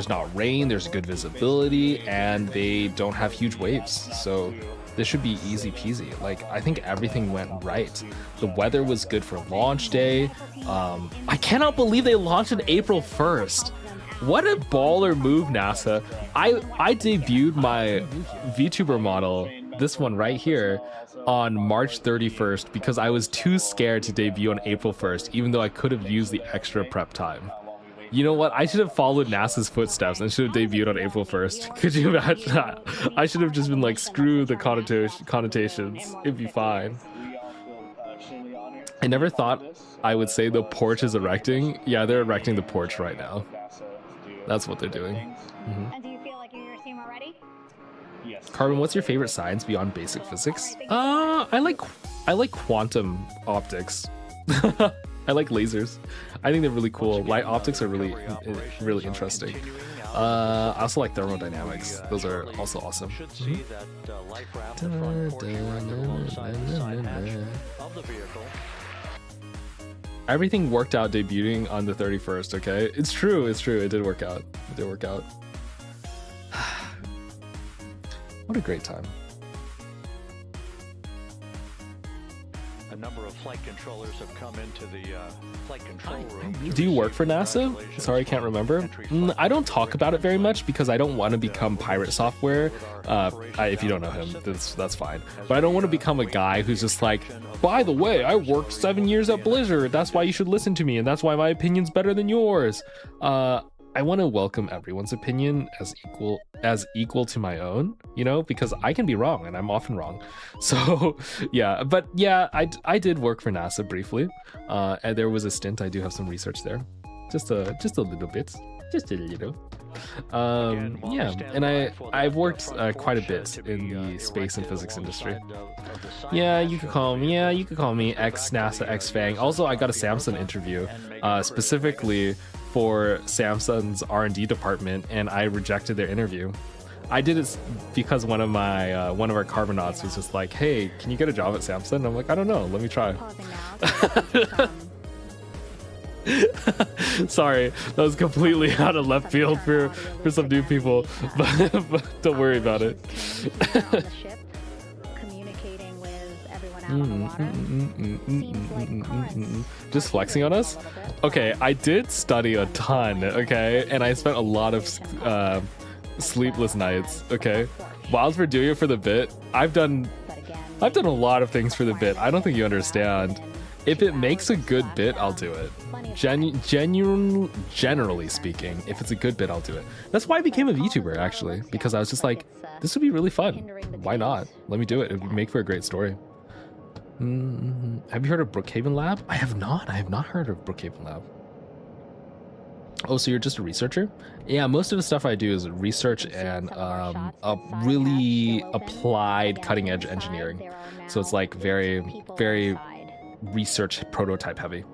not rain, there's good visibility, and they don't have huge waves. So this should be easy peasy. Like, I think everything went right. The weather was good for launch day. I cannot believe they launched on April 1st. What a baller move, NASA. I debuted my VTuber model, this one right here, on March 31st because I was too scared to debut on April 1st, even though I could have used the extra prep time. You know what? I should have followed NASA's footsteps and should have debuted on April 1st. Could you imagine that? I should have just been like, screw the connotations. It'd be fine. I never thought I would say the porch is erecting. Yeah, they're erecting the porch right now. That's what they're doing.
And do you feel like your team are ready?
Yes.
Karbon, what's your favorite science beyond basic physics? I like quantum optics. I like lasers. I think they're really cool. Light optics are really interesting. I also like thermodynamics. Those are also awesome.
Should see that life raft, the front porch erected alongside the side hatch of the vehicle.
Everything worked out debuting on the 31st, okay? It's true. It did work out. What a great time.
A number of flight controllers have come into the flight control room.
Do you work for NASA? Sorry, I can't remember. I don't talk about it very much because I don't want to become pirate software. If you don't know him, that's fine. But I don't want to become a guy who's just like, by the way, I worked 7 years at Blizzard. That's why you should listen to me, and that's why my opinion's better than yours. I want to welcome everyone's opinion as equal to my own, you know, because I can be wrong and I'm often wrong. So yeah, but yeah, I did work for NASA briefly, and there was a stint. I do have some research there, just a little bit, just a little. Yeah, and I've worked quite a bit in the space and physics industry. Yeah, you could call me ex-NASA, ex-Fang. Also, I got a Samsung interview, specifically for Samsung's R&D department, and I rejected their interview. I did it because one of our carbonauts was just like, "Hey, can you get a job at Samsung?" And I'm like, "I don't know. Let me try." Sorry, that was completely out of left field for some new people, but don't worry about it. Just flexing on us? Okay, I did study a ton, okay? And I spent a lot of sleepless nights, okay? Whilst we're doing it for the bit, I've done a lot of things for the bit. I don't think you understand. If it makes a good bit, I'll do it. Generally speaking, if it's a good bit, I'll do it. That's why I became a VTuber, actually, because I was just like, this would be really fun. Why not? Let me do it. It would make for a great story. Have you heard of Brookhaven Lab? I have not heard of Brookhaven Lab. Oh, so you're just a researcher? Yeah, most of the stuff I do is research and a really applied cutting edge engineering. So it's like very, very research prototype heavy.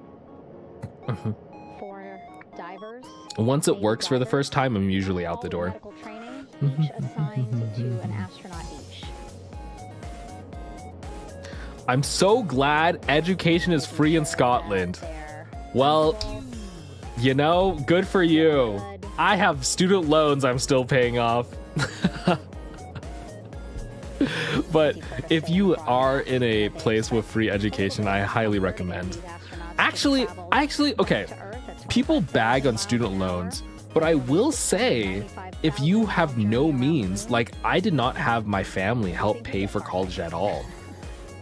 Once it works for the first time, I'm usually out the door. I'm so glad education is free in Scotland. Well, you know, good for you. I have student loans I'm still paying off. But if you are in a place with free education, I highly recommend. Actually, okay. People bag on student loans, but I will say, if you have no means, like I did not have my family help pay for college at all.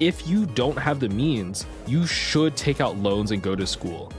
If you don't have the means, you should take out loans and go to school.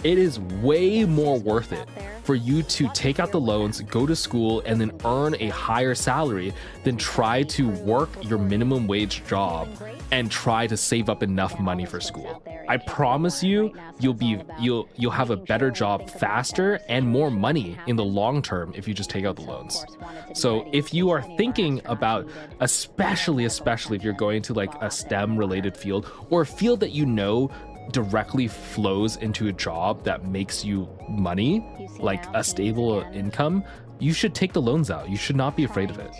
It is way more worth it for you to take out the loans, go to school, and then earn a higher salary than try to work your minimum wage job and try to save up enough money for school. I promise you, you'll have a better job faster and more money in the long term if you just take out the loans. So if you are thinking about, especially if you're going to like a STEM related field or a field that you know directly flows into a job that makes you money, like a stable income, you should take the loans out. You should not be afraid of it.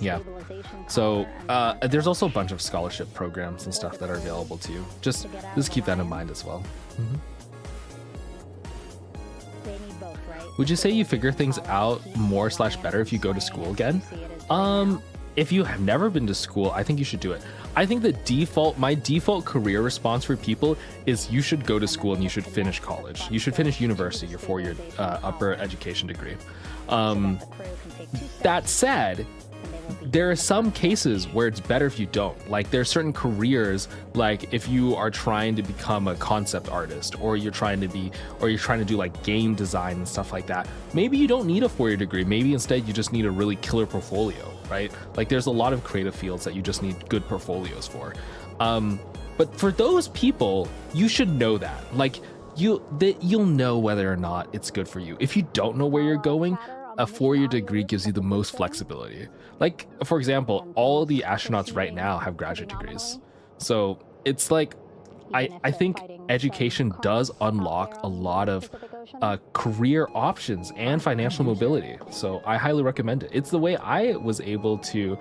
Yeah. So there's also a bunch of scholarship programs and stuff that are available to you. Just keep that in mind as well. Would you say you figure things out more / better if you go to school again? If you have never been to school, I think you should do it. I think my default career response for people is you should go to school and you should finish college. You should finish university, your 4-year upper education degree. That said, there are some cases where it's better if you don't. Like there are certain careers, like if you are trying to become a concept artist, or you're trying to do like game design and stuff like that. Maybe you don't need a 4-year degree. Maybe instead you just need a really killer portfolio, right? Like there's a lot of creative fields that you just need good portfolios for. But for those people, you should know that. Like you'll know whether or not it's good for you. If you don't know where you're going, a 4-year degree gives you the most flexibility. Like, for example, all the astronauts right now have graduate degrees. So it's like, I think education does unlock a lot of career options and financial mobility. So I highly recommend it. It's the way I was able to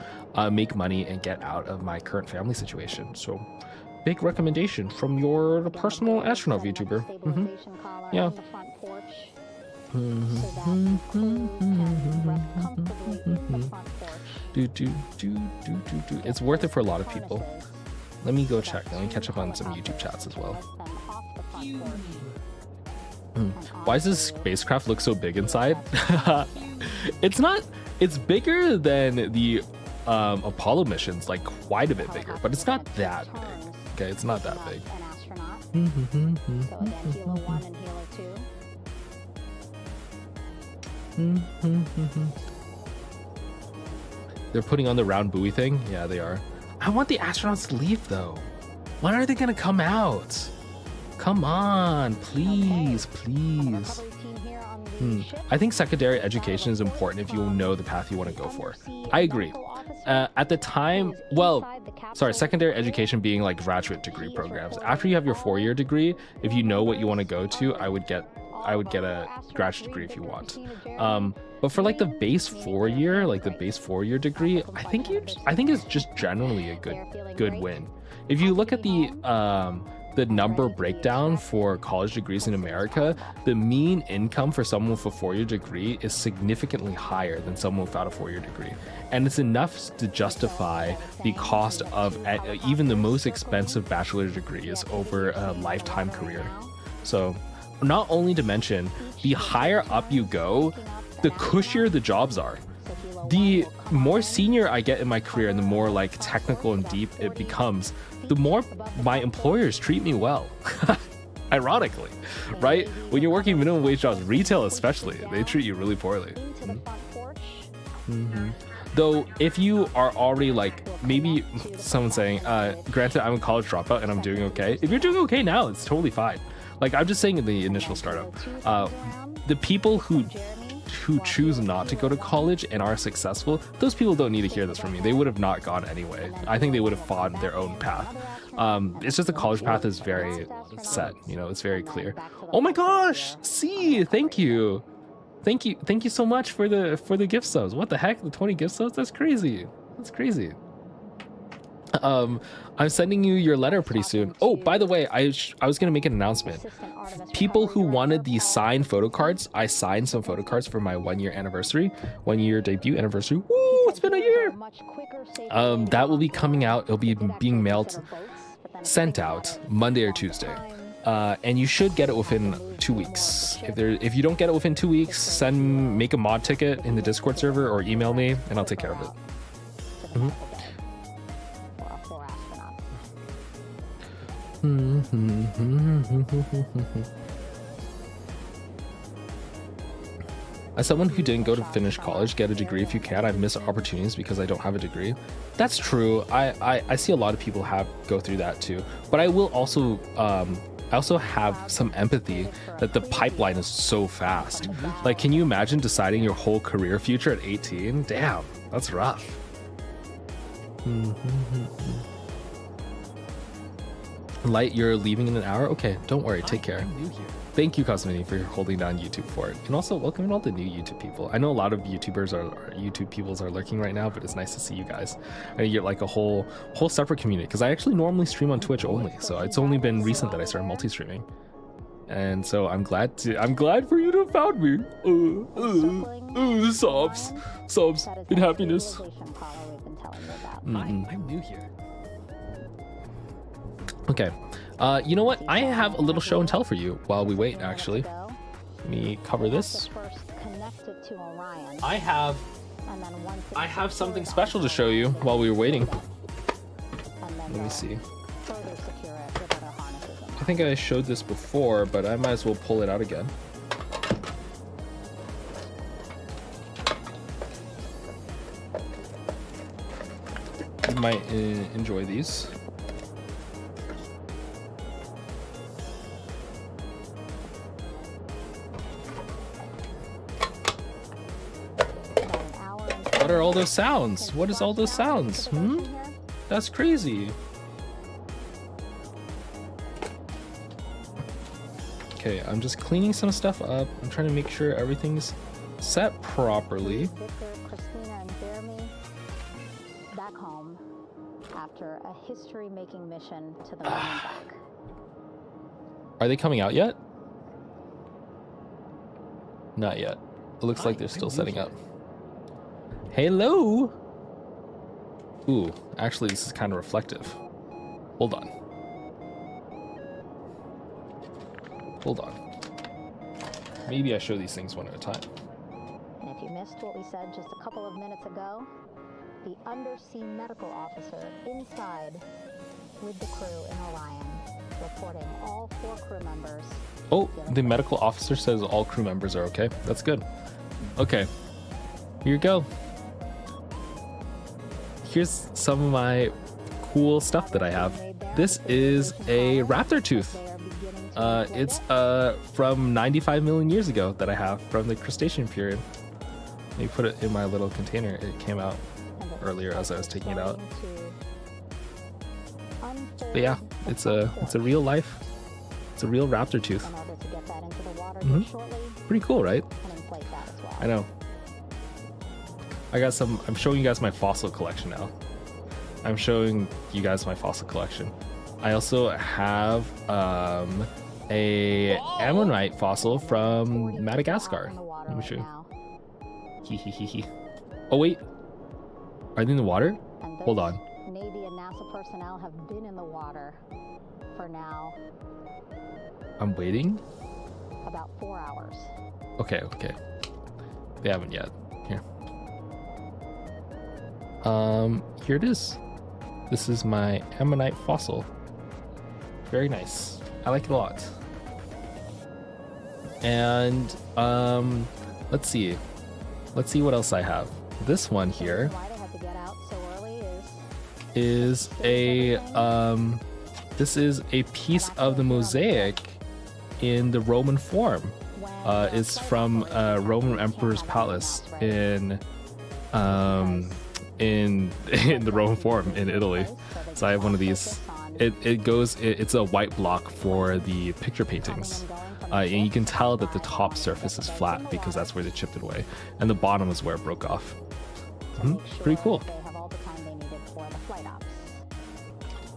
make money and get out of my current family situation. So big recommendation from your personal astronaut VTuber. Yeah. It's worth it for a lot of people. Let me go check. Let me catch up on some YouTube chats as well. Why does this spacecraft look so big inside? It's bigger than the Apollo missions, like quite a bit bigger, but it's not that big. Okay, it's not that big. They're putting on the round buoy thing? Yeah, they are. I want the astronauts to leave though. When are they gonna come out? Come on, please. I think secondary education is important if you know the path you want to go for. I agree. At the time, secondary education being like graduate degree programs. After you have your 4-year degree, if you know what you want to go to, I would get a graduate degree if you want. But for like the base 4-year degree, I think it's just generally a good win. If you look at the number breakdown for college degrees in America, the mean income for someone with a 4-year degree is significantly higher than someone without a 4-year degree. And it's enough to justify the cost of even the most expensive bachelor degrees over a lifetime career. So not only to mention, the higher up you go, the cushier the jobs are. The more senior I get in my career and the more like technical and deep it becomes, the more my employers treat me well. Ironically, right? When you're working minimum wage jobs, retail especially, they treat you really poorly. Though if you are already like, maybe someone's saying, granted I'm a college dropout and I'm doing okay. If you're doing okay now, it's totally fine. Like I'm just saying in the initial startup, the people who choose not to go to college and are successful, those people don't need to hear this from me. They would have not gone anyway. I think they would have fought their own path. It's just the college path is very set, you know, it's very clear. Oh my gosh, see, thank you so much for the gift subs. What the heck, the 20 gift subs? That's crazy. I'm sending you your letter pretty soon. Oh, by the way, I was gonna make an announcement. People who wanted the signed photo cards, I signed some photo cards for my 1 year anniversary, 1 year debut anniversary. Woo, it's been a year. That will be coming out. It'll be being sent out Monday or Tuesday. And you should get it within 2 weeks. If you don't get it within 2 weeks, make a mod ticket in the Discord server or email me and I'll take care of it. As someone who didn't go to finish college, get a degree if you can. I've missed opportunities because I don't have a degree. That's true. I see a lot of people go through that too. But I will also I also have some empathy that the pipeline is so fast. Like, can you imagine deciding your whole career future at 18? Damn, that's rough. Light, you're leaving in an hour? Okay, don't worry, take care. Thank you, Cosmini, for holding down YouTube for it. And also welcoming all the new YouTube people. I know a lot of YouTube peoples are lurking right now, but it's nice to see you guys. And you get like a whole separate community, because I actually normally stream on Twitch only, so it's only been recent that I started multi-streaming. And so I'm glad for you to have found me. Sobs in happiness.
I'm new here.
Okay, you know what? I have a little show and tell for you while we wait, actually. Let me cover this. I have something special to show you while we were waiting. Let me see. I think I showed this before, but I might as well pull it out again. You might enjoy these. What are all those sounds? What is all those sounds? That's crazy. Okay, I'm just cleaning some stuff up. I'm trying to make sure everything's set properly.
Christina and Jeremy back home after a history-making mission to the moon and back.
Are they coming out yet? Not yet. It looks like they're still setting up. Hello. Ooh, actually this is kind of reflective. Hold on. Maybe I show these things one at a time.
And if you missed what we said just a couple of minutes ago, the undersea medical officer inside with the crew in Orion, reporting all 4 crew members.
Oh, the medical officer says all crew members are okay. That's good. Okay, here you go. Here's some of my cool stuff that I have. This is a raptor tooth. It's from 95 million years ago that I have from the Cretaceous period. Let me put it in my little container. It came out earlier as I was taking it out. But yeah, it's a real life. It's a real raptor tooth. Pretty cool, right? I know. I'm showing you guys my fossil collection now. I also have a ammonite fossil from Madagascar. Let me show you. Oh wait, are they in the water? Hold on.
Navy and NASA personnel have been in the water for now.
I'm waiting.
About 4 hours.
Okay. They haven't yet. Here it is. This is my ammonite fossil. Very nice. I like it a lot. And let's see what else I have. this one here is a this is a piece of the mosaic in the Roman Forum. It's from Roman Emperor's Palace in the Roman Forum in Italy. So I have one of these. It's a white block for the picture paintings. And you can tell that the top surface is flat because that's where they chipped it away. And the bottom is where it broke off. Pretty cool.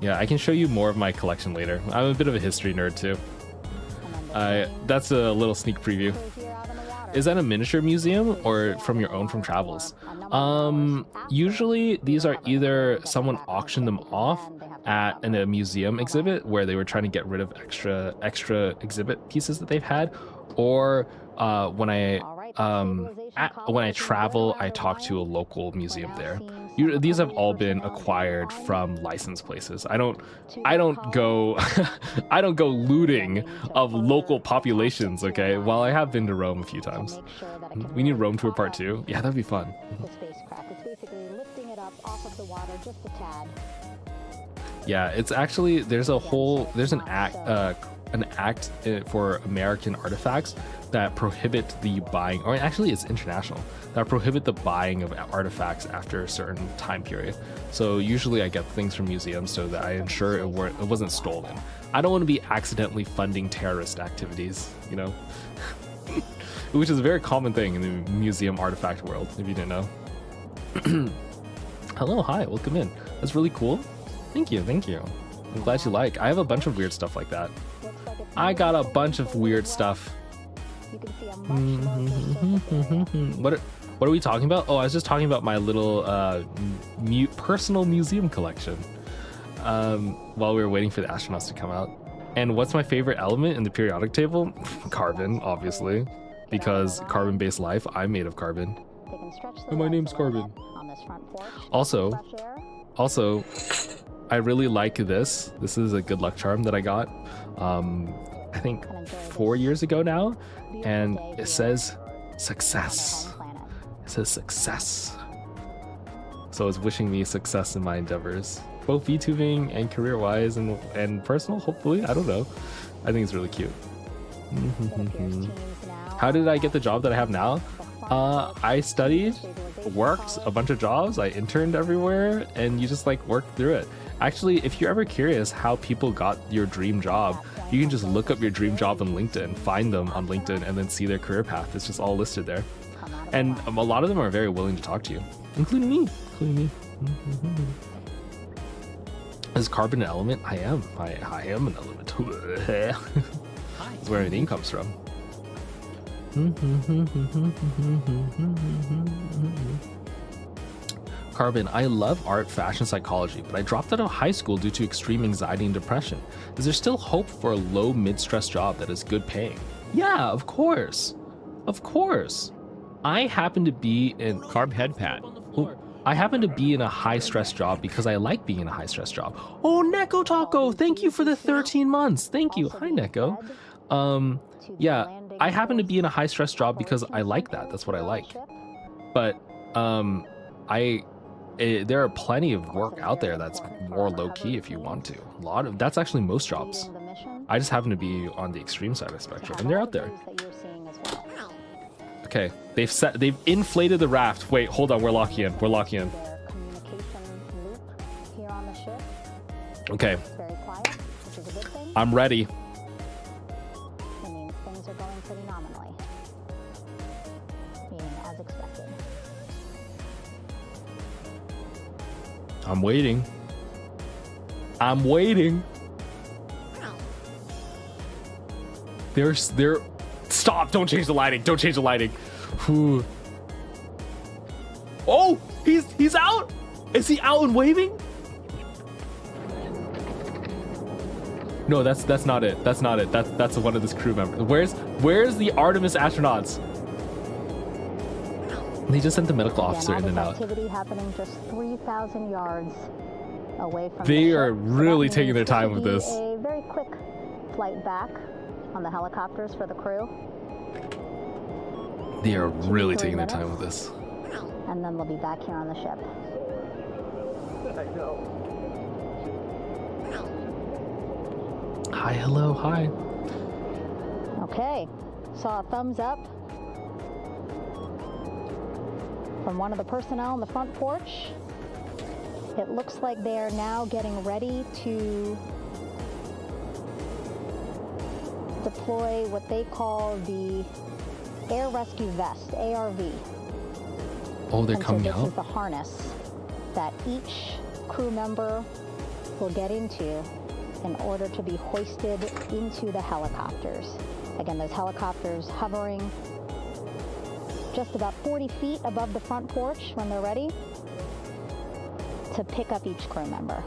Yeah, I can show you more of my collection later. I'm a bit of a history nerd too. That's a little sneak preview. Is that a miniature museum or from your own from travels? Usually these are either someone auctioned them off in a museum exhibit where they were trying to get rid of extra exhibit pieces that they've had, or when I travel, I talk to a local museum there. These have all been acquired from licensed places. I don't go I don't go looting of local populations. Okay, while I have been to Rome a few times. We need Rome tour part 2. Yeah, that'd be fun. Yeah, it's actually there's an act for American artifacts that prohibit the buying, or actually it's international, that prohibit the buying of artifacts after a certain time period. So usually I get things from museums so that I ensure it wasn't stolen. I don't want to be accidentally funding terrorist activities, you know, which is a very common thing in the museum artifact world, if you didn't know. Hello, hi, welcome in. That's really cool. Thank you. I'm glad you like. I have a bunch of weird stuff like that. I got a bunch of weird stuff. What are we talking about? Oh, I was just talking about my little personal museum collection while we were waiting for the astronauts to come out. And what's my favorite element in the periodic table? Carbon, obviously, because carbon-based life. I'm made of carbon. And my name's Carbon. Also, I really like this. This is a good luck charm that I got, I think 4 years ago now, and it says success. It says success. So it's wishing me success in my endeavors, both VTubing and career-wise and personal, hopefully. I don't know. I think it's really cute. How did I get the job that I have now? I studied, worked a bunch of jobs, I interned everywhere, and you just like work through it. Actually, if you're ever curious how people got your dream job, you can just look up your dream job on LinkedIn, find them on LinkedIn, and then see their career path. It's just all listed there. And a lot of them are very willing to talk to you, including me. Is carbon an element? I am. I am an element. That's where everything comes from. Carbon, I love art, fashion, psychology, but I dropped out of high school due to extreme anxiety and depression. Is there still hope for a low mid-stress job that is good paying? Yeah, of course. Of course. I happen to be in
Carb head pad.
I happen to be in a high-stress job because I like being in a high-stress job. Oh, Neko Taco, thank you for the 13 months. Thank you. Hi, Neko. Yeah, I happen to be in a high-stress job because I like that. That's what I like. But there are plenty of work out there that's more low-key if you want to. That's actually most jobs. I just happen to be on the extreme side of the spectrum, and they're out there. Okay, they've inflated the raft. Wait, hold on, we're locking in. Okay. I'm ready.
Things are going pretty nominally. Meaning as expected.
I'm waiting. Stop! Don't change the lighting. Whew. Oh, he's out. Is he out and waving? No, that's not it. That's one of this crew members. Where's the Artemis astronauts? They just sent the medical officer in and out.
Activity happening just 3,000 yards away from
they are really taking their time with this.
A very quick flight back on the helicopters for the crew.
They are really taking their time with this.
and then they'll be back here on the ship.
I know.
Hi, hello, hi.
Okay, saw a thumbs up from one of the personnel on the front porch. It looks like they are now getting ready to deploy what they call the Air Rescue Vest, ARV.
Oh, they're
and
coming
so this
out?
is the harness that each crew member will get into in order to be hoisted into the helicopters. Again, those helicopters hovering just about 40 feet above the front porch when they're ready to pick up each crew member.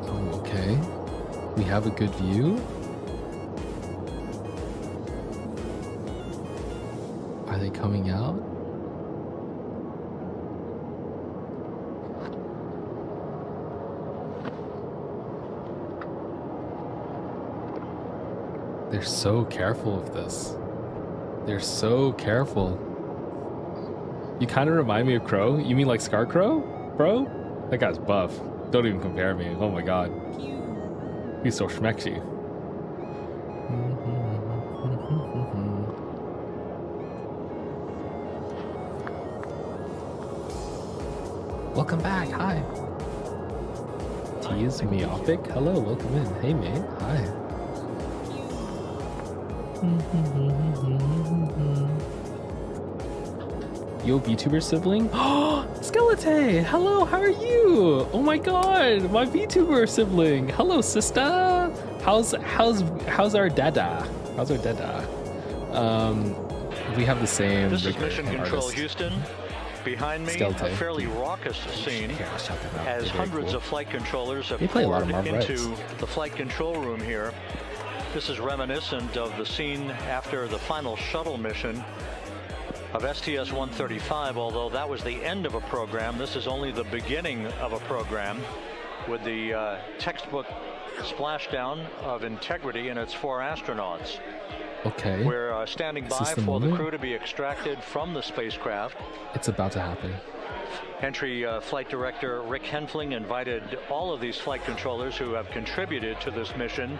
Oh, okay. We have a good view. Are they coming out? They're so careful of this. They're so careful. You kind of remind me of Crow. You mean like Scarecrow, bro? That guy's buff. Don't even compare me. Oh my god. He's so schmexy. Welcome back. Hi. T is myopic. Hello, welcome in. Hey, mate. Hi. Yo, VTuber sibling? Oh, Skeleton! Hello, how are you? Oh my god, my VTuber sibling. Hello, sister. How's our dada? How's our dada? We have the same.
This is Mission Control Houston. Behind me,
Skeleton.
a fairly raucous scene as hundreds of flight controllers have poured into the flight control room here. This is reminiscent of the scene after the final shuttle mission of STS-135, although that was the end of a program. This is only the beginning of a program with the textbook splashdown of Integrity and its 4 astronauts.
Okay.
We're standing by for the crew to be extracted from the spacecraft.
It's about to happen.
Entry Flight Director Rick Henfling invited all of these flight controllers who have contributed to this mission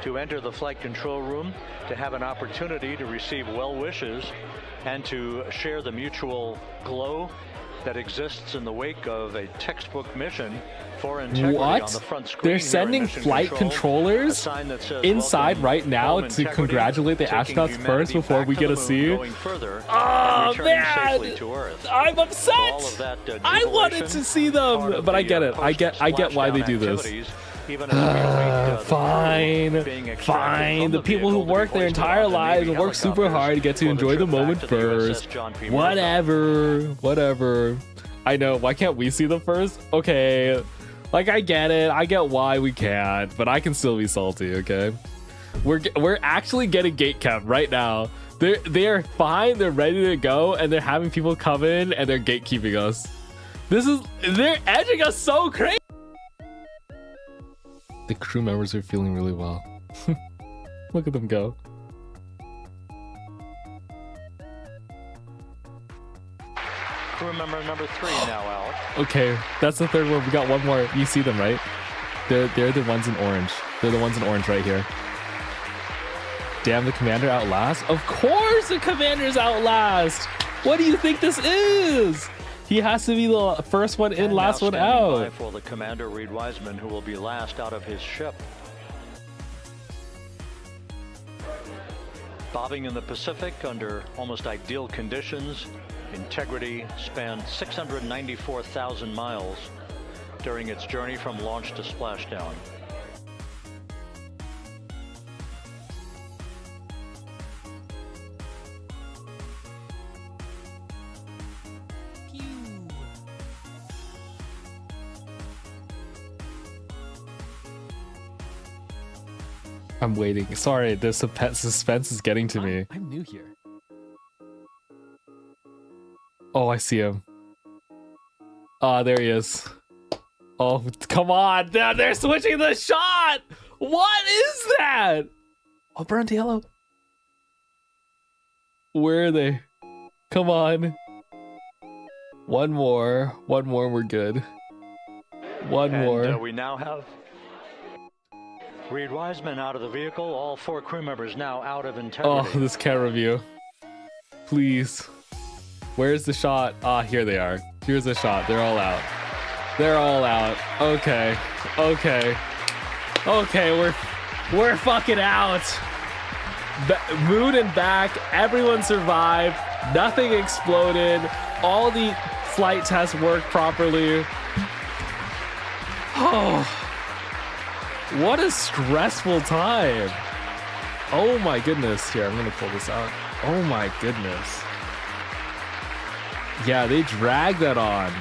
to enter the flight control room to have an opportunity to receive well wishes and to share the mutual glow that exists in the wake of a textbook mission for Integrity on the front screen.
They're sending flight controllers inside right now to congratulate the astronauts first before we get to see. Oh man, I'm upset. I wanted to see them, but I get it. I get why they do this. Fine. The people who work their entire lives and work super hard get to enjoy the moment first. Whatever. I know. Why can't we see them first? Okay. Like, I get it. I get why we can't, but I can still be salty, okay? We're actually getting gate kept right now. They're fine. They're ready to go, and they're having people come in, and they're gatekeeping us. They're edging us so crazy. The crew members are feeling really well. Look at them go.
Crew member number 3 now out.
Okay, that's the third one. We got one more. You see them, right? They're the ones in orange. They're the ones in orange right here. Damn, the commander out last? Of course the commander's out last! What do you think this is? He has to be the first one in, last one out.
For the commander, Reed Wiseman, who will be last out of his ship. Bobbing in the Pacific under almost ideal conditions, Integrity spanned 694,000 miles during its journey from launch to splashdown.
I'm waiting. Sorry, the suspense is getting to me.
I'm new here.
Oh, I see him. Ah, there he is. Oh, come on. They're switching the shot. What is that? Oh, burnt yellow. Where are they? Come on. One more, we're good. One more.
We now have Reed Wiseman out of the vehicle. All 4 crew members now out of integrity.
Oh, this camera view. Please. Where's the shot? Ah, here they are. Here's the shot. They're all out. They're all out. Okay. Okay. Okay, we're fucking out. Moon and back. Everyone survived. Nothing exploded. All the flight tests worked properly. Oh. What a stressful time. Oh my goodness. Here, I'm gonna pull this out. Oh my goodness. Yeah, they dragged that on.